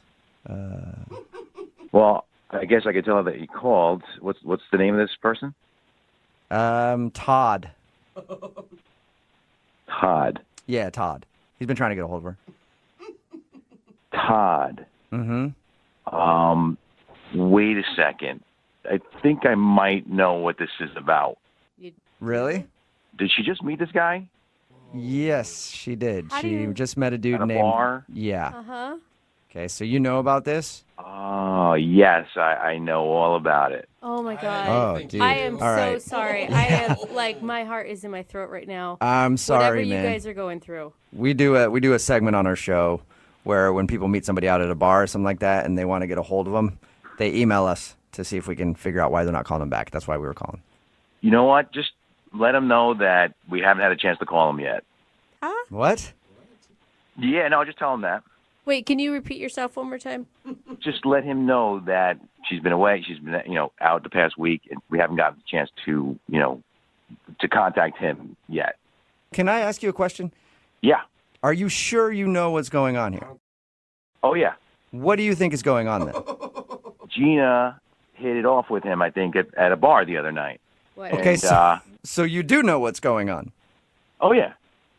E: Well, I guess I could tell her that you called. What's the name of this person?
A: Todd.
E: Todd.
A: Yeah, Todd. He's been trying to get a hold of her.
E: Todd.
A: Mm-hmm.
E: Wait a second. I think I might know what this is about.
A: Really?
E: Did she just meet this guy?
A: Yes, she did.
C: How do
A: She
C: you-
A: just met a dude
E: At a
A: named...
E: bar?
A: Yeah.
C: Uh-huh.
A: Okay, so you know about this?
E: Oh, yes, I know all about it.
C: Oh, my God.
A: Oh, dude.
C: I am
A: All
C: so
A: right.
C: sorry. I am, like, my heart is in my throat right now.
A: I'm sorry,
C: Whatever you
A: man.
C: guys are going through.
A: We do a segment on our show where when people meet somebody out at a bar or something like that and they want to get a hold of them, they email us to see if we can figure out why they're not calling them back. That's why we were calling.
E: You know what? Just let them know that we haven't had a chance to call him yet.
C: Huh?
A: What?
E: Yeah, no, just tell him that.
C: Wait, can you repeat yourself one more time?
E: Just let him know that she's been away. She's been, out the past week, and we haven't gotten the chance to, to contact him yet.
A: Can I ask you a question?
E: Yeah.
A: Are you sure you know what's going on here?
E: Oh, yeah.
A: What do you think is going on then?
E: Gina hit it off with him, I think, at a bar the other night.
C: What?
A: Okay, so you do know what's going on.
E: Oh, yeah.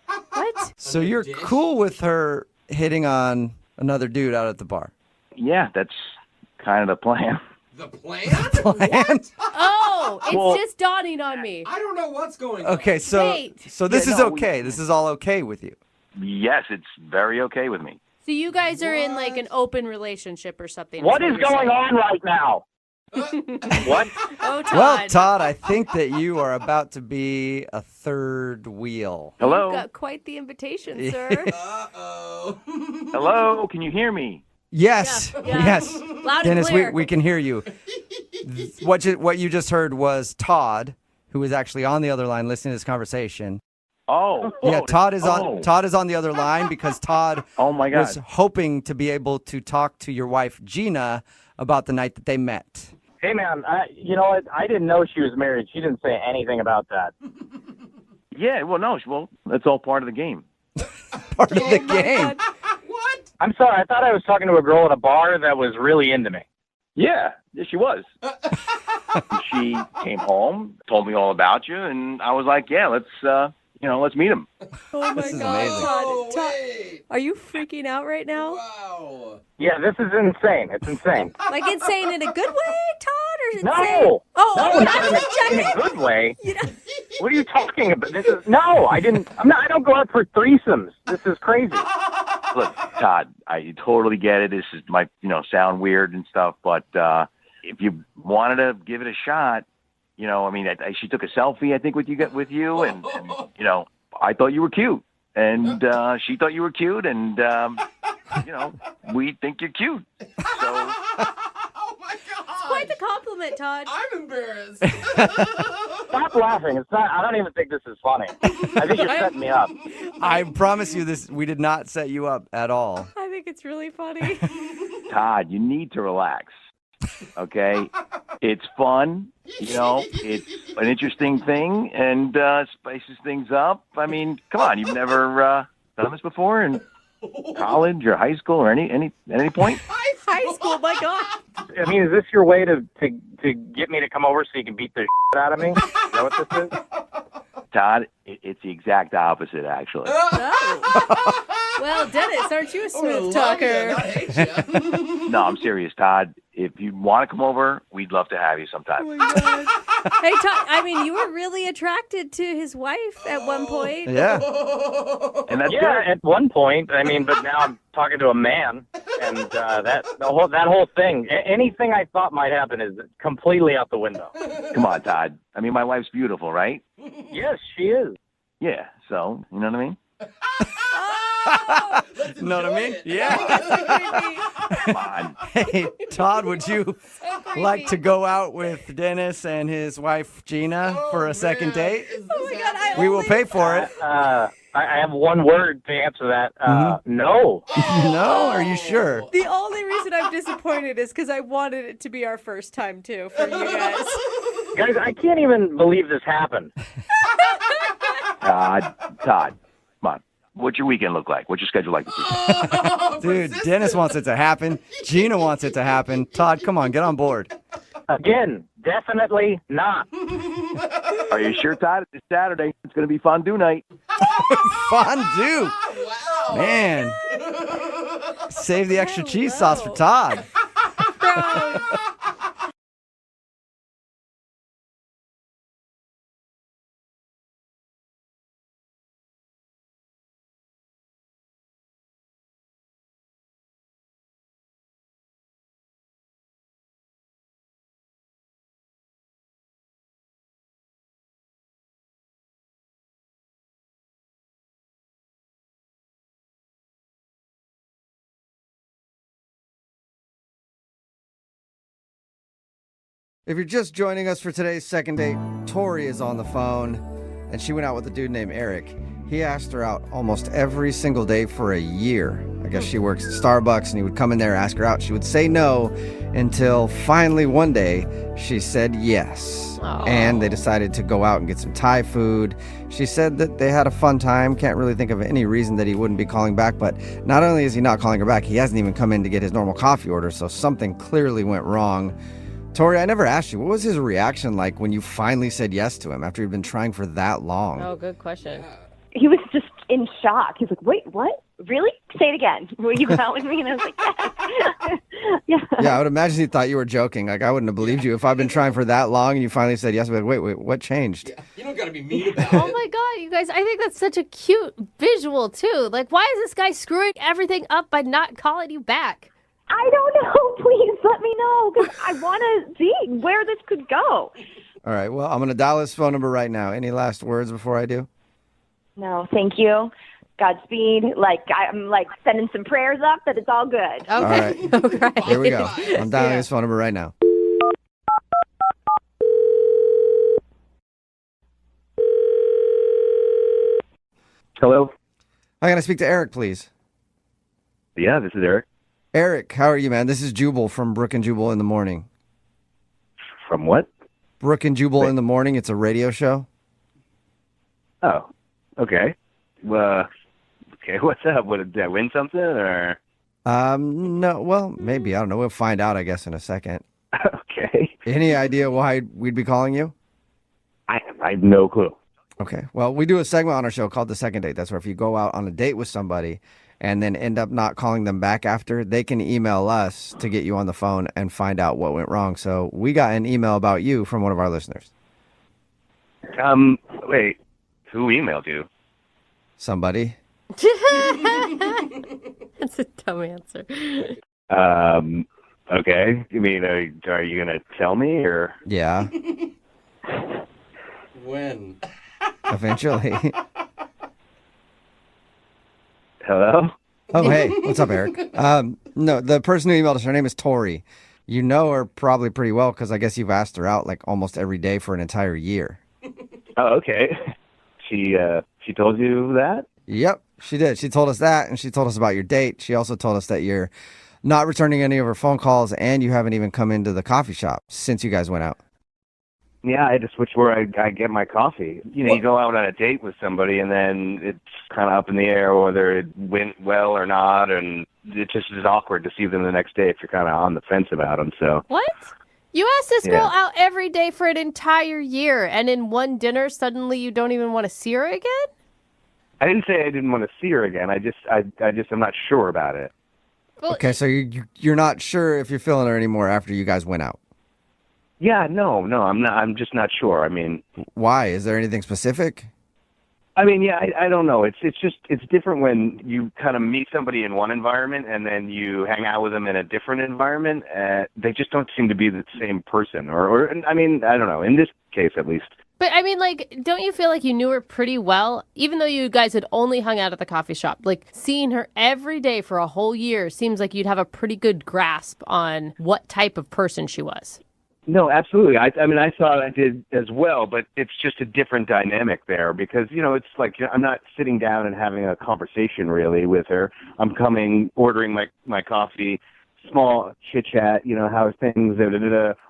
C: What?
A: So you're cool with her hitting on another dude out at the bar?
E: Yeah, that's kind of the plan.
B: The plan?
A: Plan?
C: Oh, it's
E: Well-
C: just dawning on me.
B: I don't know what's going on.
A: Okay, so
C: Wait.
A: this
E: Yeah,
A: is
E: no,
A: okay. This is all okay with you.
E: Yes, it's very okay with me.
C: So you guys are in like an open relationship or something.
U: What
C: is
U: is going on right now? What?
C: Oh, Todd.
A: Well, Todd, I think that you are about to be a third wheel.
E: Hello?
C: You've got quite the invitation, sir.
B: Uh-oh.
E: Hello? Can you hear me?
A: Yes,
C: Yeah.
A: yes.
C: Loud and
A: Dennis,
C: clear.
A: we can hear you. What you just heard was Todd, who is actually on the other line listening to this conversation.
E: Oh.
A: Yeah, Todd is
E: Oh.
A: on the other line because Todd
E: Oh, my God.
A: was hoping to be able to talk to your wife Gina about the night that they met.
U: Hey, man, you know what? I didn't know she was married. She didn't say anything about that.
E: Yeah, well, that's all part of the game.
A: Part of the game.
B: What?
U: I'm sorry. I thought I was talking to a girl at a bar that was really into me.
E: Yeah, she was. She came home, told me all about you, and I was like, yeah, let's meet him.
C: Oh my
A: This is
C: God,
A: amazing.
B: Oh,
C: Todd,
B: wait.
C: are you freaking out right now?
B: Wow.
U: Yeah, this is insane. It's insane.
C: Like insane in a good way, Todd, or insane?
U: No!
C: Oh,
U: No,
C: I'm
U: not
C: just
U: in a
C: checking.
U: good way. What are you talking about? No, I don't go out for threesomes. This is crazy.
E: Look, Todd, I totally get it. This is might, sound weird and stuff, but if you wanted to give it a shot, she took a selfie, I think, with you, and I thought you were cute, and she thought you were cute, and we think you're cute. So
B: Oh my God.
C: It's quite the compliment, Todd.
B: I'm embarrassed.
U: Stop laughing. It's not. I don't even think this is funny. I think you're setting me up.
A: I promise you this, we did not set you up at all.
C: I think it's really funny.
E: Todd, you need to relax. Okay? It's fun. It's an interesting thing and spices things up. I mean, come on, you've never done this before in college or high school or any point?
C: High school, my God.
U: I mean, is this your way to get me to come over so you can beat the shit out of me? Is that what this is?
E: Todd, it's the exact opposite, actually.
C: Well, Dennis, aren't you a
B: I'm gonna
C: smooth
B: love you,
C: talker?
B: not hate you.
E: No, I'm serious, Todd. If you want to come over, we'd love to have you sometime.
C: Oh my God. Hey, Todd, I mean, you were really attracted to his wife at one point.
A: Yeah.
E: And that's
U: Yeah,
E: good.
U: at one point. I mean, but now I'm talking to a man, and that whole thing. Anything I thought might happen is completely out the window.
E: Come on, Todd. I mean, my wife's beautiful, right?
U: Yes, she is.
E: Yeah, so, you know what I mean?
A: Know what I mean?
B: it.
A: Yeah.
E: Come on.
A: Hey, Todd, would you like to go out with Dennis and his wife Gina for a second date?
C: Oh my God,
A: We will pay for it.
U: I have one word to answer that. No.
A: No? Are you sure?
C: The only reason I'm disappointed is because I wanted it to be our first time, too, for you guys.
U: Guys, I can't even believe this happened.
E: Todd, come on. What's your weekend look like? What's your schedule like this weekend?
A: Dude, Dennis wants it to happen. Gina wants it to happen. Todd, come on, get on board.
U: Again, definitely not.
E: Are you sure, Todd? It's Saturday. It's going to be fondue night.
A: Fondue.
B: Wow.
A: Man. Save the extra cheese sauce for Todd. If you're just joining us for today's second date, Tori is on the phone, and she went out with a dude named Eric. He asked her out almost every single day for a year. I guess she works at Starbucks, and he would come in there, ask her out. She would say no until finally one day she said yes.
C: Aww.
A: And they decided to go out and get some Thai food. She said that they had a fun time. Can't really think of any reason that he wouldn't be calling back. But not only is he not calling her back, he hasn't even come in to get his normal coffee order. So something clearly went wrong. Tori, I never asked you, what was his reaction like when you finally said yes to him after he'd been trying for that long?
C: Oh, good question.
I: He was just in shock. He's like, wait, what? Really? Say it again. Will you go out with me? And I was like, yes.
A: Yeah, I would imagine he thought you were joking. Like, I wouldn't have believed you. If I've been trying for that long and you finally said yes, I'd be like, wait, what changed?
B: Yeah, you don't got to be mean about
C: Oh
B: it.
C: my God, you guys, I think that's such a cute visual, too. Like, why is this guy screwing everything up by not calling you back?
I: I don't know. Please let me know because I want to see where this could go.
A: All right, well, I'm going to dial his phone number right now. Any last words before I do?
I: No, thank you. Godspeed. I'm sending some prayers up that it's all good.
C: Okay.
A: All right.
C: Okay.
A: Here we go. I'm dialing his phone number right now.
T: Hello?
A: Hi, can I speak to Eric, please?
T: Yeah, this is Eric.
A: Eric, how are you, man? This is Jubal from Brooke and Jubal in the Morning.
T: From what?
A: Brooke and Jubal in the Morning. It's a radio show.
T: Oh, okay. Well, okay, what's up? Did I win something, or?
A: No, well, maybe. I don't know. We'll find out, I guess, in a second.
T: Okay.
A: Any idea why we'd be calling you?
T: I have no clue.
A: Okay. Well, we do a segment on our show called The Second Date. That's where if you go out on a date with somebody and then end up not calling them back after, they can email us to get you on the phone and find out what went wrong. So we got an email about you from one of our listeners.
T: Wait. Who emailed you?
A: Somebody.
C: That's a dumb answer.
T: Okay. You mean, are you going to tell me, or?
A: Yeah.
B: When?
A: Eventually.
T: Hello?
A: Oh, hey. What's up, Eric? No, the person who emailed us, her name is Tori. You know her probably pretty well because I guess you've asked her out like almost every day for an entire year.
T: Oh, okay. She told you that?
A: Yep, she did. She told us that, and she told us about your date. She also told us that you're not returning any of her phone calls, and you haven't even come into the coffee shop since you guys went out.
T: Yeah, I had to switch where I get my coffee. You know, you go out on a date with somebody, and then it's kind of up in the air whether it went well or not, and it just is awkward to see them the next day if you're kind of on the fence about them. So
C: What? You asked this girl out every day for an entire year, and in one dinner, suddenly you don't even want to see her again?
T: I didn't say I didn't want to see her again. I'm not sure about it.
C: Well,
A: Okay, so you're not sure if you're feeling her anymore after you guys went out.
T: Yeah, no, I'm not. I'm just not sure. I mean,
A: why? Is there anything specific?
T: I mean, yeah, I don't know. It's different when you kind of meet somebody in one environment and then you hang out with them in a different environment. They just don't seem to be the same person. Or I mean, I don't know. In this case, at least.
C: But I mean, like, don't you feel like you knew her pretty well, even though you guys had only hung out at the coffee shop? Like, seeing her every day for a whole year seems like you'd have a pretty good grasp on what type of person she was.
T: No, absolutely. I mean, I thought I did as well, but it's just a different dynamic there because, you know, it's like I'm not sitting down and having a conversation really with her. I'm ordering my coffee, small chit-chat, you know, how are things,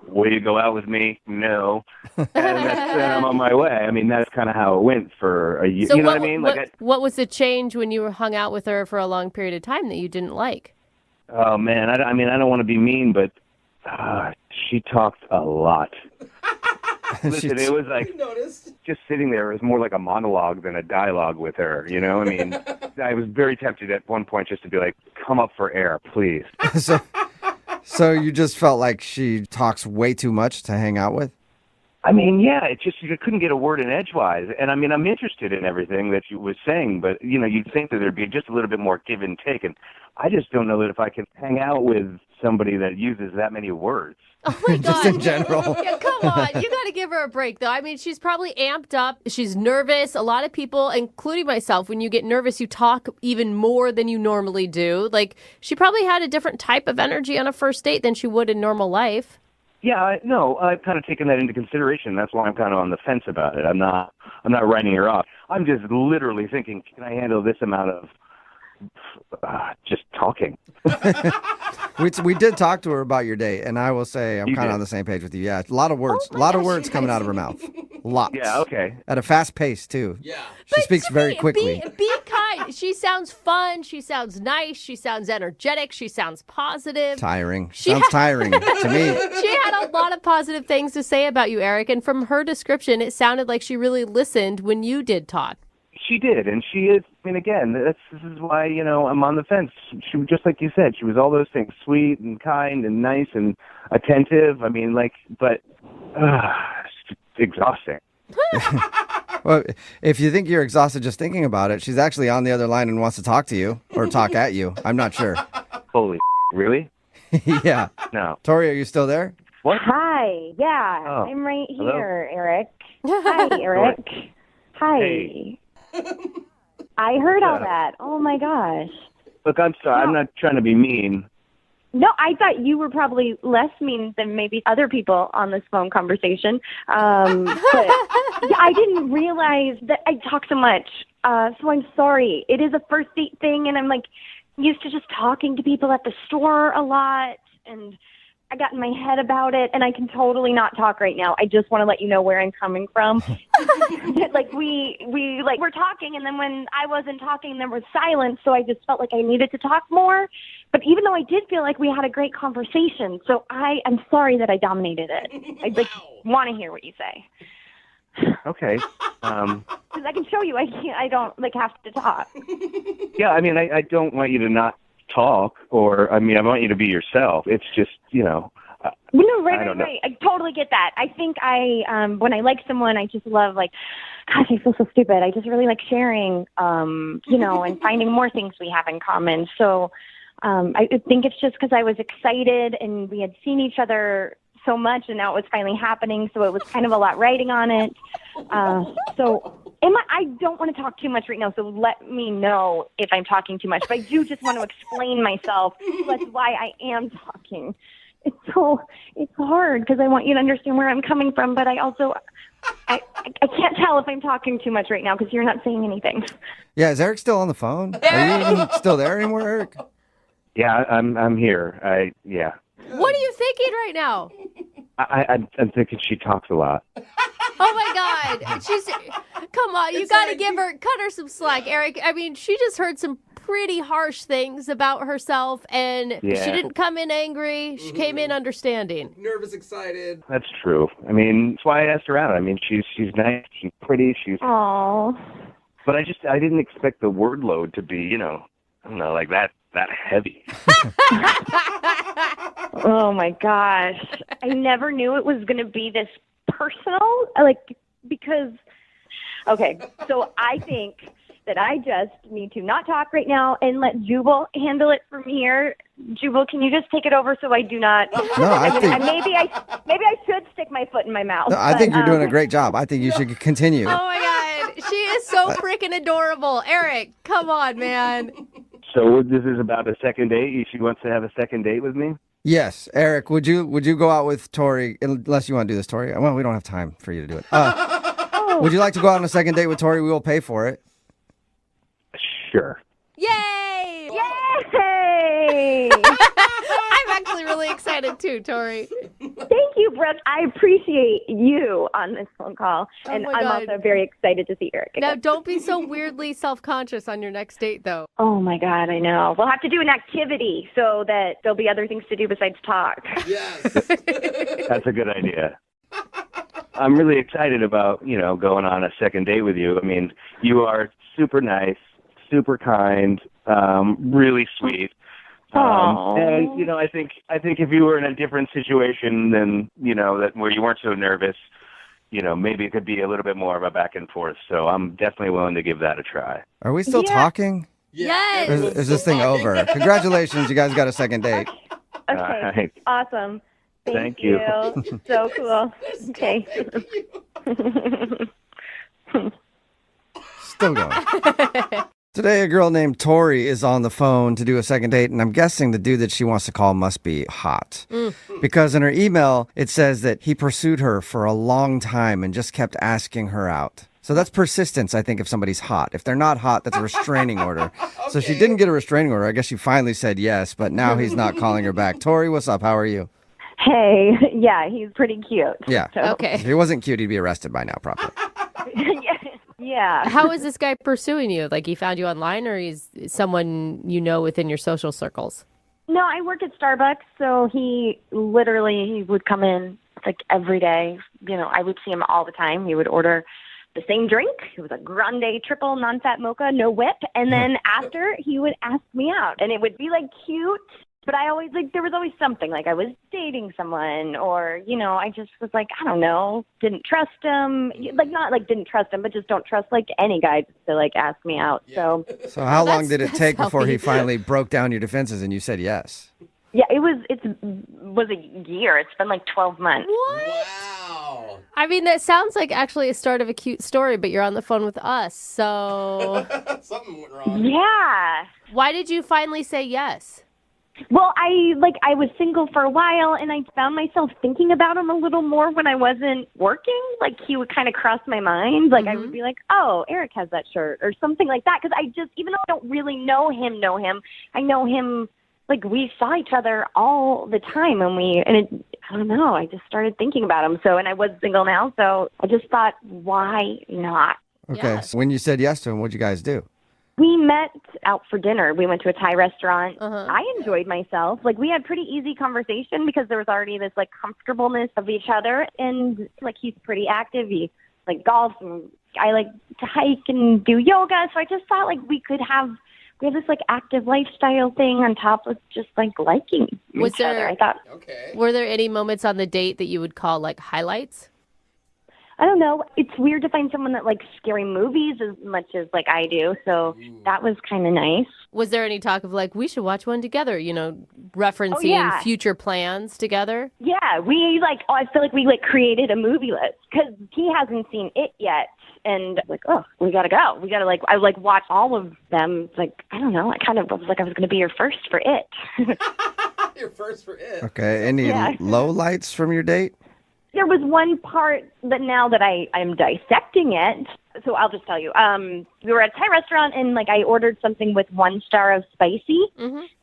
T: way to go out with me? No. And then I'm on my way. I mean, that's kind of how it went for a year.
C: So
T: you know what I mean?
C: What was the change when you hung out with her for a long period of time that you didn't like?
T: Oh, man, I mean, I don't want to be mean, but she talked a lot. Listen, it was like just sitting there. It was more like a monologue than a dialogue with her. You know, I mean, I was very tempted at one point just to be like, "Come up for air, please."
A: So you just felt like she talks way too much to hang out with?
T: I mean, yeah, it just you couldn't get a word in edgewise. And I mean, I'm interested in everything that you was saying, but you know, you'd think that there'd be just a little bit more give and take. And I just don't know that if I can hang out with somebody that uses that many words.
C: Oh my God.
A: Just in general.
C: Yeah, come on. You got to give her a break, though. I mean, she's probably amped up. She's nervous. A lot of people, including myself, when you get nervous, you talk even more than you normally do. Like, she probably had a different type of energy on a first date than she would in normal life.
T: Yeah, I've kind of taken that into consideration. That's why I'm kind of on the fence about it. I'm not writing her off. I'm just literally thinking, can I handle this amount of just talking?
A: We did talk to her about your date, and I will say I'm
T: You
A: kind of
T: did?
A: on the same page with you. Yeah, a lot of words, words coming out of her mouth. Lots.
T: Yeah, okay.
A: At a fast pace, too.
B: Yeah.
A: She speaks very quickly.
C: Be kind. She sounds fun. She sounds nice. She sounds energetic. She sounds positive.
A: Tiring. Sounds tiring to me.
C: She had a lot of positive things to say about you, Eric, and from her description, it sounded like she really listened when you did talk.
T: She did, and she is. I mean, again, this is why I'm on the fence. She was just like you said. She was all those things: sweet and kind and nice and attentive. I mean, but it's exhausting.
A: Well, if you think you're exhausted just thinking about it, she's actually on the other line and wants to talk to you or talk at you. I'm not sure.
T: Holy really?
A: Yeah.
T: No.
A: Tori, are you still there?
T: What?
I: Hi. Yeah,
T: Oh.
I: I'm right
T: Hello?
I: here, Eric. Hi, Eric. Hi.
T: Hey.
I: I heard all that. Oh my gosh.
T: Look, I'm sorry. I'm not trying to be mean.
I: No, I thought you were probably less mean than maybe other people on this phone conversation. But I didn't realize that I talk so much. So I'm sorry. It is a first date thing, and I'm used to just talking to people at the store a lot, and I got in my head about it, and I can totally not talk right now. I just want to let you know where I'm coming from. We're talking, and then when I wasn't talking, there was silence, so I just felt like I needed to talk more. But even though I did feel like we had a great conversation, so I'm sorry that I dominated it. I want to hear what you say.
T: Okay.
I: Because I can show you I don't have to talk.
T: Yeah, I mean, I don't want you to not talk, or I want you to be yourself. It's just,
I: No,
T: I
I: right. I totally get that. I think when I like someone, I just love gosh, I feel so stupid. I just really like sharing, and finding more things we have in common. So I think it's just because I was excited and we had seen each other so much, and now it was finally happening. So it was kind of a lot riding on it. I don't want to talk too much right now, so let me know if I'm talking too much. But I do just want to explain myself. That's why I am talking. It's hard because I want you to understand where I'm coming from, but I also I can't tell if I'm talking too much right now because you're not saying anything.
A: Yeah, is Eric still on the phone? Are you even still there anymore, Eric?
T: Yeah, I'm here. Yeah.
C: What are you thinking right now?
T: I'm thinking she talks a lot.
C: Oh my God. Come on, you got to cut her some slack, Eric. I mean, she just heard some pretty harsh things about herself, and she didn't come in angry. She came in understanding.
B: Nervous, excited.
T: That's true. I mean, that's why I asked her out. I mean, she's nice, she's pretty,
I: Aww.
T: But I didn't expect the word load to be, like that heavy.
I: Oh my gosh. I never knew it was going to be this personal, because, okay, so I think that I just need to not talk right now and let Jubal handle it from here. Jubal, can you just take it over so I do not?
A: No,
I: maybe I should stick my foot in my mouth.
A: No, I think you're doing a great job. I think you should continue.
C: Oh my God. She is so freaking adorable. Eric, come on, man.
T: So this is about a second date? She wants to have a second date with me?
A: Yes, Eric. Would you go out with Tori? Unless you want to do this, Tori. Well, we don't have time for you to do it. Would you like to go out on a second date with Tori? We will pay for it.
T: Sure.
C: Yay!
I: Yay!
C: I'm actually really excited too, Tori.
I: Thank you, Brooke. I appreciate you on this phone call, and
C: my
I: I'm
C: God.
I: also very excited to see Eric again.
C: Now, don't be so weirdly self-conscious on your next date, though.
I: Oh my God, I know. We'll have to do an activity so that there'll be other things to do besides talk.
B: Yes.
T: That's a good idea. I'm really excited about, going on a second date with you. I mean, you are super nice, super kind, really sweet. And I think if you were in a different situation than that where you weren't so nervous, maybe it could be a little bit more of a back and forth. So I'm definitely willing to give that a try.
A: Are we still talking?
C: Yes.
A: Or is this thing over? Congratulations, you guys got a second date.
I: Okay,
T: right.
I: awesome.
T: Thank you.
I: So cool. Okay.
A: Still going. Today, a girl named Tori is on the phone to do a second date, and I'm guessing the dude that she wants to call must be hot. Because in her email, it says that he pursued her for a long time and just kept asking her out. So that's persistence, I think, if somebody's hot. If they're not hot, that's a restraining order. So she didn't get a restraining order. I guess she finally said yes, but now he's not calling her back. Tori, what's up? How are you?
I: Hey, yeah, he's pretty cute.
A: Yeah.
I: So.
C: Okay.
A: If he wasn't cute, he'd be arrested by now, probably.
I: Yeah.
C: How is this guy pursuing you? Like he found you online, or he's someone you know within your social circles?
I: No, I work at Starbucks, so he would come in like every day. I would see him all the time. He would order the same drink. It was a grande triple non-fat mocha, no whip. And then after, he would ask me out. And it would be like cute. But I always, there was always something. Like I was dating someone or, I just was like, I don't know, didn't trust him. Not didn't trust him, but just don't trust any guy to ask me out. So
A: how long did it take before he finally broke down your defenses and you said yes?
I: Yeah, it was a year. It's been 12 months.
C: What? Wow. I mean, that sounds like actually a start of a cute story, but you're on the phone with us, so...
B: Something went wrong.
I: Yeah.
C: Why did you finally say yes?
I: Well, I was single for a while, and I found myself thinking about him a little more when I wasn't working. He would kind of cross my mind. I would be like, oh, Eric has that shirt, or something like that, because I just, even though I don't really know him, I know him... we saw each other all the time, I don't know, I just started thinking about him. So, and I was single now, so I just thought, why not?
A: Okay, so when you said yes to him, what'd you guys do?
I: We met out for dinner. We went to a Thai restaurant. I enjoyed myself. We had pretty easy conversation because there was already this, comfortableness of each other. And, he's pretty active. He, golfs, and I like to hike and do yoga. So I just thought, we have this active lifestyle thing on top of just liking each other. I thought,
C: were there any moments on the date that you would call highlights?
I: I don't know. It's weird to find someone that likes scary movies as much as I do. So that was kind of nice.
C: Was there any talk of we should watch one together? Referencing future plans together.
I: Yeah, we I feel like we created a movie list because he hasn't seen it yet. And we gotta go. We gotta I watch all of them. I don't know. I kind of was I was gonna be your first for it.
B: Your first for it.
A: Okay. Any low lights from your date?
I: There was one part that now that I'm dissecting it, so I'll just tell you. We were at a Thai restaurant and I ordered something with 1 star of spicy,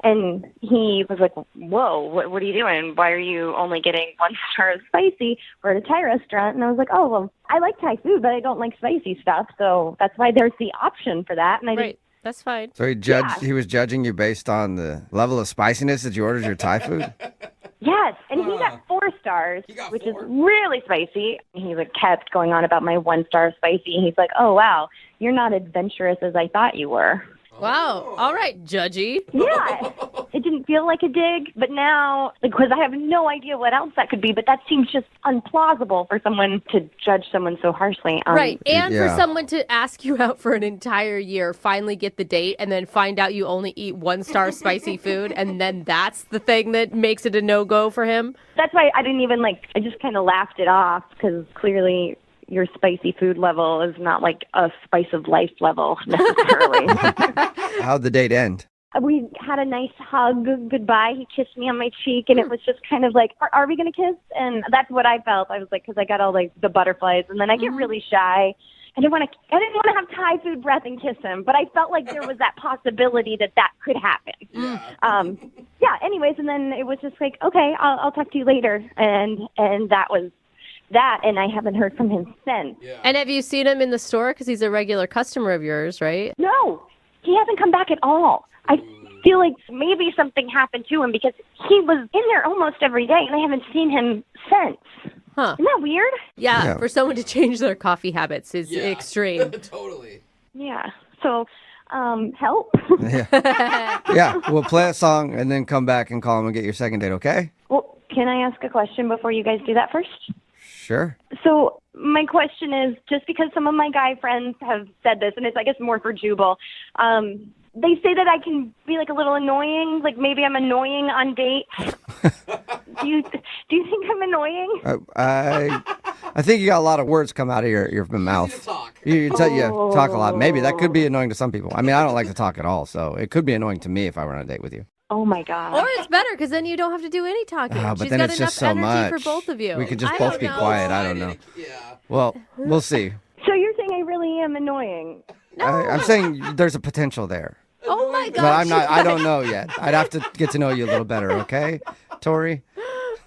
I: and he was like, "Whoa, what are you doing? Why are you only getting 1 star of spicy? We're at a Thai restaurant." And I was like, "Oh, well, I like Thai food, but I don't like spicy stuff, so that's why there's the option for that." And I
C: right. That's fine.
A: So he was judging you based on the level of spiciness that you ordered your Thai food?
I: Yes, and he got 4 stars, which is really spicy. He kept going on about my 1 star spicy. He's like, "Oh, wow, you're not adventurous as I thought you were."
C: Wow. All right, judgy.
I: Yeah. It didn't feel like a dig, but now, because I have no idea what else that could be, but that seems just unplausible for someone to judge someone so harshly.
C: Right. And for someone to ask you out for an entire year, finally get the date, and then find out you only eat 1 star spicy food, and then that's the thing that makes it a no-go for him.
I: That's why I didn't even I just kind of laughed it off, because clearly your spicy food level is not a spice of life level necessarily.
A: How'd the date end?
I: We had a nice hug goodbye. He kissed me on my cheek, and it was just kind of are we going to kiss? And that's what I felt. I was because I got all the butterflies, and then I get really shy. I didn't want to have Thai food breath and kiss him, but I felt like there was that possibility that could happen. Yeah. Anyways, and then it was just okay, I'll talk to you later, and that was that, and I haven't heard from him since.
B: Yeah.
C: And have you seen him in the store? Because he's a regular customer of yours, right?
I: No, he hasn't come back at all. I feel like maybe something happened to him because he was in there almost every day, and I haven't seen him since.
C: Huh.
I: Isn't that weird?
C: Yeah, for someone to change their coffee habits is extreme.
B: Totally.
I: Yeah. So, help.
A: Yeah, we'll play a song and then come back and call him and get your second date, okay?
I: Well, can I ask a question before you guys do that first?
A: Sure.
I: So my question is, just because some of my guy friends have said this, and it's, I guess, more for Jubal, they say that I can be a little annoying, maybe I'm annoying on dates. Do you think I'm annoying?
A: I think you got a lot of words come out of your mouth. You talk a lot. Maybe that could be annoying to some people. I mean, I don't like to talk at all, so it could be annoying to me if I were on a date with you.
I: Oh my God.
C: Or it's better because then you don't have to do any talking.
A: But
C: She's
A: then
C: got
A: it's
C: enough
A: just so
C: energy
A: much
C: for both of you.
A: We could just both be quiet. I don't know. Well, we'll see.
I: So you're saying I really am annoying?
A: I'm saying there's a potential there.
C: Oh my gosh.
A: But I'm not. I don't know yet. I'd have to get to know you a little better, okay, Tori?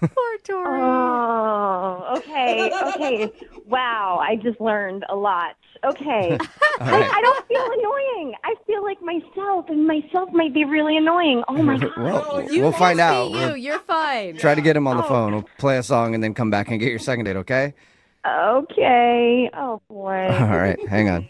C: Poor Tori.
I: Oh, okay. Wow, I just learned a lot. Okay.
A: All right.
I: I don't feel annoying. I feel like myself, and myself might be really annoying. Oh my God.
A: Well,
C: You
A: we'll find
C: just
A: out.
C: be
A: We'll
C: You're fine.
A: try to get him on the phone. We'll play a song and then come back and get your second date, okay?
I: Okay. Oh boy.
A: All right, hang on.